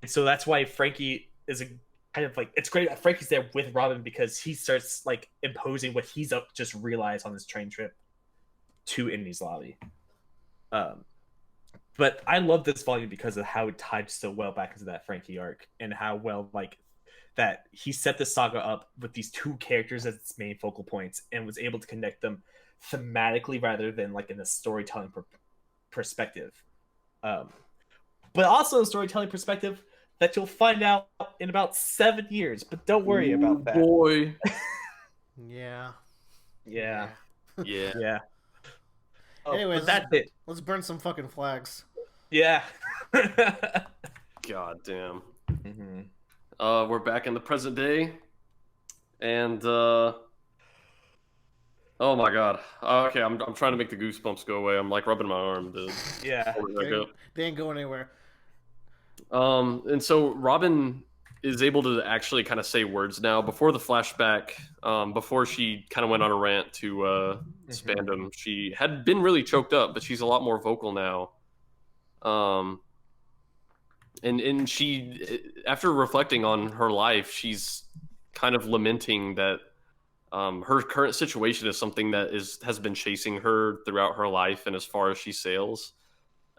Speaker 3: And so that's why Frankie is a kind of like, it's great that Frankie's there with Robin, because he starts like imposing what he's just realized on this train trip. to Enies lobby. But I love this volume because of how it tied so well back into that Frankie arc, and how well like that he set the saga up with these two characters as its main focal points, and was able to connect them thematically rather than like in a storytelling perspective. But also a storytelling perspective that you'll find out in about 7 years. But don't worry about that.
Speaker 1: Boy.
Speaker 2: Yeah.
Speaker 3: Yeah.
Speaker 1: Yeah.
Speaker 3: Yeah. Oh,
Speaker 2: Anyways,
Speaker 3: that's it.
Speaker 2: Let's burn some fucking flags.
Speaker 3: Yeah.
Speaker 1: God damn.
Speaker 3: Mm-hmm.
Speaker 1: We're back in the present day, and oh my god. Okay, I'm trying to make the goosebumps go away. I'm like rubbing my arm, dude.
Speaker 3: Yeah.
Speaker 2: They ain't going anywhere.
Speaker 1: And so Robin is able to actually kind of say words now. Before the flashback, before she kind of went on a rant to Spandam, she had been really choked up, but she's a lot more vocal now. And she, after reflecting on her life, she's kind of lamenting that her current situation is something that has been chasing her throughout her life and as far as she sails.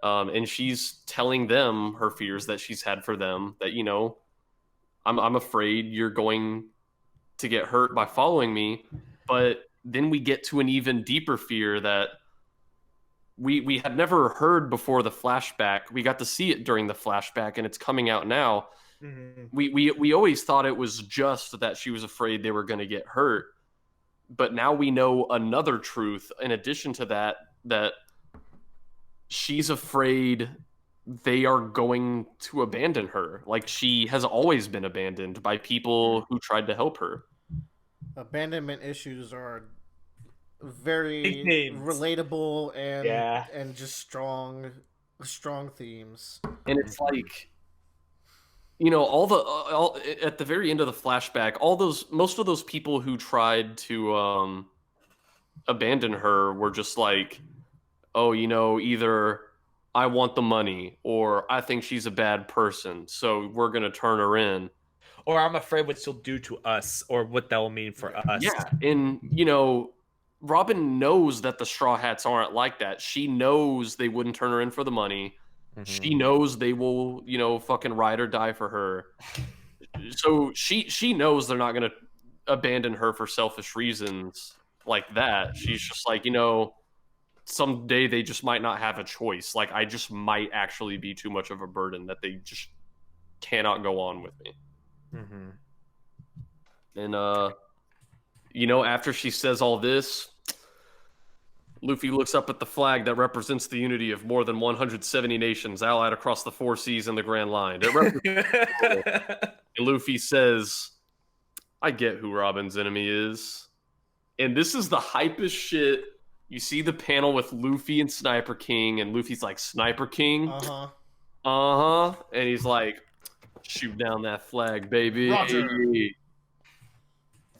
Speaker 1: And she's telling them her fears that she's had for them, that, you know, I'm afraid you're going to get hurt by following me. But then we get to an even deeper fear that we had never heard before the flashback. We got to see it during the flashback, and it's coming out now. Mm-hmm. We always thought it was just that she was afraid they were going to get hurt. But now we know another truth in addition to that, that she's afraid they are going to abandon her. Like, she has always been abandoned by people who tried to help her.
Speaker 2: Abandonment issues are very relatable and just strong themes.
Speaker 1: And it's like, you know, at the very end of the flashback, most of those people who tried to abandon her were just like, oh, you know, either I want the money or I think she's a bad person, so we're going to turn her in.
Speaker 3: Or I'm afraid what she'll do to us, or what that will mean for us.
Speaker 1: Yeah, and, you know, Robin knows that the Straw Hats aren't like that. She knows they wouldn't turn her in for the money. Mm-hmm. She knows they will, you know, fucking ride or die for her. So she knows they're not going to abandon her for selfish reasons like that. She's just like, you know, someday they just might not have a choice. Like, I just might actually be too much of a burden that they just cannot go on with me.
Speaker 3: Mm-hmm.
Speaker 1: And, you know, after she says all this, Luffy looks up at the flag that represents the unity of more than 170 nations allied across the 4 seas and the Grand Line. It represents and Luffy says, I get who Robin's enemy is. And this is the hypest shit. You see the panel with Luffy and Sniper King, and Luffy's like, Sniper King?
Speaker 2: Uh-huh.
Speaker 1: Uh-huh. And he's like, shoot down that flag, baby.
Speaker 2: Roger.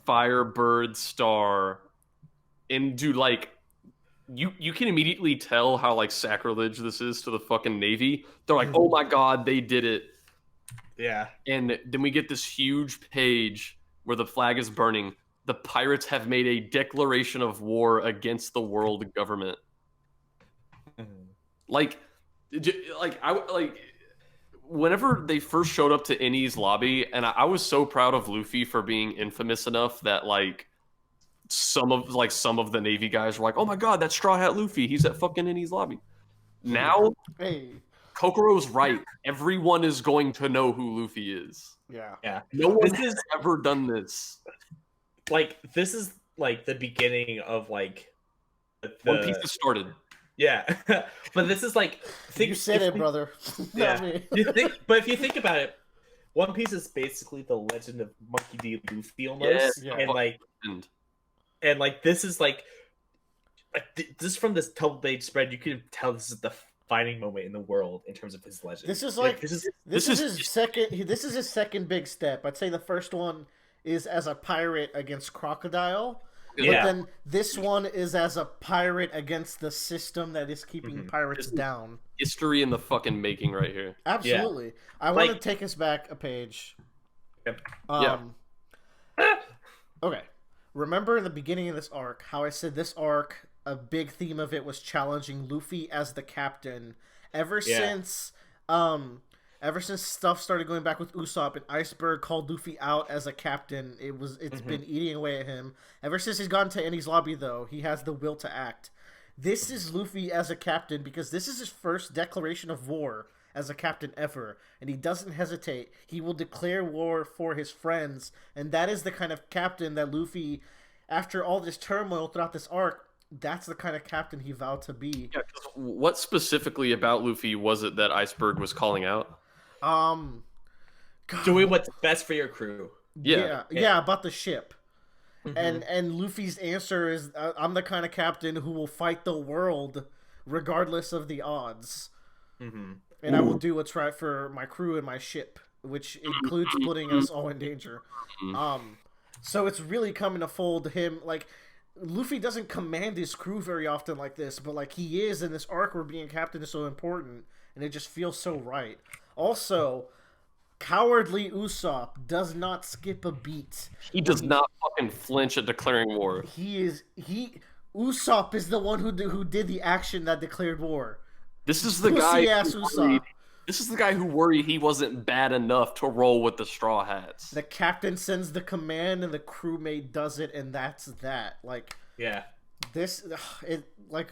Speaker 1: Firebird Star. And dude, like, you can immediately tell how like sacrilege this is to the fucking Navy. They're like, oh my god, they did it.
Speaker 3: Yeah.
Speaker 1: And then we get this huge page where the flag is burning. The pirates have made a declaration of war against the world government. Like whenever they first showed up to Enies lobby, and I was so proud of Luffy for being infamous enough that like some of the Navy guys were like, oh my god, that's Straw Hat Luffy, he's at fucking Enies lobby. Now,
Speaker 2: hey,
Speaker 1: Kokoro's right. Everyone is going to know who Luffy is.
Speaker 2: Yeah.
Speaker 1: No one has ever done this.
Speaker 3: Like, this is like the beginning of like
Speaker 1: One Piece has started.
Speaker 3: Yeah. But this is like,
Speaker 2: you said it, brother.
Speaker 3: Yeah. But if you think about it, One Piece is basically the Legend of Monkey D. Luffy almost.
Speaker 1: Yeah.
Speaker 3: And like this is like this from this double-page spread, you can tell this is the defining moment in the world in terms of his legend.
Speaker 2: This is like this is his second big step. I'd say the first one is as a pirate against Crocodile. But then this one is as a pirate against the system that is keeping pirates down.
Speaker 1: History in the fucking making right here.
Speaker 2: Absolutely. Yeah. I want to take us back a page.
Speaker 3: Yep.
Speaker 2: Okay. Remember in the beginning of this arc how I said this arc a big theme of it was challenging Luffy as the captain. Ever since stuff started going back with Usopp and Iceberg called Luffy out as a captain, it's been eating away at him. Ever since he's gone to Enies lobby, though, he has the will to act. This is Luffy as a captain because this is his first declaration of war as a captain ever, and he doesn't hesitate. He will declare war for his friends, and that is the kind of captain that Luffy, after all this turmoil throughout this arc, that's the kind of captain he vowed to be.
Speaker 1: Yeah, 'cause what specifically about Luffy was it that Iceberg was calling out?
Speaker 2: God,
Speaker 3: Doing what's best for your crew.
Speaker 2: Yeah, about the ship. And Luffy's answer is, I'm the kind of captain who will fight the world regardless of the odds. And I will do what's right for my crew and my ship, which includes putting us all in danger. So it's really coming to fold him. Like, Luffy doesn't command his crew very often like this, but like he is in this arc where being captain is so important, and it just feels so right. Also, cowardly Usopp does not skip a beat.
Speaker 1: He does not fucking flinch at declaring war.
Speaker 2: Usopp is the one who did the action that declared war.
Speaker 1: This is the guy who worried he wasn't bad enough to roll with the Straw Hats.
Speaker 2: The captain sends the command, and the crewmate does it, and that's that. Like,
Speaker 3: yeah,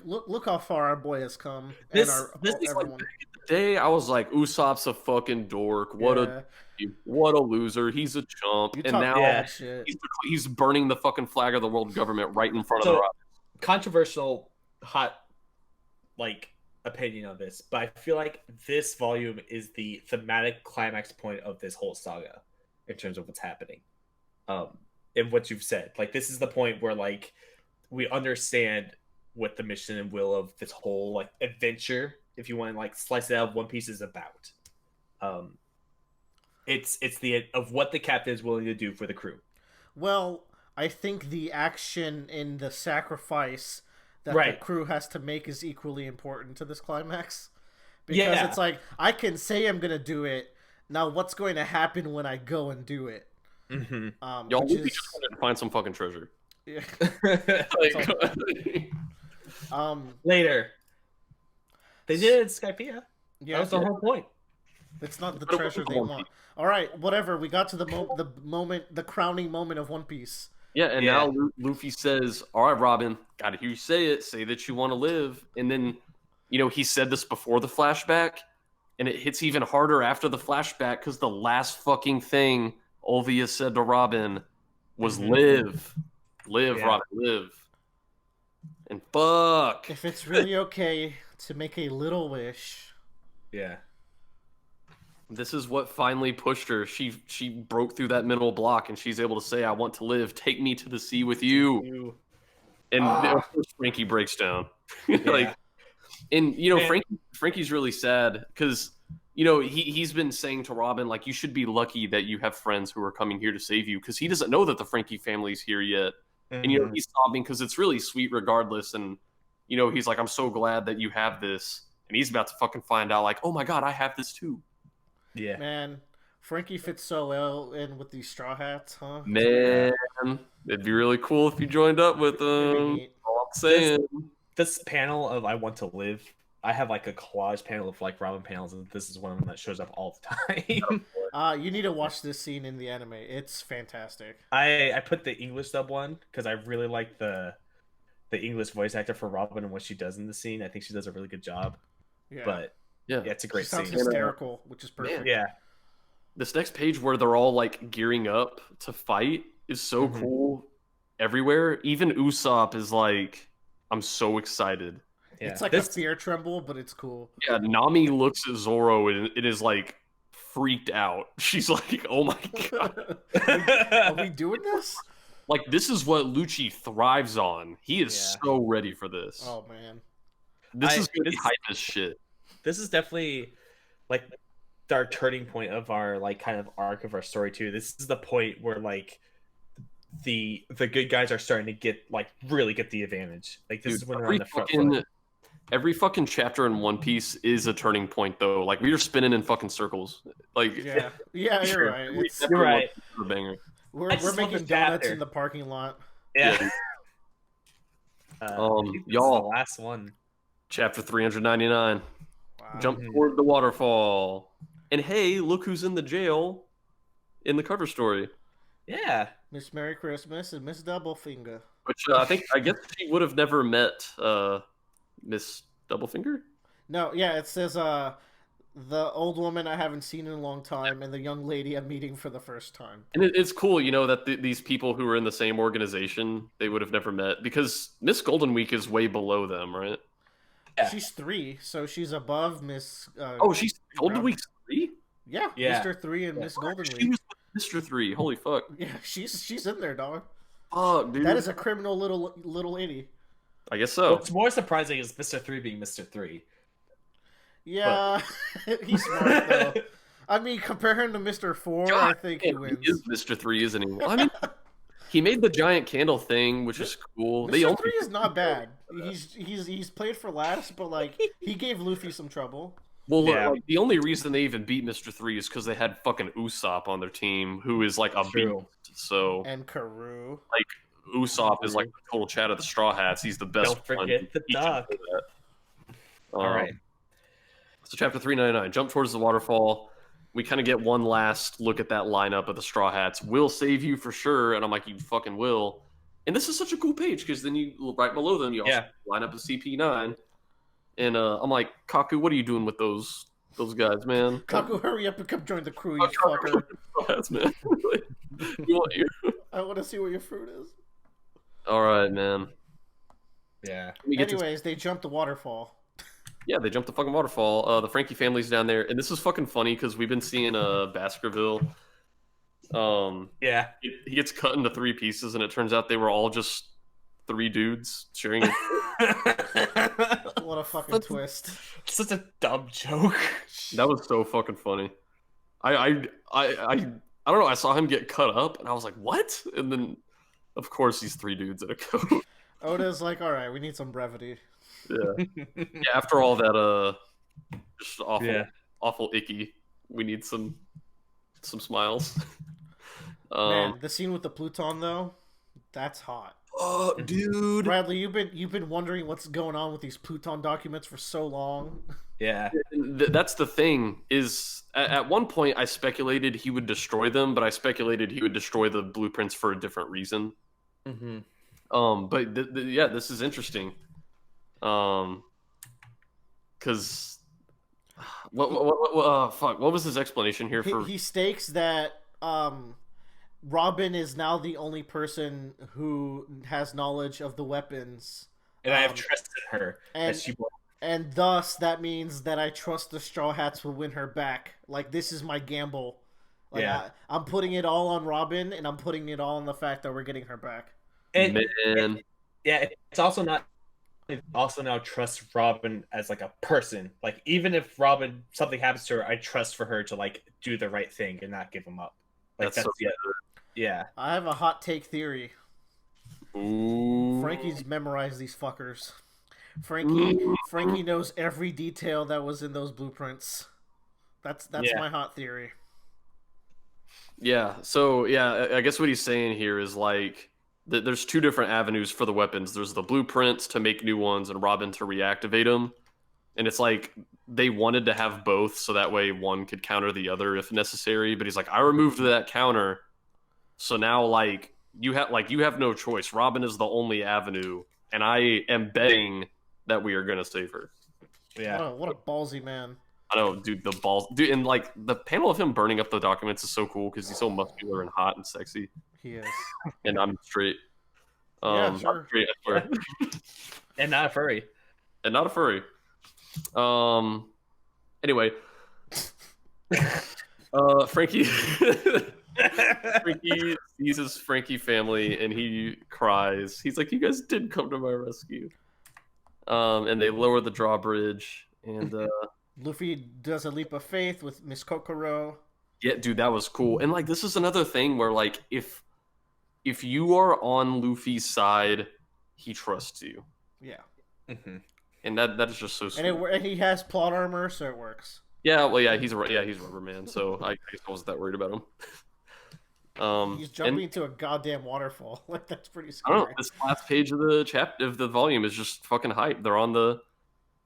Speaker 2: look how far our boy has come.
Speaker 3: This
Speaker 2: is
Speaker 3: everyone.
Speaker 1: Like, back in the day, I was like, Usopp's a fucking dork. What a loser. He's a chump. And now he's burning the fucking flag of the world government right in front of the rock.
Speaker 3: Controversial, hot, opinion on this, but I feel like this volume is the thematic climax point of this whole saga in terms of what's happening. And what you've said, this is the point where we understand what the mission and will of this whole adventure, if you want to slice it out, One Piece is about. It's the of what the captain is willing to do for the crew.
Speaker 2: Well, I think the action in the sacrifice that the crew has to make is equally important to this climax. Because it's I can say I'm going to do it. Now, what's going to happen when I go and do it?
Speaker 1: Y'all will be just going to find some fucking treasure.
Speaker 2: Yeah.
Speaker 3: Later. They did it in Skypiea. Yeah, that was the whole point.
Speaker 2: It's not the treasure they want. All right, whatever. We got to the crowning moment of One Piece.
Speaker 1: Yeah, and now Luffy says, all right, Robin, gotta hear you say it. Say that you want to live. And then, he said this before the flashback, and it hits even harder after the flashback because the last fucking thing Olvia said to Robin was live. Live, Robin, live. And fuck.
Speaker 2: If it's really okay to make a little wish.
Speaker 3: Yeah.
Speaker 1: This is what finally pushed her. She broke through that mental block, and she's able to say, I want to live. Take me to the sea with you. And of course Frankie breaks down. Frankie's really sad because, he's been saying to Robin, you should be lucky that you have friends who are coming here to save you, because he doesn't know that the Frankie family's here yet. And, he's sobbing because it's really sweet regardless. And, he's like, I'm so glad that you have this. And he's about to fucking find out, oh my God, I have this too.
Speaker 3: Yeah,
Speaker 2: man, Frankie fits so well in with these Straw Hats, huh?
Speaker 1: Man, it'd be really cool if you joined up with them. All I'm saying.
Speaker 3: This panel of I Want to Live, I have a collage panel of Robin panels, and this is one of them that shows up all the
Speaker 2: time. You need to watch this scene in the anime. It's fantastic.
Speaker 3: I put the English dub one because I really like the English voice actor for Robin and what she does in the scene. I think she does a really good job. Yeah. But yeah, it's a great scene.
Speaker 2: Sounds hysterical, which is perfect.
Speaker 3: Yeah.
Speaker 1: This next page where they're all gearing up to fight is so cool everywhere. Even Usopp is I'm so excited.
Speaker 2: Yeah. It's a fear tremble, but it's cool.
Speaker 1: Yeah, Nami looks at Zoro and it is freaked out. She's like, oh my God.
Speaker 2: Are we doing this?
Speaker 1: This is what Lucci thrives on. He is so ready for this.
Speaker 2: Oh man.
Speaker 1: This is gonna be hype as shit.
Speaker 3: This is definitely our turning point of our kind of arc of our story too. This is the point where the good guys are starting to get really get the advantage. This is when they're on the front foot.
Speaker 1: Every fucking chapter in One Piece is a turning point though. We are spinning in fucking circles.
Speaker 2: Yeah, you're right.
Speaker 3: You're right.
Speaker 2: We're making donuts in the parking lot.
Speaker 3: Yeah. I think this is
Speaker 1: y'all,
Speaker 3: the last one.
Speaker 1: chapter 399.
Speaker 2: Wow.
Speaker 1: Jump toward the waterfall. And hey, look who's in the jail in the cover story.
Speaker 3: Yeah.
Speaker 2: Miss Merry Christmas and Miss Doublefinger.
Speaker 1: Which I guess she would have never met Miss Doublefinger?
Speaker 2: No, yeah, it says the old woman I haven't seen in a long time and the young lady I'm meeting for the first time.
Speaker 1: And it's cool, that these people who are in the same organization, they would have never met. Because Miss Golden Week is way below them, right?
Speaker 3: Yeah.
Speaker 2: She's 3, so she's above Miss...
Speaker 1: she's Golden Week's 3?
Speaker 2: Yeah, Mr. 3 and Miss Golden
Speaker 1: She
Speaker 2: Week.
Speaker 1: was Mr. 3, holy fuck.
Speaker 2: Yeah, she's in there, dog.
Speaker 1: Oh, dude.
Speaker 2: That is a criminal little lady.
Speaker 1: I guess so.
Speaker 3: What's more surprising is Mr. 3 being Mr. 3.
Speaker 2: Yeah, he's smart, though. I mean, compare him to Mr. 4,
Speaker 1: God,
Speaker 2: I think he wins.
Speaker 1: He is Mr. 3, isn't he? I mean, he made the giant candle thing, which is cool.
Speaker 2: Mr. 3 is not bad. He's played for last, but, like, he gave Luffy some trouble.
Speaker 1: Well, like, the only reason they even beat Mr. 3 is because they had fucking Usopp on their team, who is like a beast. So,
Speaker 2: and Karoo.
Speaker 1: Like, Usopp is like the total chat of the Straw Hats. He's the best.
Speaker 3: Don't forget the duck. All right.
Speaker 1: So, chapter 399, jump towards the waterfall. We kind of get one last look at that lineup of the Straw Hats. Will save you for sure, and I'm like, you fucking will. And this is such a cool page because then you right below them, you also line up the CP9. And I'm like, Kaku, what are you doing with those guys, man?
Speaker 2: Kaku, hurry up and come join the crew, you fucker.
Speaker 1: Man.
Speaker 2: I want to see what your fruit is.
Speaker 1: All right, man.
Speaker 3: Yeah.
Speaker 2: Anyways, they jumped the waterfall.
Speaker 1: Yeah, they jumped the fucking waterfall. The Frankie family's down there, and this is fucking funny because we've been seeing Baskerville.
Speaker 3: Yeah.
Speaker 1: He gets cut into 3 pieces, and it turns out they were all just 3 dudes sharing a
Speaker 2: What a fucking twist.
Speaker 3: Such a dumb joke.
Speaker 1: That was so fucking funny. I don't know, I saw him get cut up and I was like, what? And then of course these 3 dudes in a coat.
Speaker 2: Oda's like, alright, we need some brevity.
Speaker 1: Yeah. After all that just awful icky, we need some smiles.
Speaker 2: Man, the scene with the Pluton though, that's hot.
Speaker 1: Oh, dude.
Speaker 2: Bradley, you've been wondering what's going on with these Pluton documents for so long.
Speaker 3: Yeah.
Speaker 1: That's the thing, is at one point I speculated he would destroy them, but I speculated he would destroy the blueprints for a different reason.
Speaker 3: Mm-hmm.
Speaker 1: But this is interesting. Because what was his explanation here for?
Speaker 2: He states that Robin is now the only person who has knowledge of the weapons,
Speaker 3: and I have trusted her,
Speaker 2: and thus that means that I trust the Straw Hats will win her back. Like, this is my gamble. Like, I'm putting it all on Robin, and I'm putting it all on the fact that we're getting her back.
Speaker 3: It's also not. It also now trusts Robin as like a person. Like, even if Robin something happens to her, I trust for her to like do the right thing and not give him up. Like, that's so good. Yeah.
Speaker 2: I have a hot take theory.
Speaker 1: Ooh.
Speaker 2: Frankie's memorized these fuckers. Frankie knows every detail that was in those blueprints. That's my hot theory.
Speaker 1: Yeah. So I guess what he's saying here is like there's 2 different avenues for the weapons. There's the blueprints to make new ones and Robin to reactivate them. And it's like they wanted to have both so that way one could counter the other if necessary. But he's like, I removed that counter, so now like you have no choice. Robin is the only avenue, and I am betting that we are gonna save her.
Speaker 2: Yeah. What a ballsy man.
Speaker 1: I know, dude. The balls, dude, and like the panel of him burning up the documents is so cool because he's so muscular and hot and sexy.
Speaker 2: He is.
Speaker 1: And I'm straight.
Speaker 2: Yeah, sure.
Speaker 1: I'm straight, I swear.
Speaker 3: And not a furry.
Speaker 1: And not a furry. Anyway, Frankie sees his Frankie family and he cries. He's like, "You guys did come to my rescue." And they lower the drawbridge, and
Speaker 2: Luffy does a leap of faith with Miss Kokoro.
Speaker 1: Yeah, dude, that was cool. And like, this is another thing where like, if you are on Luffy's side, he trusts you.
Speaker 2: Yeah.
Speaker 3: Mm-hmm.
Speaker 1: And that is just so sweet.
Speaker 2: And he has plot armor, so it works.
Speaker 1: Yeah, well, he's Rubber Man, so I guess I wasn't that worried about him.
Speaker 2: He's jumping into a goddamn waterfall. Like, that's pretty
Speaker 1: I
Speaker 2: scary.
Speaker 1: don't know. This last page of the volume is just fucking hype. They're on the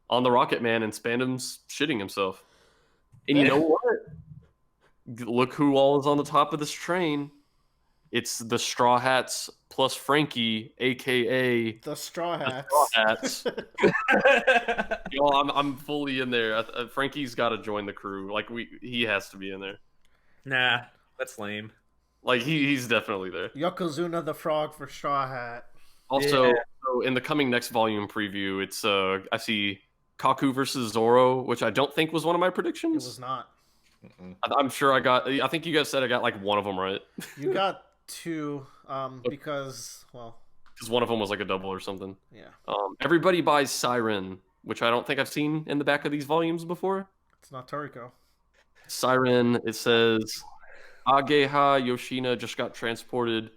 Speaker 1: Rocket Man, and Spandam's shitting himself. And you know what? Look who all is on the top of this train. It's the Straw Hats plus Frankie, aka
Speaker 2: the Straw Hats.
Speaker 1: Yo, I'm fully in there. Frankie's got to join the crew. Like he has to be in there.
Speaker 3: Nah, that's lame.
Speaker 1: Like he's definitely there.
Speaker 2: Yokozuna the Frog for Straw Hat.
Speaker 1: Also, so in the coming next volume preview, it's I see Kaku versus Zoro, which I don't think was one of my predictions.
Speaker 2: It was not.
Speaker 1: I'm sure I think you guys said I got like one of them right.
Speaker 2: You got two, because
Speaker 1: one of them was like a double or something.
Speaker 2: Yeah.
Speaker 1: Everybody buys Siren, which I don't think I've seen in the back of these volumes before.
Speaker 2: It's not Toriko.
Speaker 1: Siren, it says Ageha Yoshina just got transported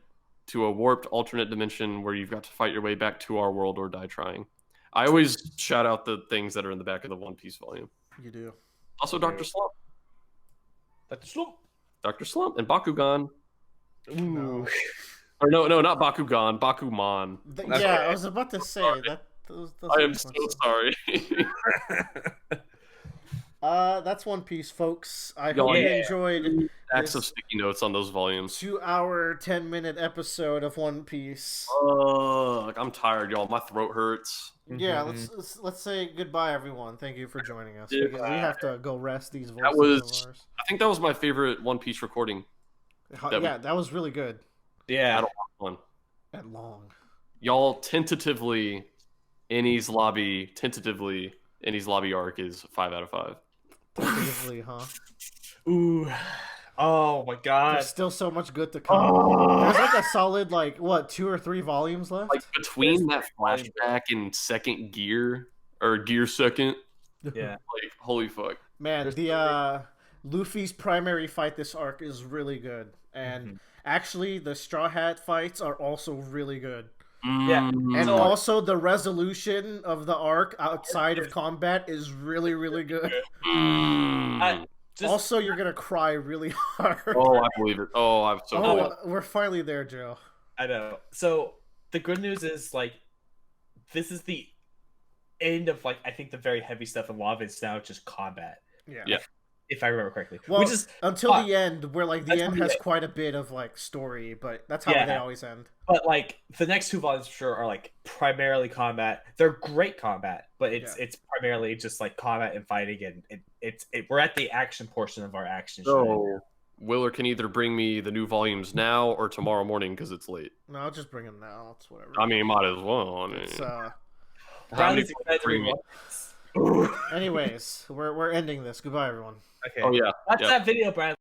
Speaker 1: to a warped alternate dimension where you've got to fight your way back to our world or die trying. I always shout out the things that are in the back of the One Piece volume.
Speaker 2: You do.
Speaker 1: Also, Dr. Slump. Dr. Slump and Bakugan.
Speaker 3: Ooh.
Speaker 1: Or no, not Bakugan, Bakuman.
Speaker 2: Yeah, I was about to say that.
Speaker 1: I am so sorry.
Speaker 2: That's One Piece, folks. I hope you enjoyed
Speaker 1: stacks of sticky notes on those volumes.
Speaker 2: 2-hour, 10-minute episode of One Piece.
Speaker 1: I'm tired, y'all. My throat hurts.
Speaker 2: Yeah, let's say goodbye, everyone. Thank you for joining us. Because we have to go rest these voices of ours.
Speaker 1: I think that was my favorite One Piece recording.
Speaker 2: That was really good.
Speaker 3: Yeah.
Speaker 2: At long.
Speaker 1: Y'all, tentatively, Enies Lobby arc is 5 out of 5.
Speaker 2: Tentatively, huh?
Speaker 3: Ooh. Oh my god.
Speaker 2: There's still so much good to come. There's like a solid 2 or 3 volumes left?
Speaker 1: Like between that flashback and second gear or gear second.
Speaker 3: Yeah.
Speaker 1: Like holy fuck.
Speaker 2: Man, the Luffy's primary fight this arc is really good. And actually the Straw Hat fights are also really good.
Speaker 3: Yeah.
Speaker 2: And also the resolution of the arc outside of combat is really, really good. Also, you're gonna cry really hard.
Speaker 1: Oh, I believe it. Oh, I'm so
Speaker 2: we're finally there, Joe.
Speaker 3: I know. So the good news is this is the end of I think the very heavy stuff, and a lot of it's now just combat.
Speaker 1: Yeah.
Speaker 3: If I remember correctly.
Speaker 2: Well, until the end, where the end has quite a bit of story, but that's how they always end.
Speaker 3: But the next 2 volumes for sure are primarily combat. They're great combat, but it's primarily just combat and fighting, and we're at the action portion of our action show.
Speaker 1: So Willer can either bring me the new volumes now or tomorrow morning because it's late.
Speaker 2: No, I'll just bring them now. It's whatever.
Speaker 1: I mean, might as well.
Speaker 3: Bradley's excited.
Speaker 2: Anyways, we're ending this. Goodbye, everyone.
Speaker 3: Okay.
Speaker 1: Oh yeah.
Speaker 3: That's that video, Brad.